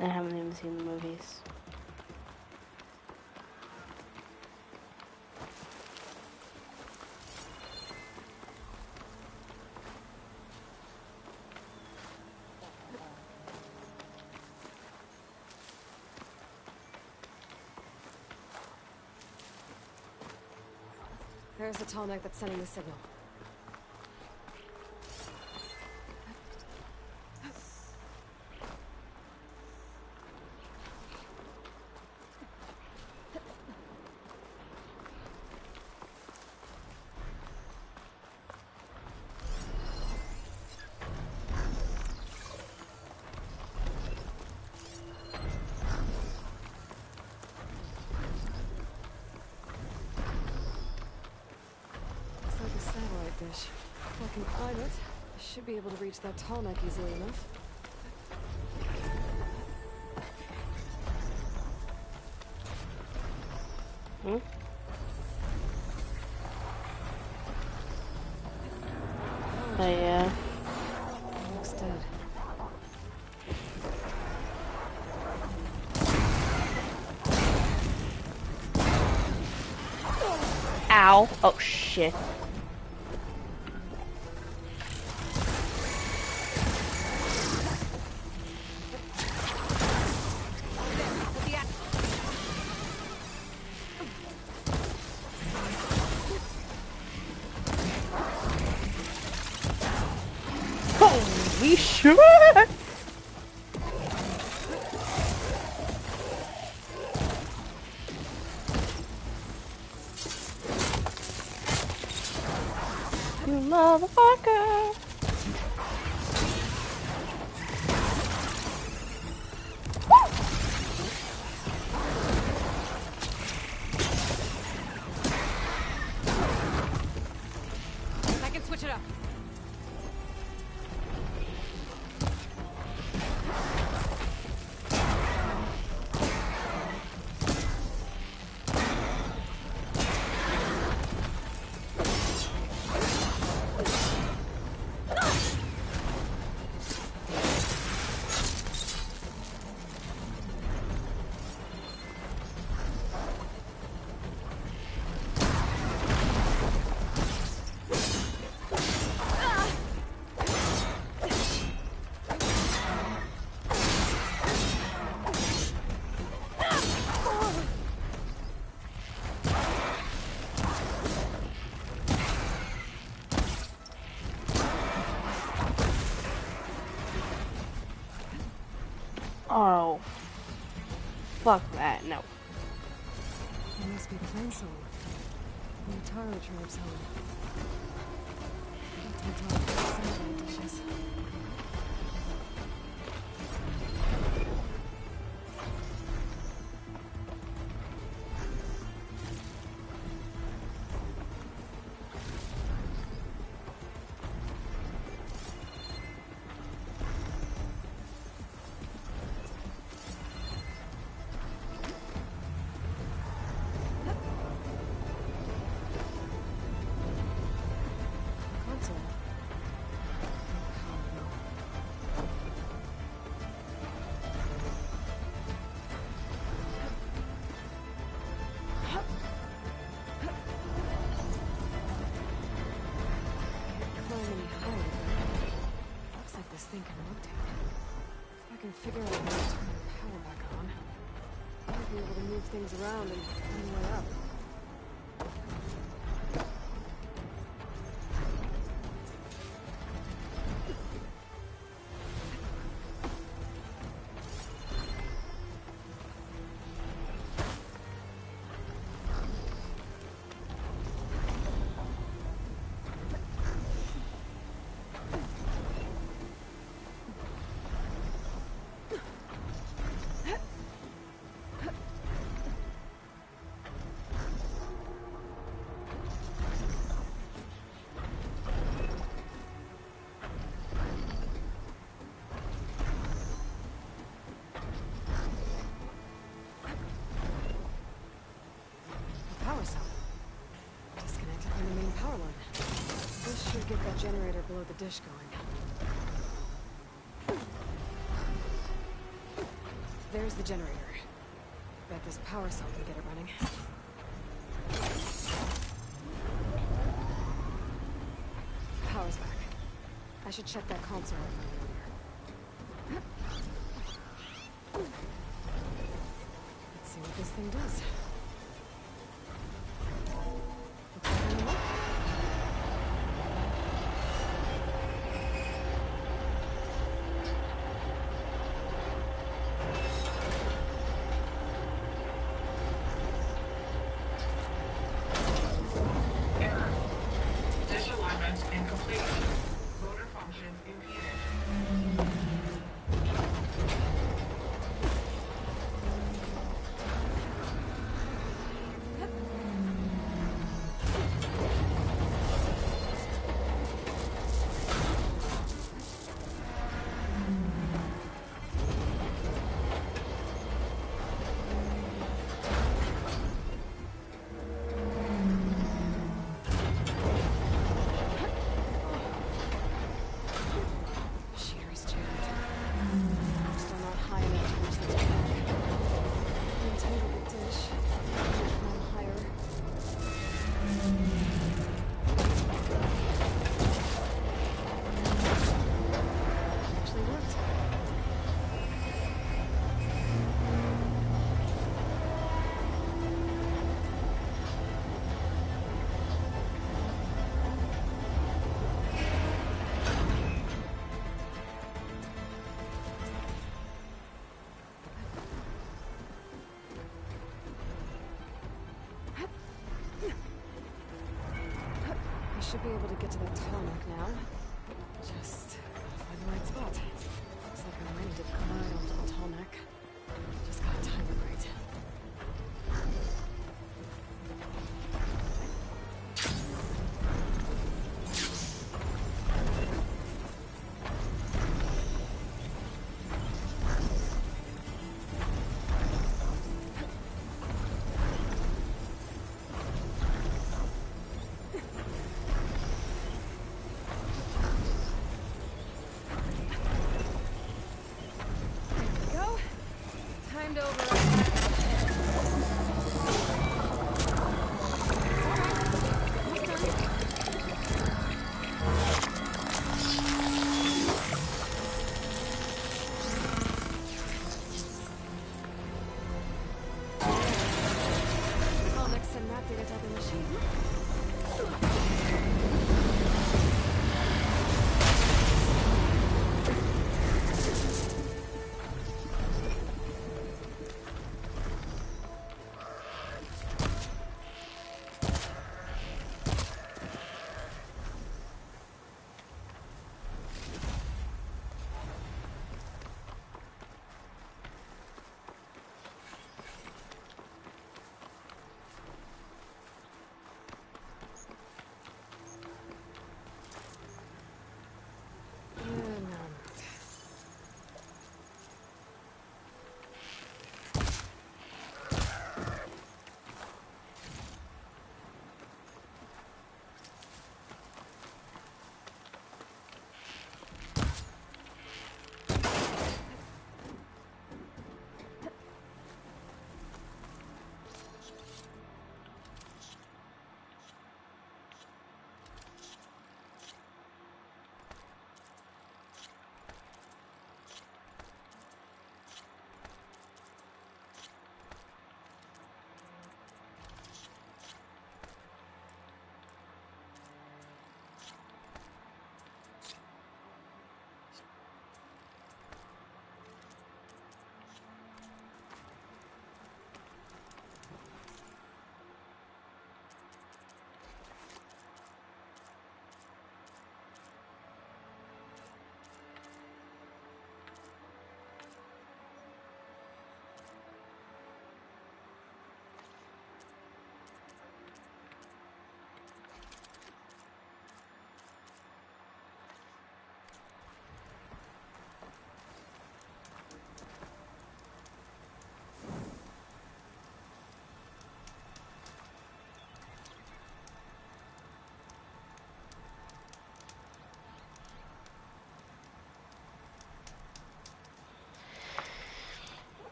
I haven't even seen the movies. There's the Tallneck that's sending the signal. Dish. If I can climb it, I should be able to reach that Tallneck easily enough. Oh yeah. Looks dead. Ow. Oh shit. Holy shit! You motherfucker! I can switch it up. Oh. Fuck that, no. It must be the Plainsong. The Taro tribe's home. That's on top of the satellite dishes. Console. can figure out a way to turn the power back on, I'll be able to move things around and find a way up. Disconnected from the main power line. This should get that generator below the dish going. There's the generator. Bet this power cell can get it running. Power's back. I should check that console I found earlier. Let's see what this thing does. Should be able to get to that tarmac now. Just gotta find the right spot. Looks like I'm ready to glide onto the tarmac. Just gotta time it right.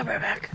I'll be right back.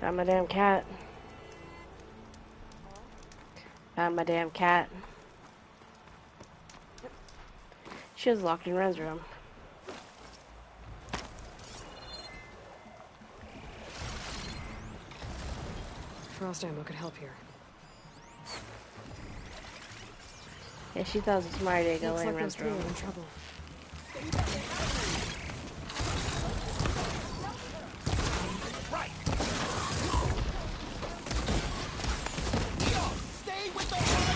Found my damn cat. Found my damn cat. She was locked in Ren's room. frost ammo could help here. Yeah, she thought it was my day Looks going like those three are around. in trouble. Right. Stay with the target.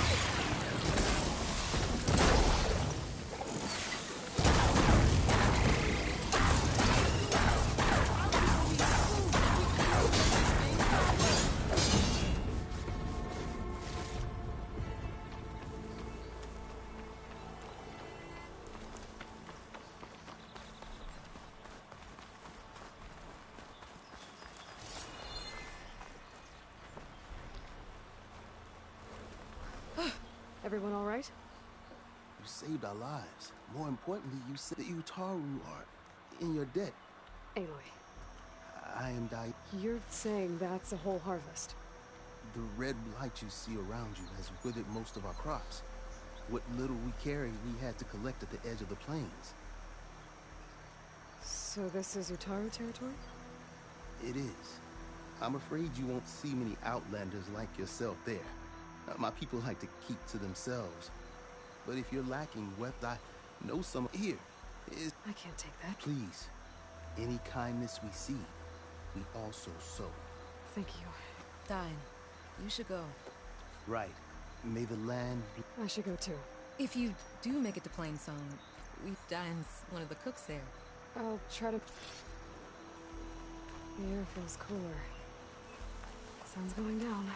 Everyone all right? You saved our lives. More importantly, you said the Utaru are in your debt. Aloy, I am dying. you're saying that's a whole harvest? The red blight you see around you has withered most of our crops. What little we carried, we had to collect at the edge of the plains. So this is Utaru territory? It is. I'm afraid you won't see many outlanders like yourself there. My people like to keep to themselves. But if you're lacking weapons, I know some here. I can't take that. Please, any kindness we see, we also sow. Thank you. Dine, you should go. Right. May the land... I should go too. If you do make it to Plainsong, Dine's one of the cooks there. I'll try to... The air feels cooler. Sun's going down.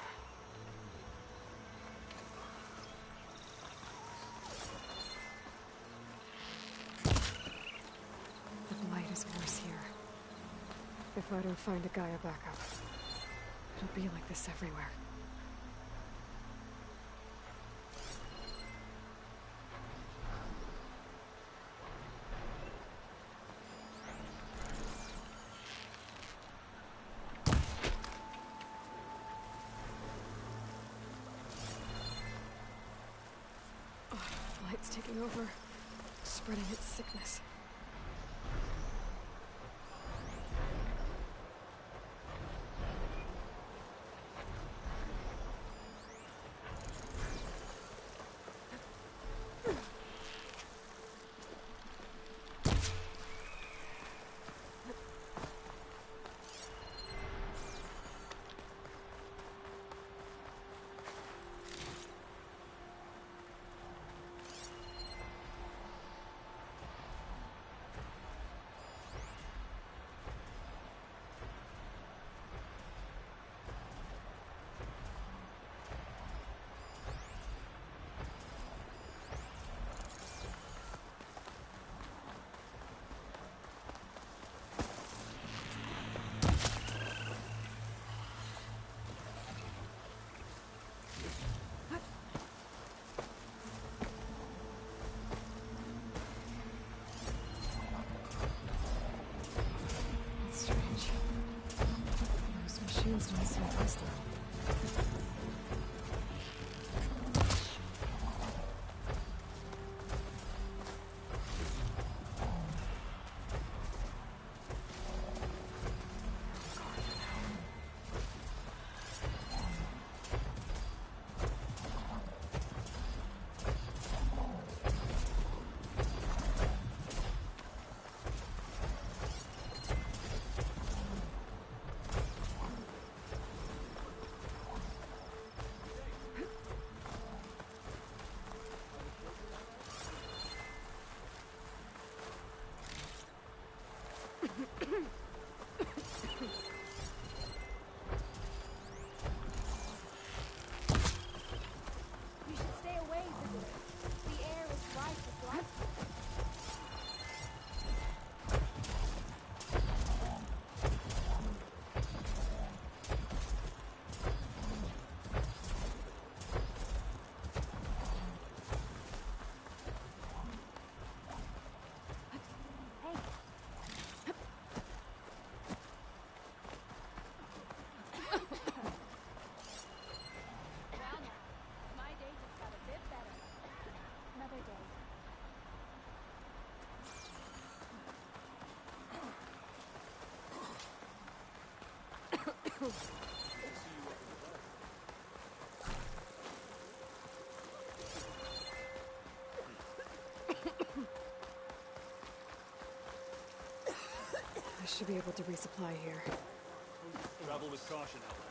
The blight is worse here. If I don't find a Gaia backup, it'll be like this everywhere. Blight's taking over, spreading its sickness. Strange. Those machines don't seem hostile. You should stay away, visitor. The air is rife with life. My day just got a bit better. Another day. I should be able to resupply here. Travel with caution, Outlander.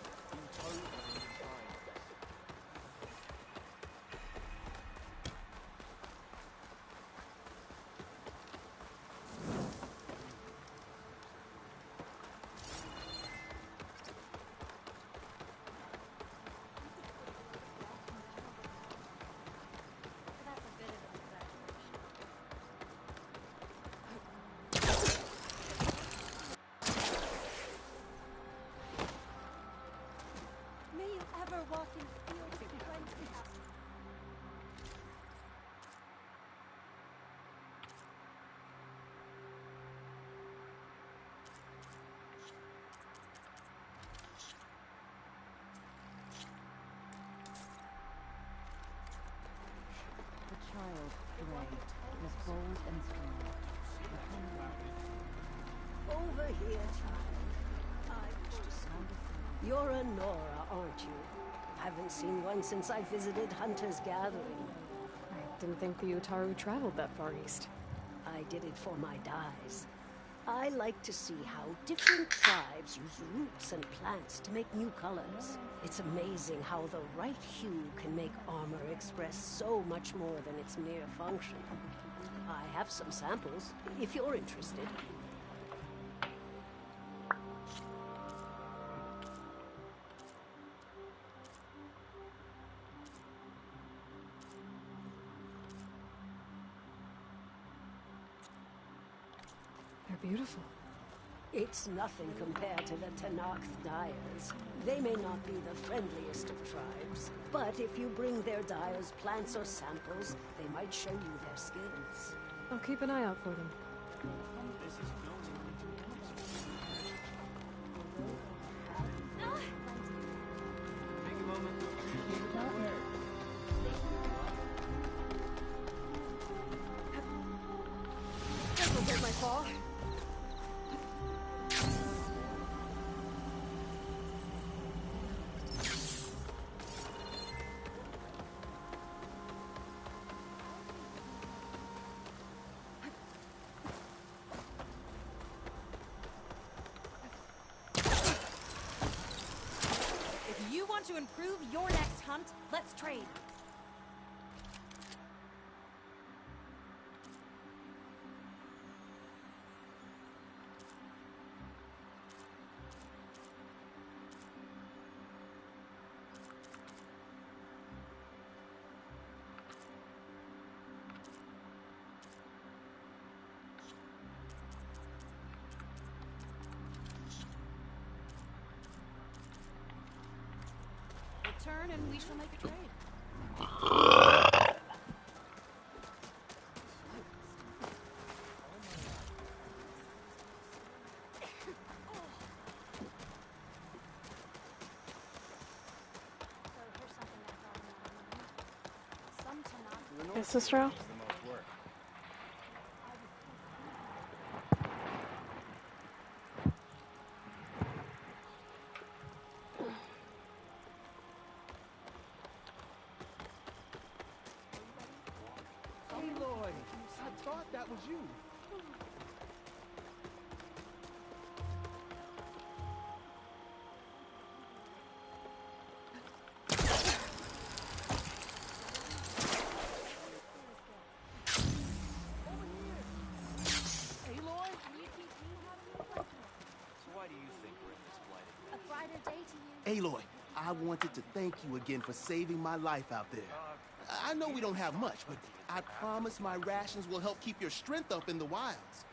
May you ever walk in fields of plenty. The child, Ray, was bold and strong. Over here, child. I wish to see you. You're a Nora, aren't you? Haven't seen one since I visited Hunter's Gathering. I didn't think the Utaru traveled that far east. I did it for my dyes. I like to see how different tribes use roots and plants to make new colors. It's amazing how the right hue can make armor express so much more than its mere function. I have some samples, if you're interested. They're beautiful. It's nothing compared to the Tanakh dyers. They may not be the friendliest of tribes, but if you bring their dyers plants or samples, they might show you their skills. I'll keep an eye out for them. Take a moment. This'll get my fall. If you want to improve your next hunt, let's trade. Return and we shall make a trade. Is this real? Aloy, I thought that was you. Aloy? So why do you think we're in this plight? A brighter day to you. Aloy, I wanted to thank you again for saving my life out there. I know we don't have much, but I promise my rations will help keep your strength up in the wilds.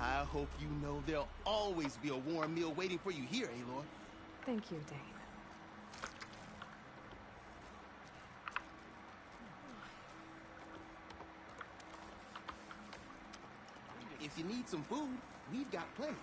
I hope you know there'll always be a warm meal waiting for you here, Aloy. Thank you, Dane. if you need some food, we've got plenty.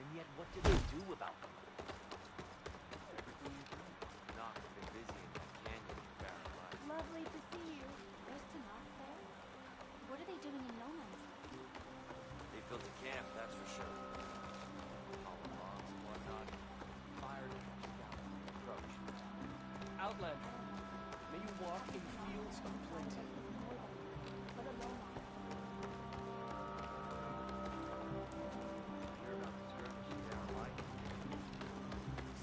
And yet, what do they do about them? Not been busy in that canyon for barren life. Lovely to see you. There's Tanakh there? What are they doing in no man's land? They built a camp, that's for sure. Hollow logs and whatnot. Fire down when they approach. Outlander, may you walk in fields of plenty. But alone on Hear about the skirmish you down like?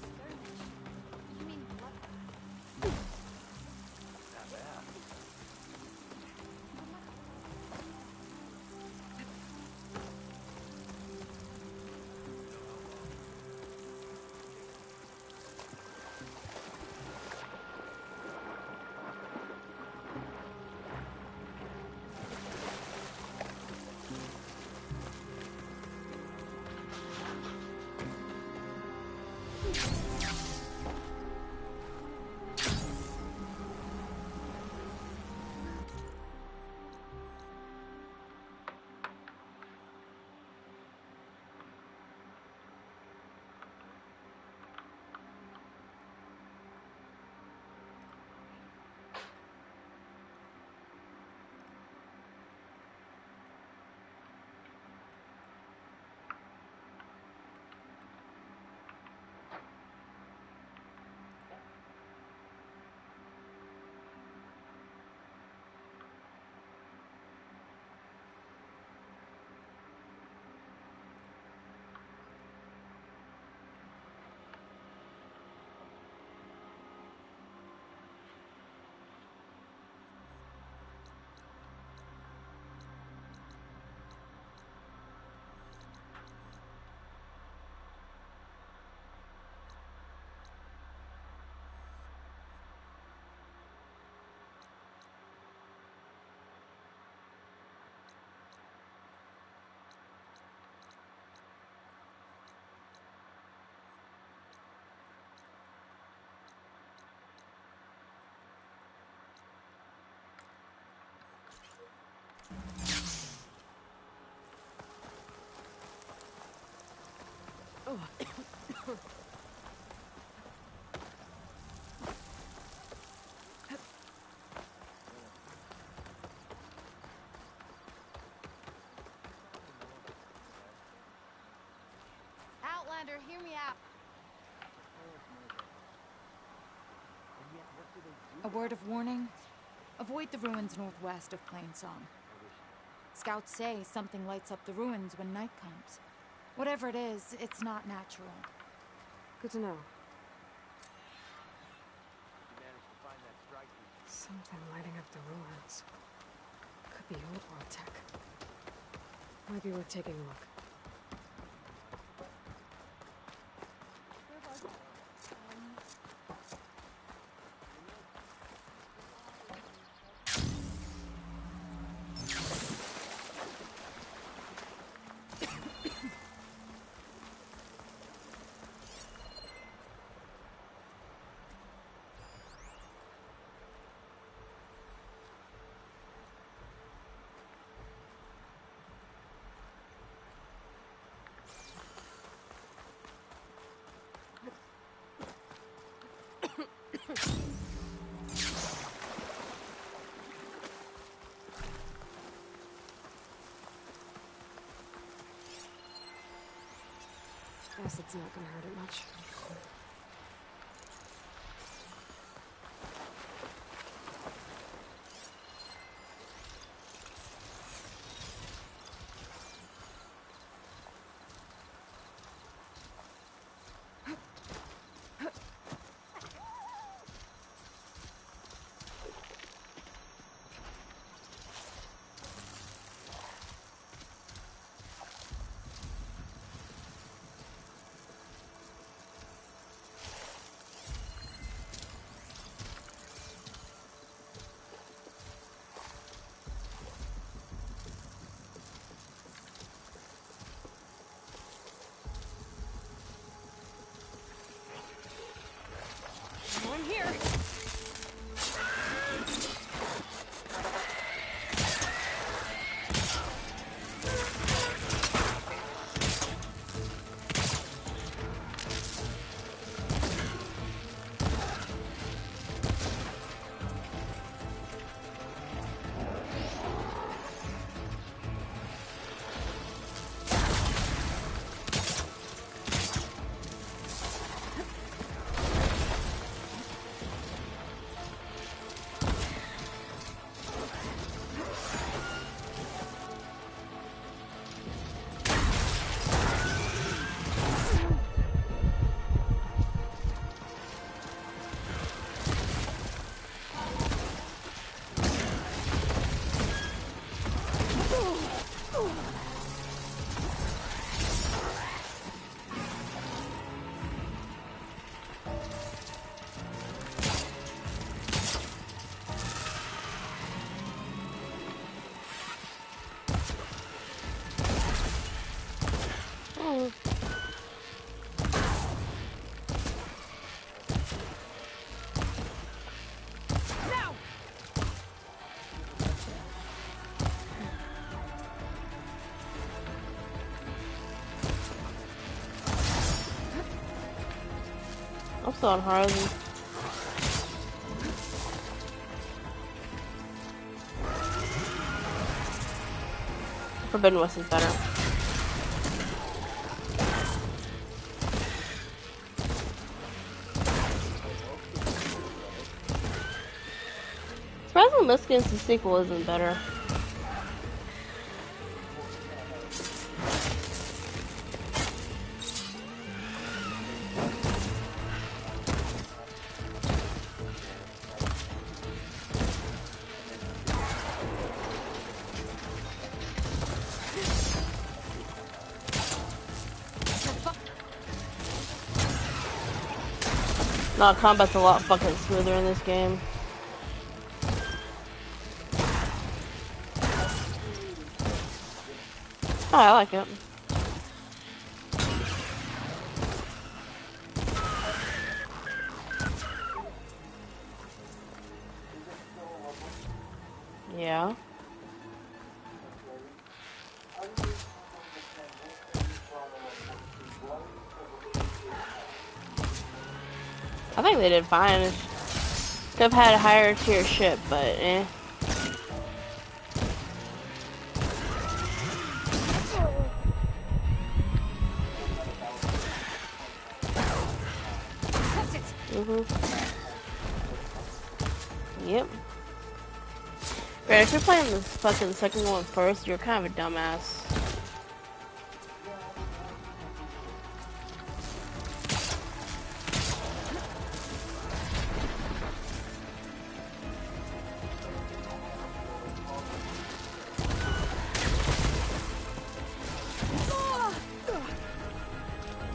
skirmish. You mean bloodbath? Not bad. Outlander, hear me out. A word of warning. Avoid the ruins northwest of Plainsong. Scouts say something lights up the ruins when night comes. Whatever it is, it's not natural. Good to know. You managed to find that strike piece. Something lighting up the ruins. Could be old world tech. Might be worth taking a look. Acid's not gonna hurt it much. in here. I'm still on Horizon. Forbidden West is better. Surprisingly, Michigan's the sequel isn't better. No, combat's a lot fucking smoother in this game. Oh, I like it. Yeah. I think they did fine. Could have had a higher tier ship, but eh. Yep. Right, if you're playing this fucking second one first, you're kind of a dumbass.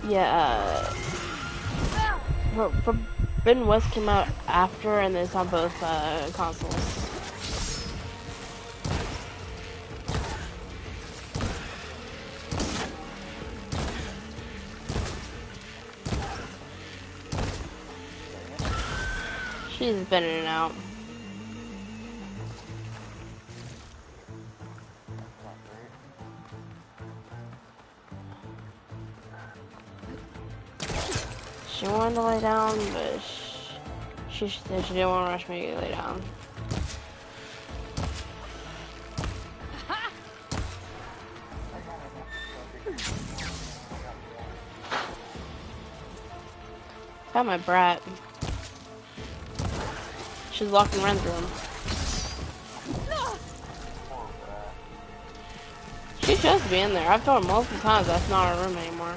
Yeah, Forbidden West came out after, and it's on both consoles. She's been in and out. She wanted to lay down, but she said she didn't want to rush me to lay down. Got my brat. She's locked in Ren's room. She should be in there. I've told her multiple times that's not her room anymore.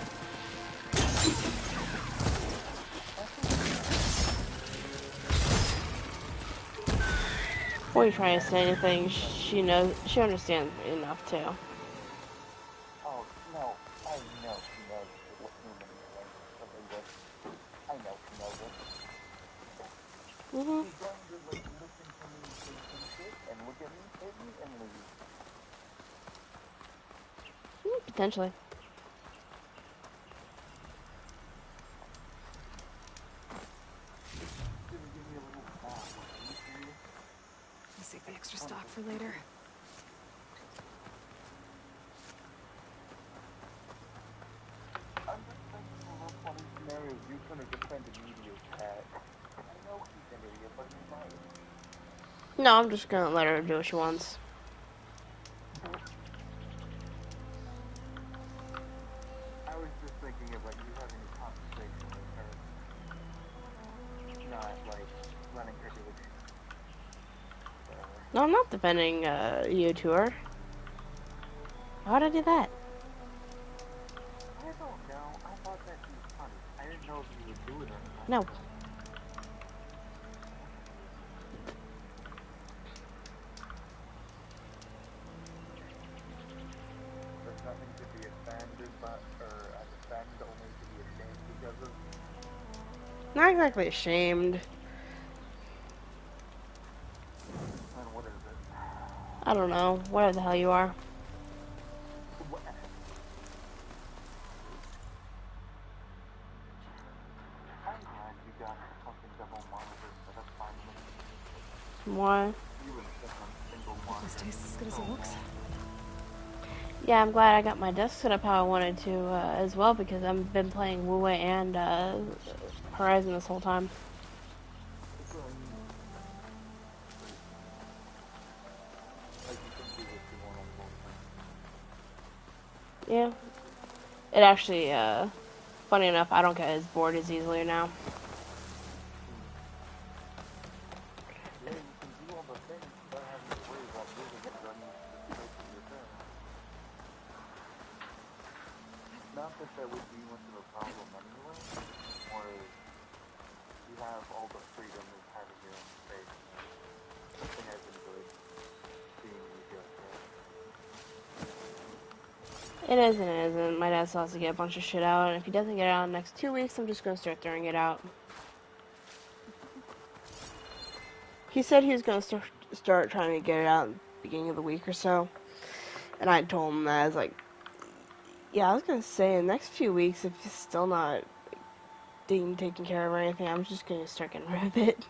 Before you try to say anything, she knows, she understands enough too. Oh, no, I know she knows what human I know she knows it. She's going to like, listen to me say some shit and look at me, hit me, and leave. Potentially. for later. I'm just thinking in real funny scenarios, you couldn't defend Emilio's cat. I know he's an idiot, but he might. No, I'm just gonna let her do what she wants. I was just thinking of like you having a conversation with her. Not like letting her do what she whatever. No, I'm not defending you to her. Why'd I do that? I don't know. I thought that she was funny. I didn't know if you would do it or not. No. There's nothing to be offended by, or offend, only to be ashamed because of. Not exactly ashamed. And what is it? I don't know. Whatever the hell you are. What? I'm glad you got a fucking double monitor set up finally. Why? You would have on single It monitor. just tastes as good as it looks. Yeah, I'm glad I got my desk set up how I wanted to as well, because I've been playing Wu Wei and Horizon this whole time. That's what I mean. Like you can do what you want on both things. Yeah. It actually, funny enough, I don't get as bored as easily now. Yeah, you can do all the things without having to worry about moving and running to the place of your parents. Not that that would be much of a problem anyway, or you have all the freedom of having your own space. Something I've enjoyed seeing you go through. It is and it isn't. My dad still has to get a bunch of shit out, and if he doesn't get it out in the next 2 weeks, I'm just gonna start throwing it out. He said he was gonna start trying to get it out at the beginning of the week or so, and I told him that. I was like, yeah, I was gonna say in the next few weeks, if it's still not being taken care of or anything, I'm just gonna start getting rid of it.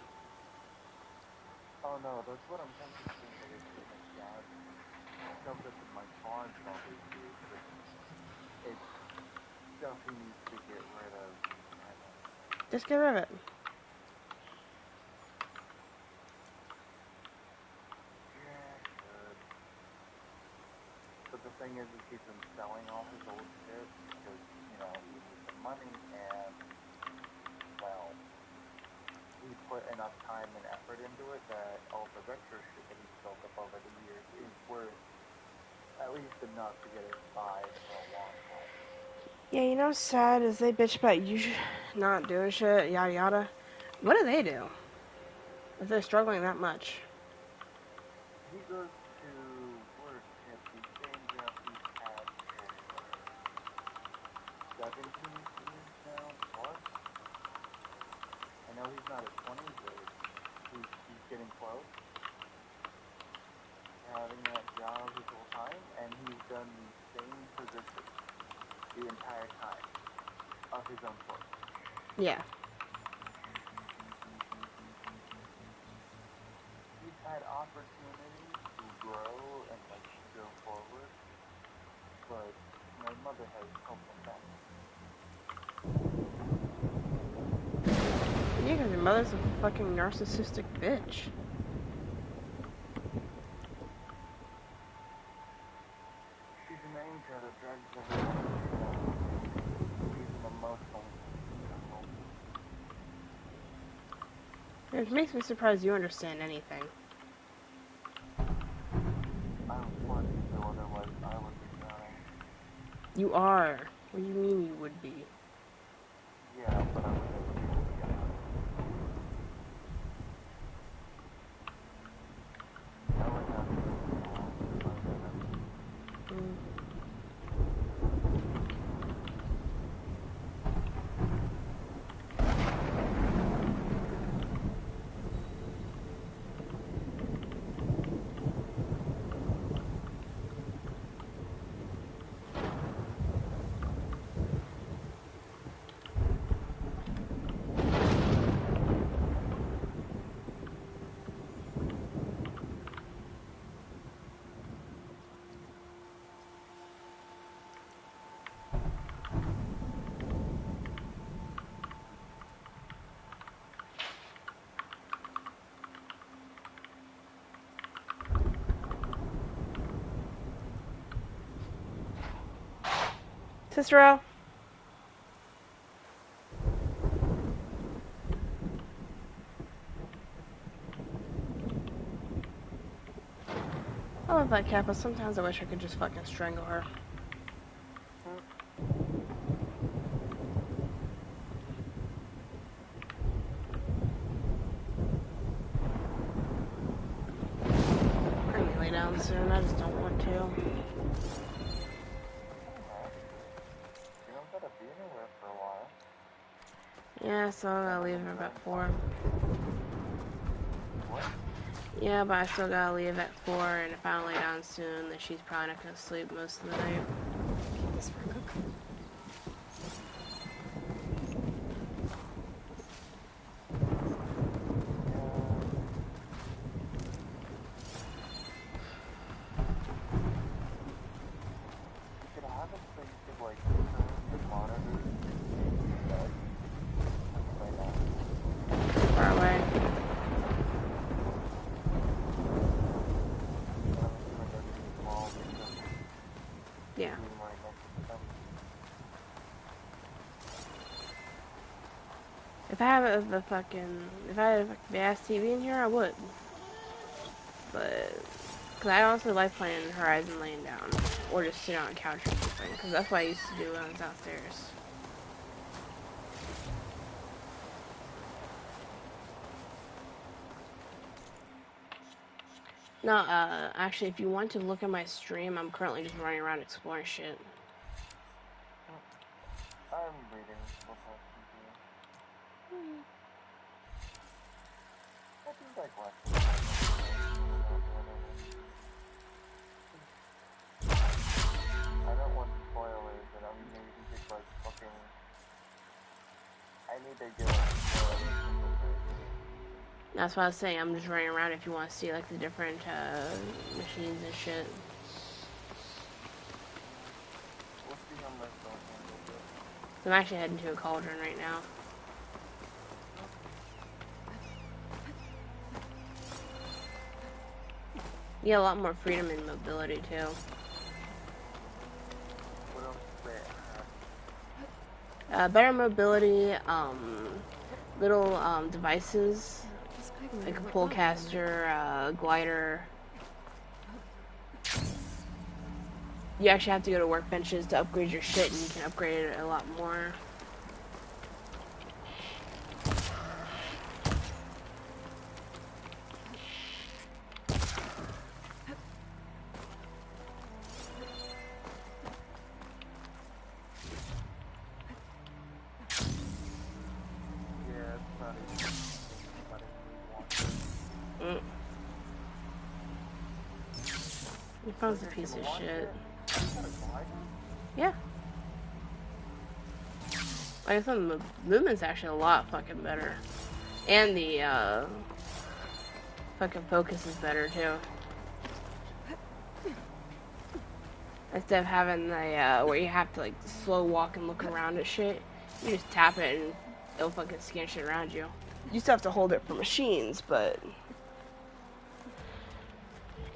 Oh no, that's what I'm tempted to do. Like, my dad shoved up in my barn for all these years, but it's stuff he needs to get rid of. I don't know. Just get rid of it. Yeah, should. But the thing is he's been selling all his old shit because, you know, he needs the money and, well, he put enough time and effort into it that all the retro shit that he's built up over the years is worth at least enough to get it by for a long time. Yeah, you know what's sad is they bitch about you not doing shit, yada yada. What do they do? If they're struggling that much? He goes to work at the same job he's had for 17 years now, plus. I know he's not at 20, but he's getting close. Having that job his whole time, and he's done the same position the entire time of his own choice. Yeah. He's had opportunities to grow and like go forward, but my mother has helped him back. Yeah, because your mother's a fucking narcissistic bitch. She's an angel that drags everyone down. She's an emotional vessel. It makes me surprised you understand anything. I'm 20, so otherwise I would be dying. You are. What do you mean you would be? Yeah, but I would never be able to get out. I would have to Cicero. I love that cat, but sometimes I wish I could just fucking strangle her. I can lay down soon, I just don't want to. You don't gotta be anywhere for a while. Yeah, so I'm gonna leave her at 4. What? Yeah, but I still gotta leave at 4, and if I don't lay down soon, then she's probably not gonna sleep most of the night. Keep this for a cook. You could have it so you could like turn your monitors into your bed. Like that. Far away. Yeah. If I have if I had a fucking ass TV in here, I would. But, cause I honestly like playing Horizon laying down, or just sitting on a couch or something, cause that's what I used to do when I was downstairs. No, actually, if you want to look at my stream, I'm currently just running around exploring shit. I'm reading the post here. I think like what? I don't want spoilers, and I'm maybe just like fucking. I need to get spoilers. That's what I was saying. I'm just running around if you want to see like the different machines and shit. We'll see how much they'll handle it. I'm actually heading to a cauldron right now. You get a lot more freedom and mobility too. What else do they have? Better mobility, little devices like a pole caster, glider. You actually have to go to workbenches to upgrade your shit, and you can upgrade it a lot more. Your phone's a piece of shit. Yeah. Like I said, the movement's actually a lot fucking better. And the, fucking focus is better, too. Instead of having the, where you have to, like, slow walk and look around at shit, you just tap it and it'll fucking scan shit around you. You still have to hold it for machines, but...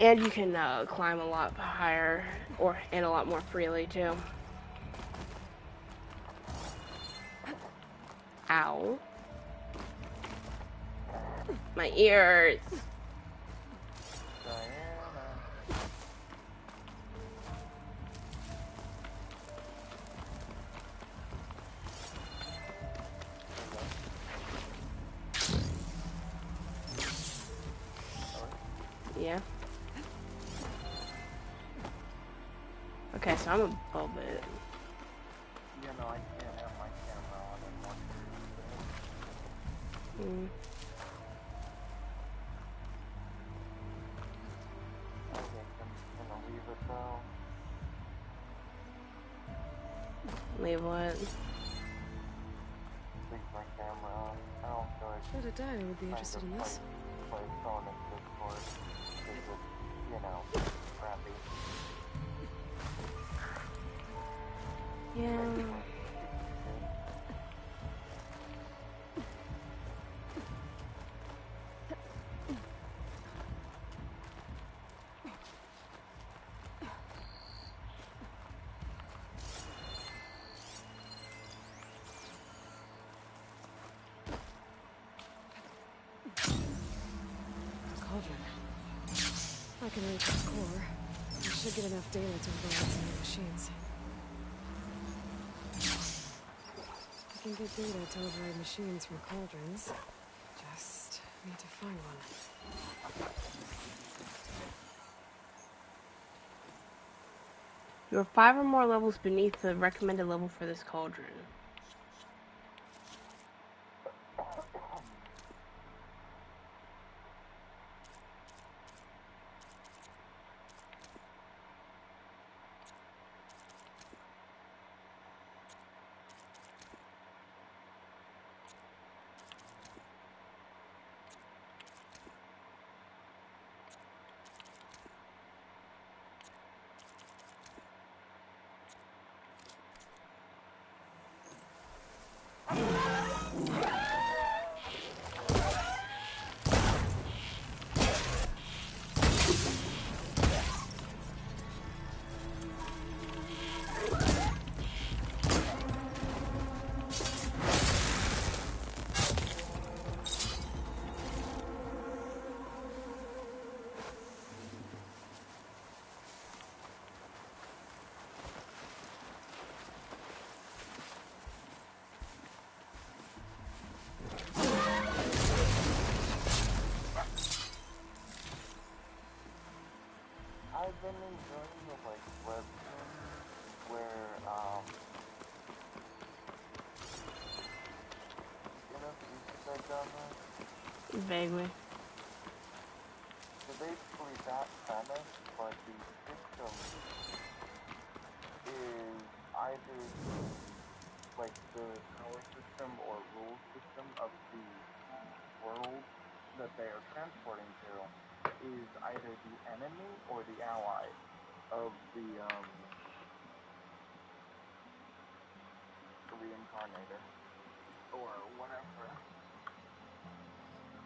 And you can, climb a lot higher, and a lot more freely, too. Ow. My ears. Yeah. Okay, so I'm above it. Yeah, no, I can't have my camera on and watch it. Okay, I'm gonna leave it though. Leave what? Leave my camera on. I don't feel like Should have died, I would be interested in this. play phone in Discord. Because it's, you know, crappy. Yeah. can reach its core, we should get enough data to override some of the machines. We can get data to override machines from cauldrons. Just need to find one. You're 5 or more levels beneath the recommended level for this cauldron. I've been enjoying the like webtoons where you know that genre? Vaguely. So basically that premise, but the system is either like the power system or rule system of the world that they are transporting to is either the enemy or the ally of the reincarnator or whatever.